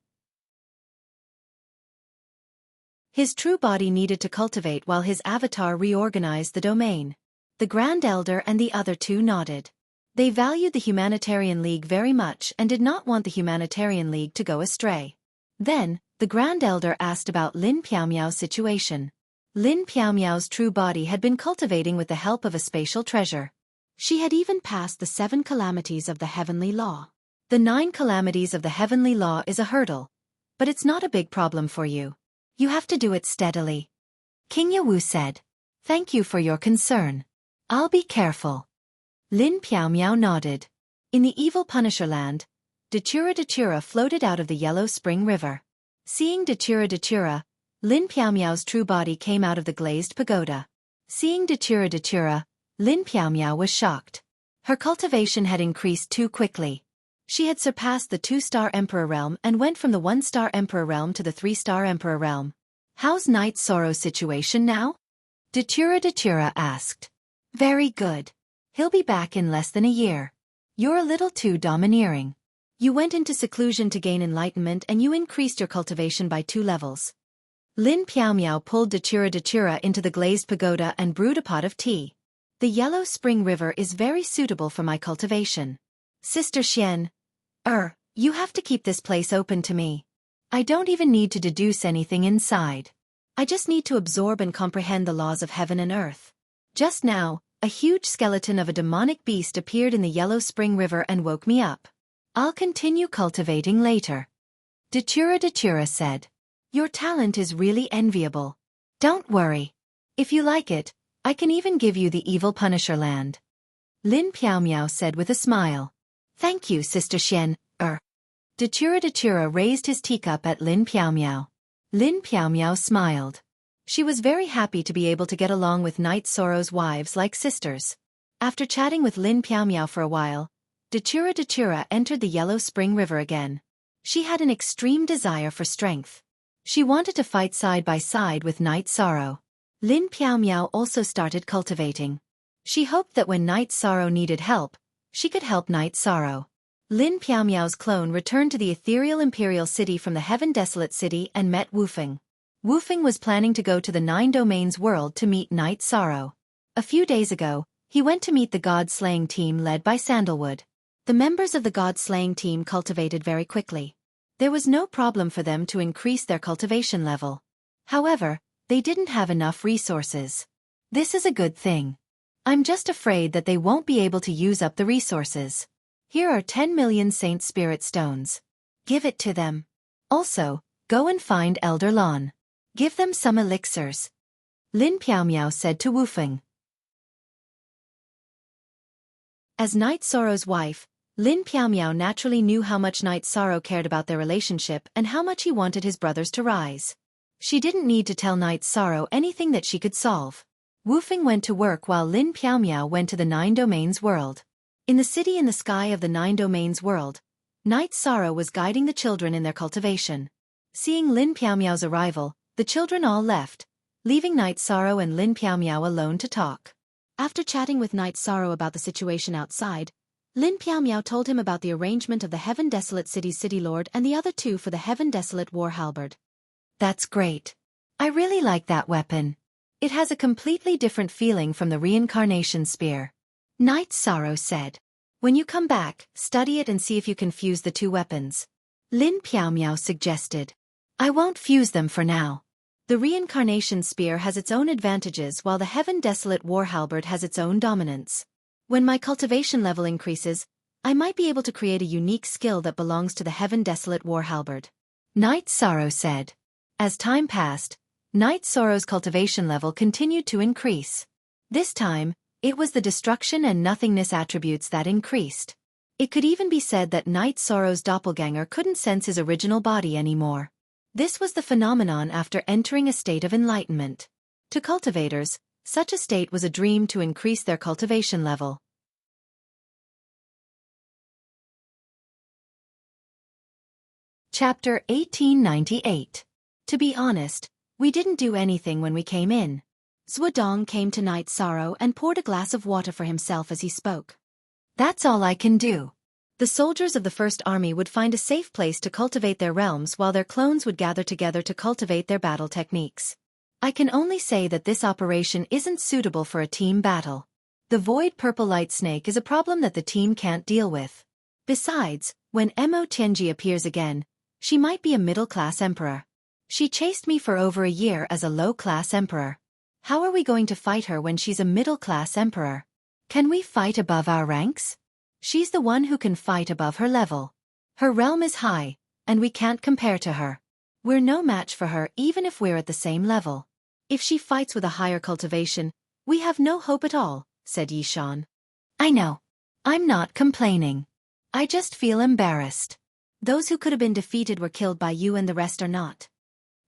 His true body needed to cultivate while his avatar reorganized the domain. The Grand Elder and the other two nodded. They valued the Humanitarian League very much and did not want the Humanitarian League to go astray. Then, the Grand Elder asked about Lin Piaomiao's situation. Lin Piaomiao's true body had been cultivating with the help of a spatial treasure. She had even passed the 7 calamities of the heavenly law. The 9 calamities of the heavenly law is a hurdle, but it's not a big problem for you. You have to do it steadily. King Yawu said, "Thank you for your concern. I'll be careful." Lin Piaomiao nodded. In the evil Punisher land, Datura floated out of the Yellow Spring River. Seeing Datura, Lin Piaomiao's true body came out of the glazed pagoda. Seeing Datura, Lin Piaomiao was shocked. Her cultivation had increased too quickly. She had surpassed the 2-star Emperor realm and went from the 1-star Emperor realm to the 3-star Emperor realm. How's Night Sorrow's situation now? Datura asked. Very good. He'll be back in less than a year. You're a little too domineering. You went into seclusion to gain enlightenment and you increased your cultivation by 2 levels. Lin Piaomiao pulled Datura into the glazed pagoda and brewed a pot of tea. The Yellow Spring River is very suitable for my cultivation. Sister Xian, you have to keep this place open to me. I don't even need to deduce anything inside. I just need to absorb and comprehend the laws of heaven and earth. Just now, a huge skeleton of a demonic beast appeared in the Yellow Spring River and woke me up. I'll continue cultivating later. Datura said. Your talent is really enviable. Don't worry. If you like it, I can even give you the evil Punisher land. Lin Piaomiao said with a smile. Thank you, Sister Xian, Datura raised his teacup at Lin Piaomiao. Lin Piaomiao smiled. She was very happy to be able to get along with Night Sorrow's wives like sisters. After chatting with Lin Piaomiao for a while, Datura entered the Yellow Spring River again. She had an extreme desire for strength. She wanted to fight side by side with Night Sorrow. Lin Piao also started cultivating. She hoped that when Night Sorrow needed help, she could help Night Sorrow. Lin Piao's clone returned to the ethereal imperial city from the Heaven Desolate City and met Wufeng. Wufeng was planning to go to the Nine Domains world to meet Night Sorrow. A few days ago, he went to meet the God-slaying team led by Sandalwood. The members of the God-slaying team cultivated very quickly. There was no problem for them to increase their cultivation level. However, they didn't have enough resources. This is a good thing. I'm just afraid that they won't be able to use up the resources. Here are 10 million Saint Spirit Stones. Give it to them. Also, go and find Elder Lon. Give them some elixirs. Lin Piao said to Wufeng. As Night Sorrow's wife, Lin Piao naturally knew how much Night Sorrow cared about their relationship and how much he wanted his brothers to rise. She didn't need to tell Night Sorrow anything that she could solve. Wufeng went to work while Lin Piao went to the Nine Domains world. In the city in the sky of the Nine Domains world, Night Sorrow was guiding the children in their cultivation. Seeing Lin Piao's arrival, the children all left, leaving Night Sorrow and Lin Piao alone to talk. After chatting with Night Sorrow about the situation outside, Lin Piao told him about the arrangement of the Heaven Desolate City's City Lord and the other two for the Heaven Desolate War Halberd. That's great. I really like that weapon. It has a completely different feeling from the Reincarnation Spear. Night Sorrow said. When you come back, study it and see if you can fuse the two weapons. Lin Piao suggested. I won't fuse them for now. The Reincarnation Spear has its own advantages while the Heaven Desolate War Halberd has its own dominance. When my cultivation level increases, I might be able to create a unique skill that belongs to the Heaven Desolate War Halberd. Night Sorrow said. As time passed, Night Sorrow's cultivation level continued to increase. This time, it was the destruction and nothingness attributes that increased. It could even be said that Night Sorrow's doppelganger couldn't sense his original body anymore. This was the phenomenon after entering a state of enlightenment. To cultivators, such a state was a dream to increase their cultivation level. Chapter 1898. To be honest, we didn't do anything when we came in. Zhuodong came to Night Sorrow and poured a glass of water for himself as he spoke. That's all I can do. The soldiers of the First Army would find a safe place to cultivate their realms while their clones would gather together to cultivate their battle techniques. I can only say that this operation isn't suitable for a team battle. The Void Purple Light Snake is a problem that the team can't deal with. Besides, when Mo Tianji appears again, she might be a middle-class emperor. She chased me for over a year as a low-class emperor. How are we going to fight her when she's a middle-class emperor? Can we fight above our ranks? She's the one who can fight above her level. Her realm is high, and we can't compare to her. We're no match for her even if we're at the same level. If she fights with a higher cultivation, we have no hope at all, said Yishan. I know. I'm not complaining. I just feel embarrassed. Those who could have been defeated were killed by you and the rest are not.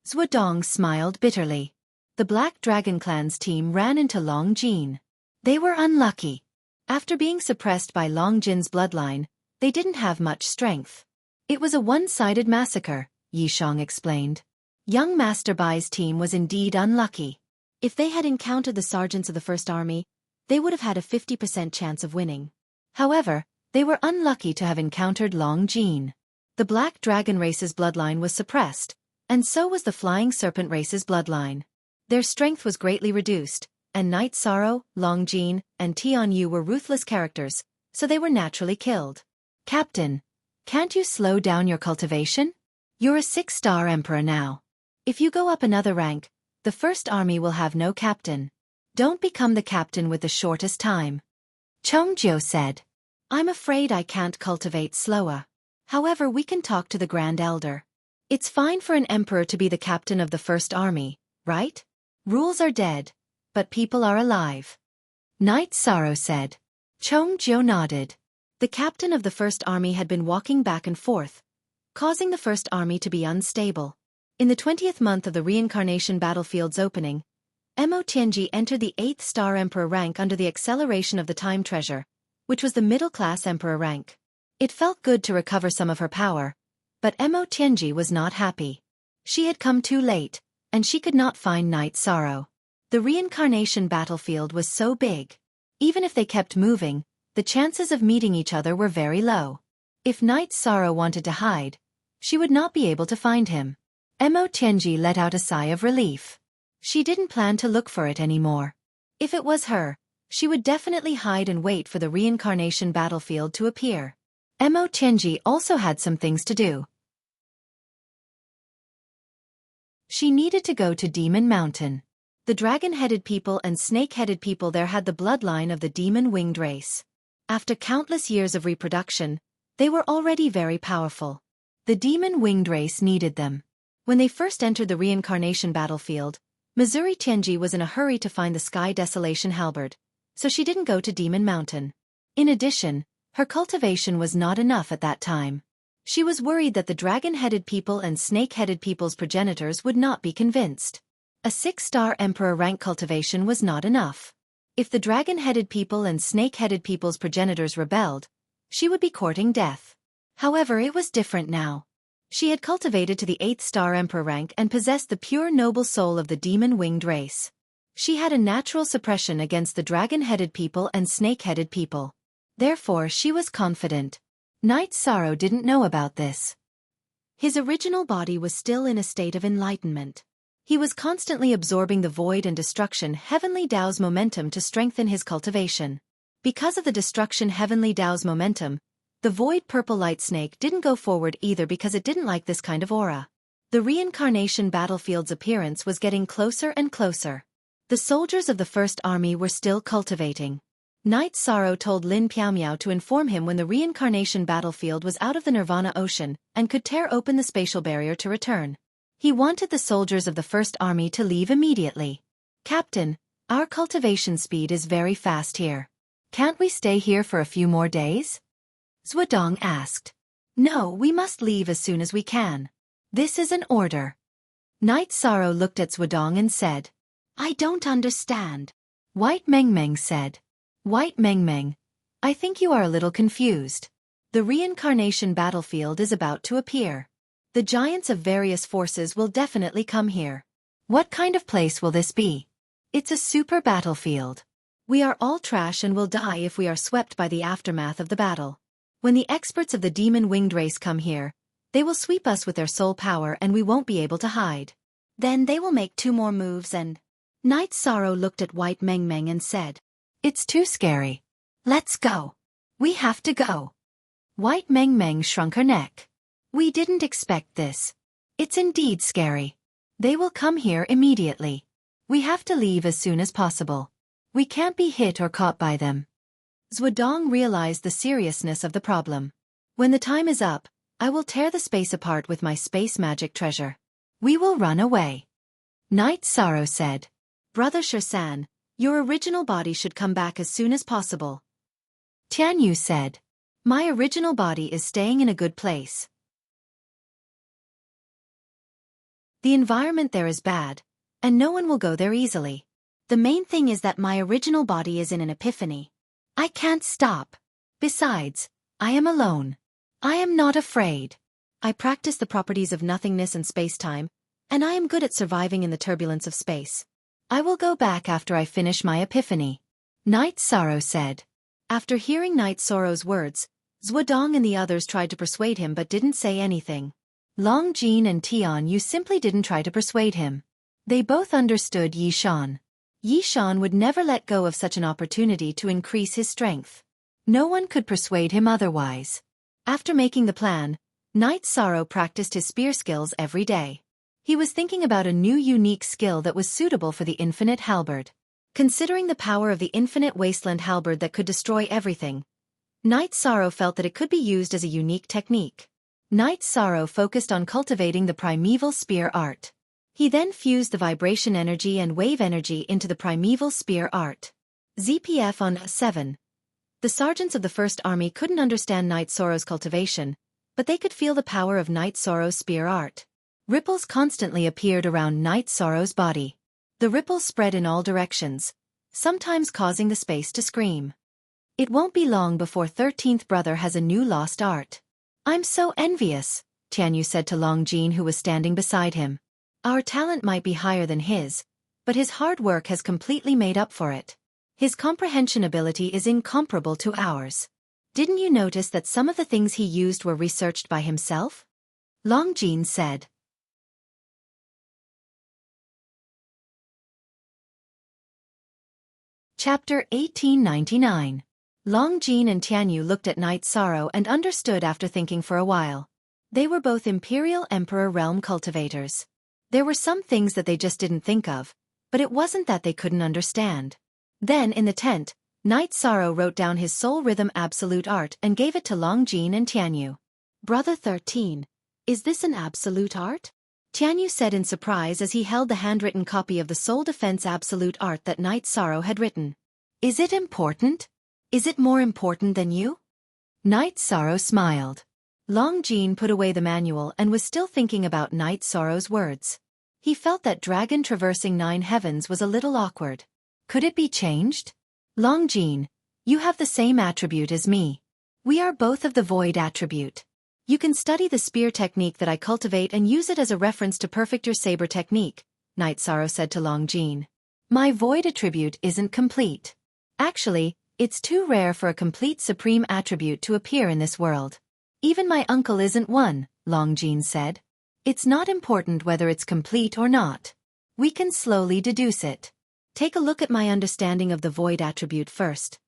Zhuodong smiled bitterly. The Black Dragon Clan's team ran into Long Jin. They were unlucky. After being suppressed by Long Jin's bloodline, they didn't have much strength. It was a one-sided massacre, Yishang explained. Young Master Bai's team was indeed unlucky. If they had encountered the sergeants of the First Army, they would have had a 50% chance of winning. However, they were unlucky to have encountered Long Jin. The Black Dragon race's bloodline was suppressed, and so was the Flying Serpent race's bloodline. Their strength was greatly reduced, and Night Sorrow, Long Jin, and Tian Yu were ruthless characters, so they were naturally killed. Captain, can't you slow down your cultivation? You're a 6-star emperor now. If you go up another rank, the First Army will have no captain. Don't become the captain with the shortest time. Chongjiu said. I'm afraid I can't cultivate slower. However, we can talk to the Grand Elder. It's fine for an emperor to be the captain of the First Army, right? Rules are dead, but people are alive. Night Sorrow said. Chongjiu nodded. The captain of the First Army had been walking back and forth, causing the First Army to be unstable. In the 20th month of the Reincarnation Battlefield's opening, Mo Tianji entered the 8th Star Emperor rank under the acceleration of the Time Treasure, which was the middle-class emperor rank. It felt good to recover some of her power, but Mo Tianji was not happy. She had come too late, and she could not find Night Sorrow. The reincarnation battlefield was so big. Even if they kept moving, the chances of meeting each other were very low. If Night Sorrow wanted to hide, she would not be able to find him. Mo Tianji let out a sigh of relief. She didn't plan to look for it anymore. If it was her, she would definitely hide and wait for the reincarnation battlefield to appear. Mo Tianji also had some things to do. She needed to go to Demon Mountain. The dragon-headed people and snake-headed people there had the bloodline of the demon-winged race. After countless years of reproduction, they were already very powerful. The demon-winged race needed them. When they first entered the reincarnation battlefield, Missouri Tianji was in a hurry to find the Sky Desolation halberd, so she didn't go to Demon Mountain. In addition, her cultivation was not enough at that time. She was worried that the dragon-headed people and snake-headed people's progenitors would not be convinced. A 6-star emperor rank cultivation was not enough. If the dragon-headed people and snake-headed people's progenitors rebelled, she would be courting death. However, it was different now. She had cultivated to the 8th-star emperor rank and possessed the pure noble soul of the demon-winged race. She had a natural suppression against the dragon-headed people and snake-headed people. Therefore, she was confident. Night Sorrow didn't know about this. His original body was still in a state of enlightenment. He was constantly absorbing the void and destruction Heavenly Tao's momentum to strengthen his cultivation. Because of the destruction Heavenly Tao's momentum, the void purple light snake didn't go forward either because it didn't like this kind of aura. The reincarnation battlefield's appearance was getting closer and closer. The soldiers of the First Army were still cultivating. Night Sorrow told Lin Piaomiao to inform him when the reincarnation battlefield was out of the Nirvana Ocean and could tear open the spatial barrier to return. He wanted the soldiers of the First Army to leave immediately. Captain, our cultivation speed is very fast here. Can't we stay here for a few more days? Zhuodong asked. No, we must leave as soon as we can. This is an order. Night Sorrow looked at Zhuodong and said, I don't understand. White Meng Meng said. White Meng Meng, I think you are a little confused. The reincarnation battlefield is about to appear. The giants of various forces will definitely come here. What kind of place will this be? It's a super battlefield. We are all trash and will die if we are swept by the aftermath of the battle. When the experts of the demon-winged race come here, they will sweep us with their soul power and we won't be able to hide. Then they will make 2 more moves and... Night Sorrow looked at White Meng Meng and said, It's too scary. Let's go. We have to go. White Meng Meng shrunk her neck. We didn't expect this. It's indeed scary. They will come here immediately. We have to leave as soon as possible. We can't be hit or caught by them. Zhuodong realized the seriousness of the problem. When the time is up, I will tear the space apart with my space magic treasure. We will run away. Night Sorrow said. Brother Shersan, your original body should come back as soon as possible. Tianyu said. My original body is staying in a good place. The environment there is bad, and no one will go there easily. The main thing is that my original body is in an epiphany. I can't stop. Besides, I am alone. I am not afraid. I practice the properties of nothingness and space-time, and I am good at surviving in the turbulence of space. I will go back after I finish my epiphany. Night Sorrow said. After hearing Night Sorrow's words, Zhuodong and the others tried to persuade him but didn't say anything. Long Jin and Tian Yu simply didn't try to persuade him. They both understood Yi Shan. Yi Shan would never let go of such an opportunity to increase his strength. No one could persuade him otherwise. After making the plan, Night Sorrow practiced his spear skills every day. He was thinking about a new unique skill that was suitable for the infinite halberd. Considering the power of the infinite wasteland halberd that could destroy everything, Night Sorrow felt that it could be used as a unique technique. Night Sorrow focused on cultivating the primeval spear art. He then fused the vibration energy and wave energy into the primeval spear art. ZPF on 7. The sergeants of the First Army couldn't understand Night Sorrow's cultivation, but they could feel the power of Night Sorrow's spear art. Ripples constantly appeared around Night Sorrow's body. The ripples spread in all directions, sometimes causing the space to scream. It won't be long before 13th brother has a new lost art. I'm so envious, Tianyu said to Longjin, who was standing beside him. Our talent might be higher than his, but his hard work has completely made up for it. His comprehension ability is incomparable to ours. Didn't you notice that some of the things he used were researched by himself? Longjin said. Chapter 1899. Longjin and Tianyu looked at Night Sorrow and understood after thinking for a while. They were both Imperial Emperor realm cultivators. There were some things that they just didn't think of, but it wasn't that they couldn't understand. Then, in the tent, Night Sorrow wrote down his soul rhythm absolute art and gave it to Longjin and Tianyu. Brother 13, is this an absolute art? Tianyu said in surprise as he held the handwritten copy of the soul defense absolute art that Night Sorrow had written. Is it important? Is it more important than you? Night Sorrow smiled. Longjin put away the manual and was still thinking about Night Sorrow's words. He felt that dragon traversing 9 heavens was a little awkward. Could it be changed? Longjin, you have the same attribute as me. We are both of the void attribute. You can study the spear technique that I cultivate and use it as a reference to perfect your saber technique, Night Sorrow said to Longjin. My void attribute isn't complete. Actually, it's too rare for a complete supreme attribute to appear in this world. Even my uncle isn't one, Longjin said. It's not important whether it's complete or not. We can slowly deduce it. Take a look at my understanding of the void attribute first.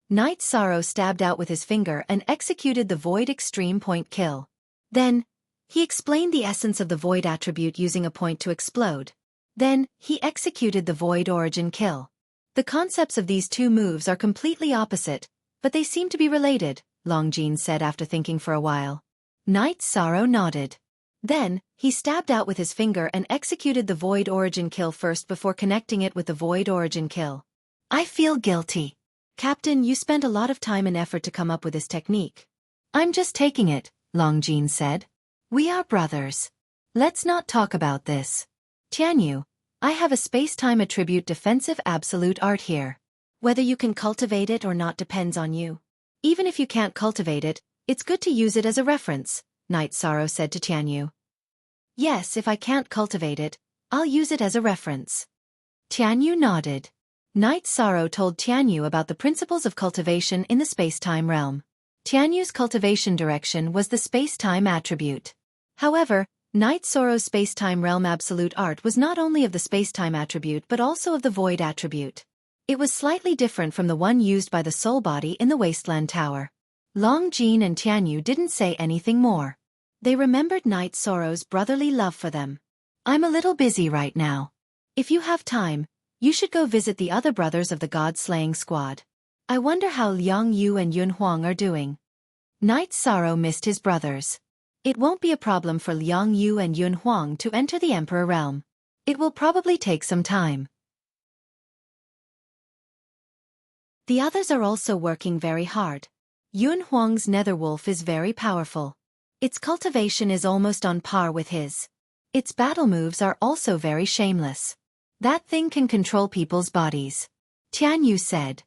Night Sorrow stabbed out with his finger and executed the void extreme point kill. Then, he explained the essence of the void attribute using a point to explode. Then, he executed the void origin kill. The concepts of these two moves are completely opposite, but they seem to be related, Longjin said after thinking for a while. Night Sorrow nodded. Then, he stabbed out with his finger and executed the void origin kill first before connecting it with the void origin kill. I feel guilty. Captain, you spent a lot of time and effort to come up with this technique. I'm just taking it, Longjin said. We are brothers. Let's not talk about this. Tianyu, I have a space-time attribute defensive absolute art here. Whether you can cultivate it or not depends on you. Even if you can't cultivate it, it's good to use it as a reference, Night Sorrow said to Tianyu. Yes, if I can't cultivate it, I'll use it as a reference. Tianyu nodded. Night Sorrow told Tianyu about the principles of cultivation in the space-time realm. Tianyu's cultivation direction was the space-time attribute. However, Night Sorrow's space-time realm absolute art was not only of the space-time attribute but also of the void attribute. It was slightly different from the one used by the soul body in the Wasteland Tower. Longjin and Tianyu didn't say anything more. They remembered Night Sorrow's brotherly love for them. I'm a little busy right now. If you have time, you should go visit the other brothers of the God-slaying squad. I wonder how Liang Yu and Yun Huang are doing. Night Sorrow missed his brothers. It won't be a problem for Liang Yu and Yun Huang to enter the Emperor realm. It will probably take some time. The others are also working very hard. Yun Huang's Netherwolf is very powerful. Its cultivation is almost on par with his. Its battle moves are also very shameless. That thing can control people's bodies. Tianyu said.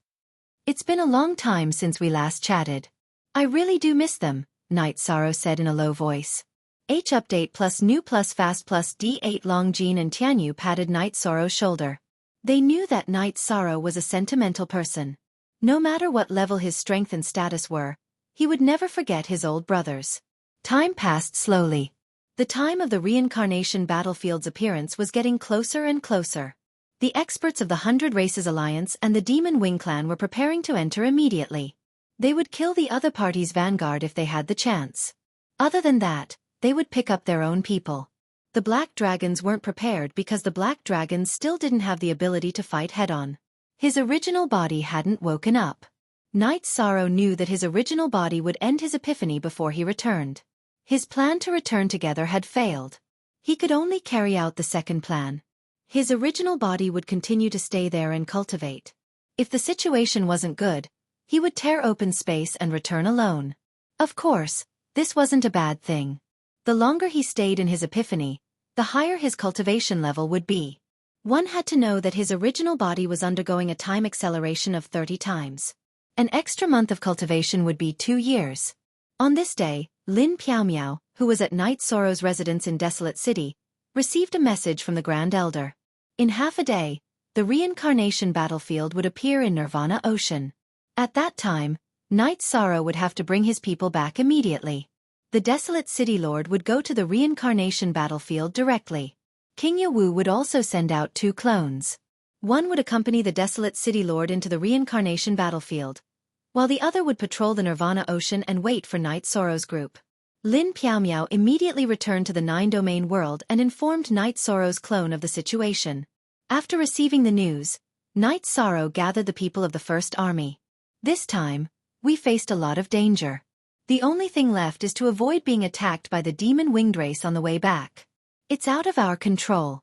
It's been a long time since we last chatted. I really do miss them, Night Sorrow said in a low voice. H update plus new plus fast plus D8 Longjin and Tianyu patted Night Sorrow's shoulder. They knew that Night Sorrow was a sentimental person. No matter what level his strength and status were, he would never forget his old brothers. Time passed slowly. The time of the reincarnation battlefield's appearance was getting closer and closer. The experts of the 100 Races Alliance and the Demon Wing Clan were preparing to enter immediately. They would kill the other party's vanguard if they had the chance. Other than that, they would pick up their own people. The Black Dragons weren't prepared because the Black Dragons still didn't have the ability to fight head-on. His original body hadn't woken up. Night Sorrow knew that his original body would end his epiphany before he returned. His plan to return together had failed. He could only carry out the second plan. His original body would continue to stay there and cultivate. If the situation wasn't good, he would tear open space and return alone. Of course, this wasn't a bad thing. The longer he stayed in his epiphany, the higher his cultivation level would be. One had to know that his original body was undergoing a time acceleration of 30 times. An extra month of cultivation would be 2 years. On this day, Lin Piaomiao, who was at Night Sorrow's residence in Desolate City, received a message from the Grand Elder. In half a day, the reincarnation battlefield would appear in Nirvana Ocean. At that time, Night Sorrow would have to bring his people back immediately. The Desolate City Lord would go to the reincarnation battlefield directly. King Yawu would also send out 2 clones. One would accompany the Desolate City Lord into the reincarnation battlefield, while the other would patrol the Nirvana Ocean and wait for Night Sorrow's group. Lin Piaomiao immediately returned to the 9-domain world and informed Night Sorrow's clone of the situation. After receiving the news, Night Sorrow gathered the people of the First Army. This time, we faced a lot of danger. The only thing left is to avoid being attacked by the demon winged race on the way back. It's out of our control.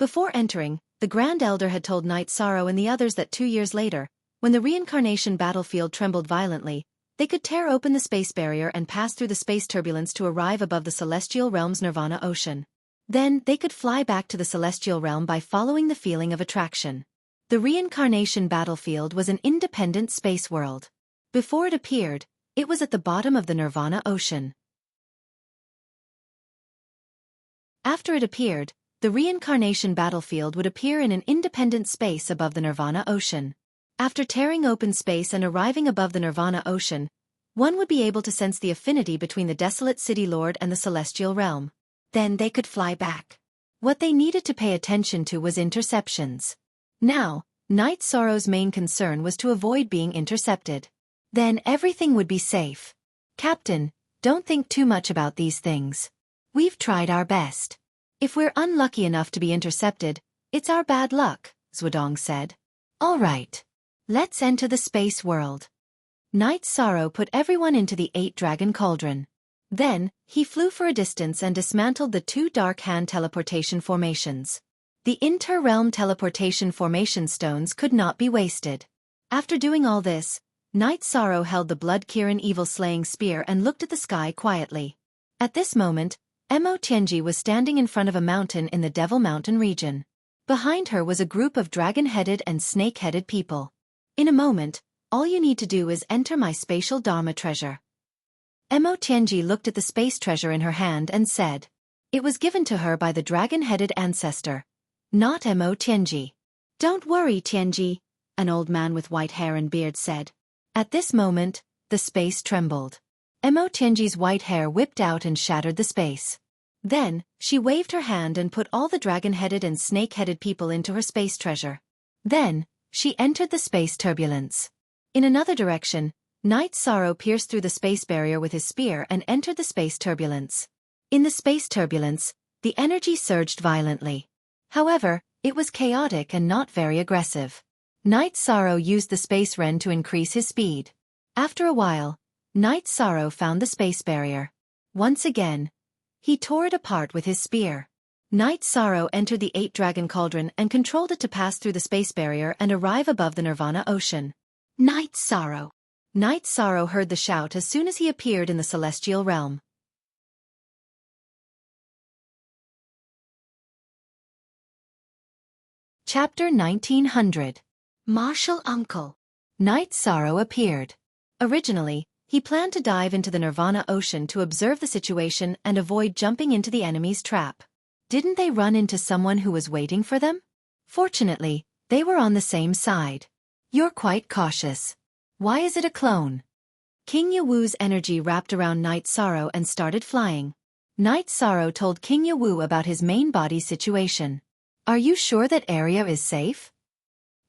Before entering, the Grand Elder had told Night Sorrow and the others that 2 years later, when the reincarnation battlefield trembled violently, they could tear open the space barrier and pass through the space turbulence to arrive above the celestial realm's Nirvana Ocean. Then, they could fly back to the celestial realm by following the feeling of attraction. The reincarnation battlefield was an independent space world. Before it appeared, it was at the bottom of the Nirvana Ocean. After it appeared, the reincarnation battlefield would appear in an independent space above the Nirvana Ocean. After tearing open space and arriving above the Nirvana Ocean, one would be able to sense the affinity between the Desolate City Lord and the celestial realm. Then they could fly back. What they needed to pay attention to was interceptions. Now, Night Sorrow's main concern was to avoid being intercepted. Then everything would be safe. Captain, don't think too much about these things. We've tried our best. If we're unlucky enough to be intercepted, it's our bad luck, Zhuodong said. All right. Let's enter the space world. Night Sorrow put everyone into the 8-dragon cauldron. Then, he flew for a distance and dismantled the 2 dark hand teleportation formations. The inter-realm teleportation formation stones could not be wasted. After doing all this, Night Sorrow held the blood-Kirin evil-slaying spear and looked at the sky quietly. At this moment, Mo Tianji was standing in front of a mountain in the Devil Mountain region. Behind her was a group of dragon-headed and snake-headed people. In a moment, all you need to do is enter my spatial Dharma treasure. Mo Tianji looked at the space treasure in her hand and said, it was given to her by the dragon-headed ancestor, not Mo Tianji. Don't worry, Tianji, an old man with white hair and beard said. At this moment, the space trembled. Mo Tianji's white hair whipped out and shattered the space. Then, she waved her hand and put all the dragon-headed and snake-headed people into her space treasure. Then, she entered the space turbulence. In another direction, Night Sorrow pierced through the space barrier with his spear and entered the space turbulence. In the space turbulence, the energy surged violently. However, it was chaotic and not very aggressive. Night Sorrow used the space Ren to increase his speed. After a while, Night Sorrow found the space barrier. Once again, he tore it apart with his spear. Night Sorrow entered the 8-dragon cauldron and controlled it to pass through the space barrier and arrive above the Nirvana Ocean. Night Sorrow! Night Sorrow heard the shout as soon as he appeared in the celestial realm. Chapter 1900. Martial Uncle. Night Sorrow appeared. Originally, he planned to dive into the Nirvana Ocean to observe the situation and avoid jumping into the enemy's trap. Didn't they run into someone who was waiting for them? Fortunately, they were on the same side. You're quite cautious. Why is it a clone? King Yawu's energy wrapped around Night Sorrow and started flying. Night Sorrow told King Yawu about his main body's situation. Are you sure that area is safe?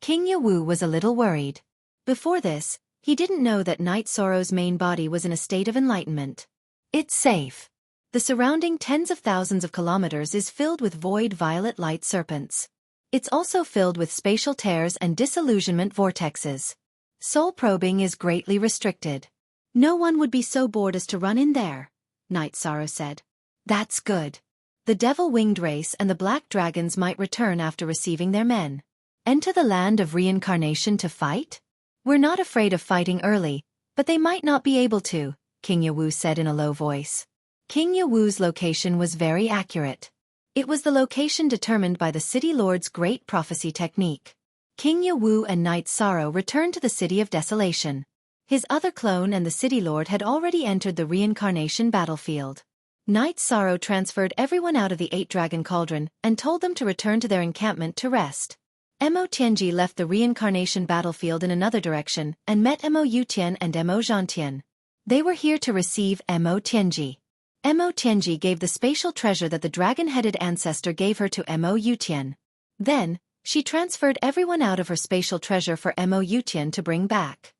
King Yawu was a little worried. Before this, he didn't know that Night Sorrow's main body was in a state of enlightenment. It's safe. The surrounding tens of thousands of kilometers is filled with void violet light serpents. It's also filled with spatial tears and disillusionment vortexes. Soul probing is greatly restricted. No one would be so bored as to run in there, Night Sorrow said. That's good. The devil-winged race and the black dragons might return after receiving their men. Enter the land of reincarnation to fight? We're not afraid of fighting early, but they might not be able to, King Yawu said in a low voice. King Yawu's location was very accurate. It was the location determined by the City Lord's great prophecy technique. King Yawu and Knight Sorrow returned to the City of Desolation. His other clone and the City Lord had already entered the reincarnation battlefield. Knight Sorrow transferred everyone out of the 8-dragon cauldron and told them to return to their encampment to rest. Mo Tianji left the reincarnation battlefield in another direction and met Mo Yutian and Mo Zhantian. They were here to receive Mo Tianji. Mo Tianji gave the spatial treasure that the dragon-headed ancestor gave her to Mo Yutian. Then, she transferred everyone out of her spatial treasure for Mo Yutian to bring back.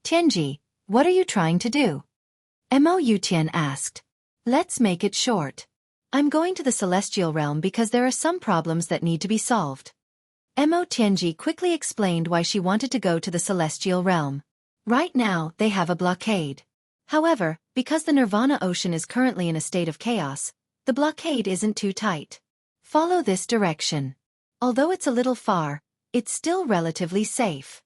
Tianji, what are you trying to do? Mo Yutian asked. Let's make it short. I'm going to the celestial realm because there are some problems that need to be solved. Mo Tianji quickly explained why she wanted to go to the celestial realm. Right now, they have a blockade. However, because the Nirvana Ocean is currently in a state of chaos, the blockade isn't too tight. Follow this direction. Although it's a little far, it's still relatively safe.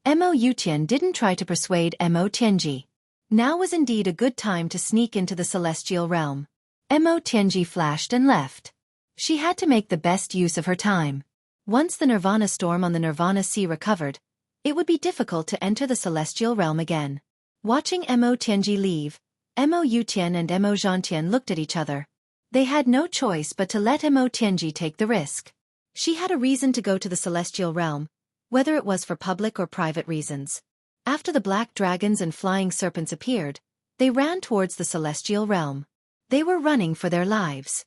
Mo Yutian didn't try to persuade Mo Tianji. Now was indeed a good time to sneak into the celestial realm. Mo Tianji flashed and left. She had to make the best use of her time. Once the Nirvana storm on the Nirvana Sea recovered, it would be difficult to enter the celestial realm again. Watching Mo Tianji leave, Mo Yutian and Mo Zhantian looked at each other. They had no choice but to let Mo Tianji take the risk. She had a reason to go to the celestial realm, whether it was for public or private reasons. After the black dragons and flying serpents appeared, they ran towards the celestial realm. They were running for their lives.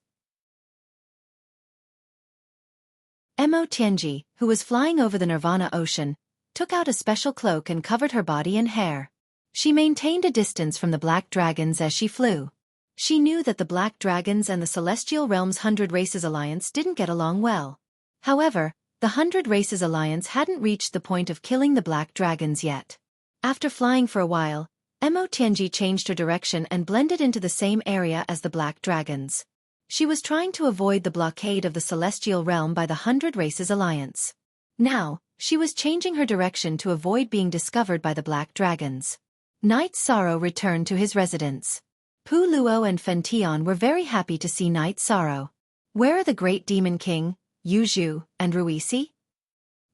Mo Tianji, who was flying over the Nirvana Ocean, took out a special cloak and covered her body and hair. She maintained a distance from the black dragons as she flew. She knew that the black dragons and the Celestial Realm's 100 Races Alliance didn't get along well. However, the 100 Races Alliance hadn't reached the point of killing the black dragons yet. After flying for a while, Mo Tianji changed her direction and blended into the same area as the black dragons. She was trying to avoid the blockade of the Celestial Realm by the 100 Races Alliance. Now, she was changing her direction to avoid being discovered by the black dragons. Knight Sorrow returned to his residence. Pu Luo and Fen Tian were very happy to see Knight Sorrow. Where are the Great Demon King, Yu Zhu, and Ruisi?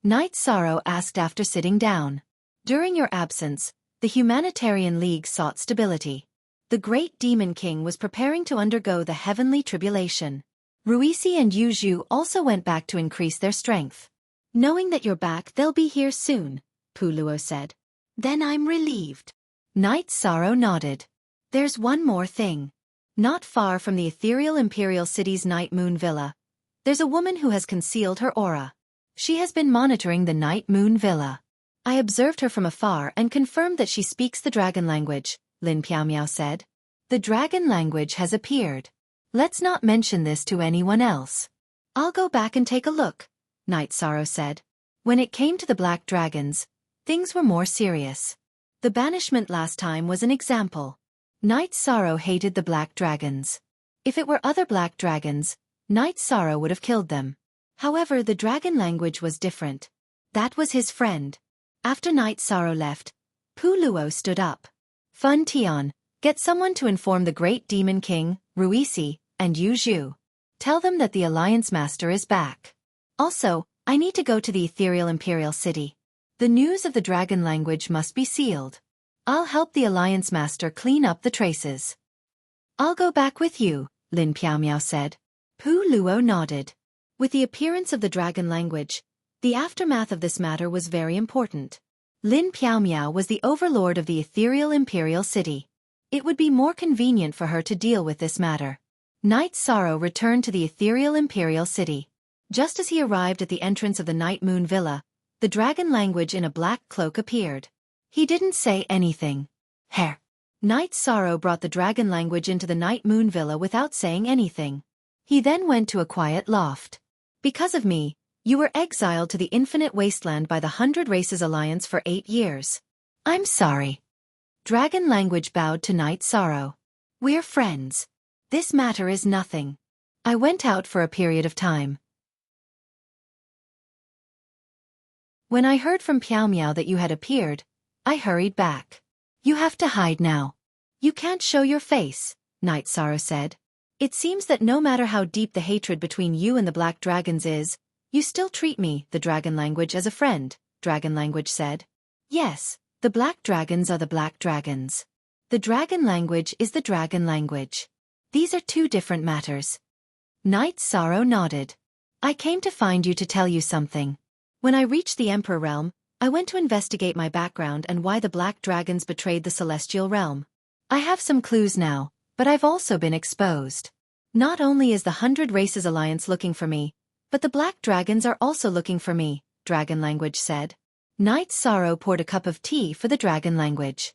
Knight Sorrow asked after sitting down. During your absence, the Humanitarian League sought stability. The Great Demon King was preparing to undergo the heavenly tribulation. Ruisi and Yu Zhu also went back to increase their strength. Knowing that you're back, they'll be here soon, Pu Luo said. Then I'm relieved. Knight Sorrow nodded. There's one more thing. Not far from the ethereal Imperial City's Night Moon Villa, there's a woman who has concealed her aura. She has been monitoring the Night Moon Villa. I observed her from afar and confirmed that she speaks the dragon language, Lin Piaomiao said. The dragon language has appeared. Let's not mention this to anyone else. I'll go back and take a look, Knight Sorrow said. When it came to the black dragons, things were more serious. The banishment last time was an example. Knight Sorrow hated the black dragons. If it were other black dragons, Knight Sorrow would have killed them. However, the dragon language was different. That was his friend. After Knight Sorrow left, Pu Luo stood up. Fen Tian, get someone to inform the Great Demon King, Ruisi, and Yu Zhu. Tell them that the Alliance Master is back. Also, I need to go to the ethereal Imperial City. The news of the dragon language must be sealed. I'll help the Alliance Master clean up the traces. I'll go back with you, Lin Piaomiao said. Pu Luo nodded. With the appearance of the dragon language, the aftermath of this matter was very important. Lin Piaomiao was the overlord of the ethereal Imperial City. It would be more convenient for her to deal with this matter. Knight Sorrow returned to the ethereal Imperial City. Just as he arrived at the entrance of the Night Moon Villa, the dragon language in a black cloak appeared. He didn't say anything. Hair. Knight Sorrow brought the dragon language into the Night Moon Villa without saying anything. He then went to a quiet loft. Because of me, you were exiled to the Infinite Wasteland by the 100 Races Alliance for 8 years. I'm sorry. Dragon language bowed to Knight Sorrow. We're friends. This matter is nothing. I went out for a period of time. When I heard from Piaomiao that you had appeared, I hurried back. You have to hide now. You can't show your face, Knight Sorrow said. It seems that no matter how deep the hatred between you and the Black Dragons is, You still treat me, the dragon language, as a friend, dragon language said. Yes, the black dragons are the black dragons. The dragon language is the dragon language. These are two different matters. Knight Sorrow nodded. I came to find you to tell you something. When I reached the Emperor realm, I went to investigate my background and why the black dragons betrayed the celestial realm. I have some clues now, but I've also been exposed. Not only is the 100 Races Alliance looking for me, but the black dragons are also looking for me, dragon language said. Knight Sorrow poured a cup of tea for the dragon language.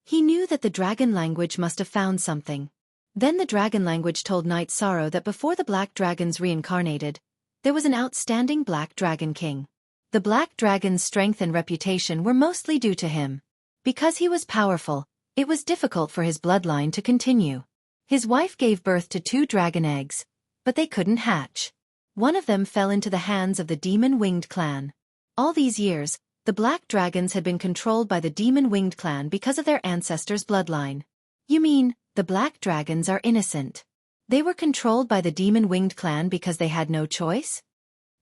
He knew that the dragon language must have found something. Then the dragon language told Knight Sorrow that before the black dragons reincarnated, there was an outstanding black dragon king. The black dragon's strength and reputation were mostly due to him. Because he was powerful, it was difficult for his bloodline to continue. His wife gave birth to 2 dragon eggs, but they couldn't hatch. One of them fell into the hands of the demon-winged clan. All these years, the black dragons had been controlled by the demon-winged clan because of their ancestors' bloodline. You mean, the black dragons are innocent? They were controlled by the demon-winged clan because they had no choice?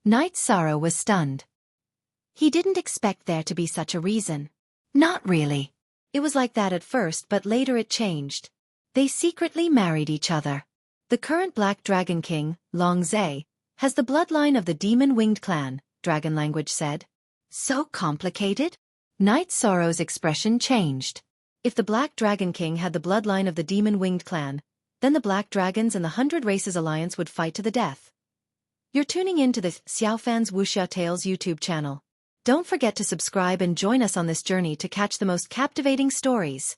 Knight Sorrow was stunned. He didn't expect there to be such a reason. Not really. It was like that at first, but later it changed. They secretly married each other. The current Black Dragon King, Long Zhe, has the bloodline of the demon-winged clan, dragon language said. So complicated? Knight Sorrow's expression changed. If the Black Dragon King had the bloodline of the demon-winged clan, then the Black Dragons and the 100 Races Alliance would fight to the death. You're tuning in to the Xiaofan's Wuxia Tales YouTube channel. Don't forget to subscribe and join us on this journey to catch the most captivating stories.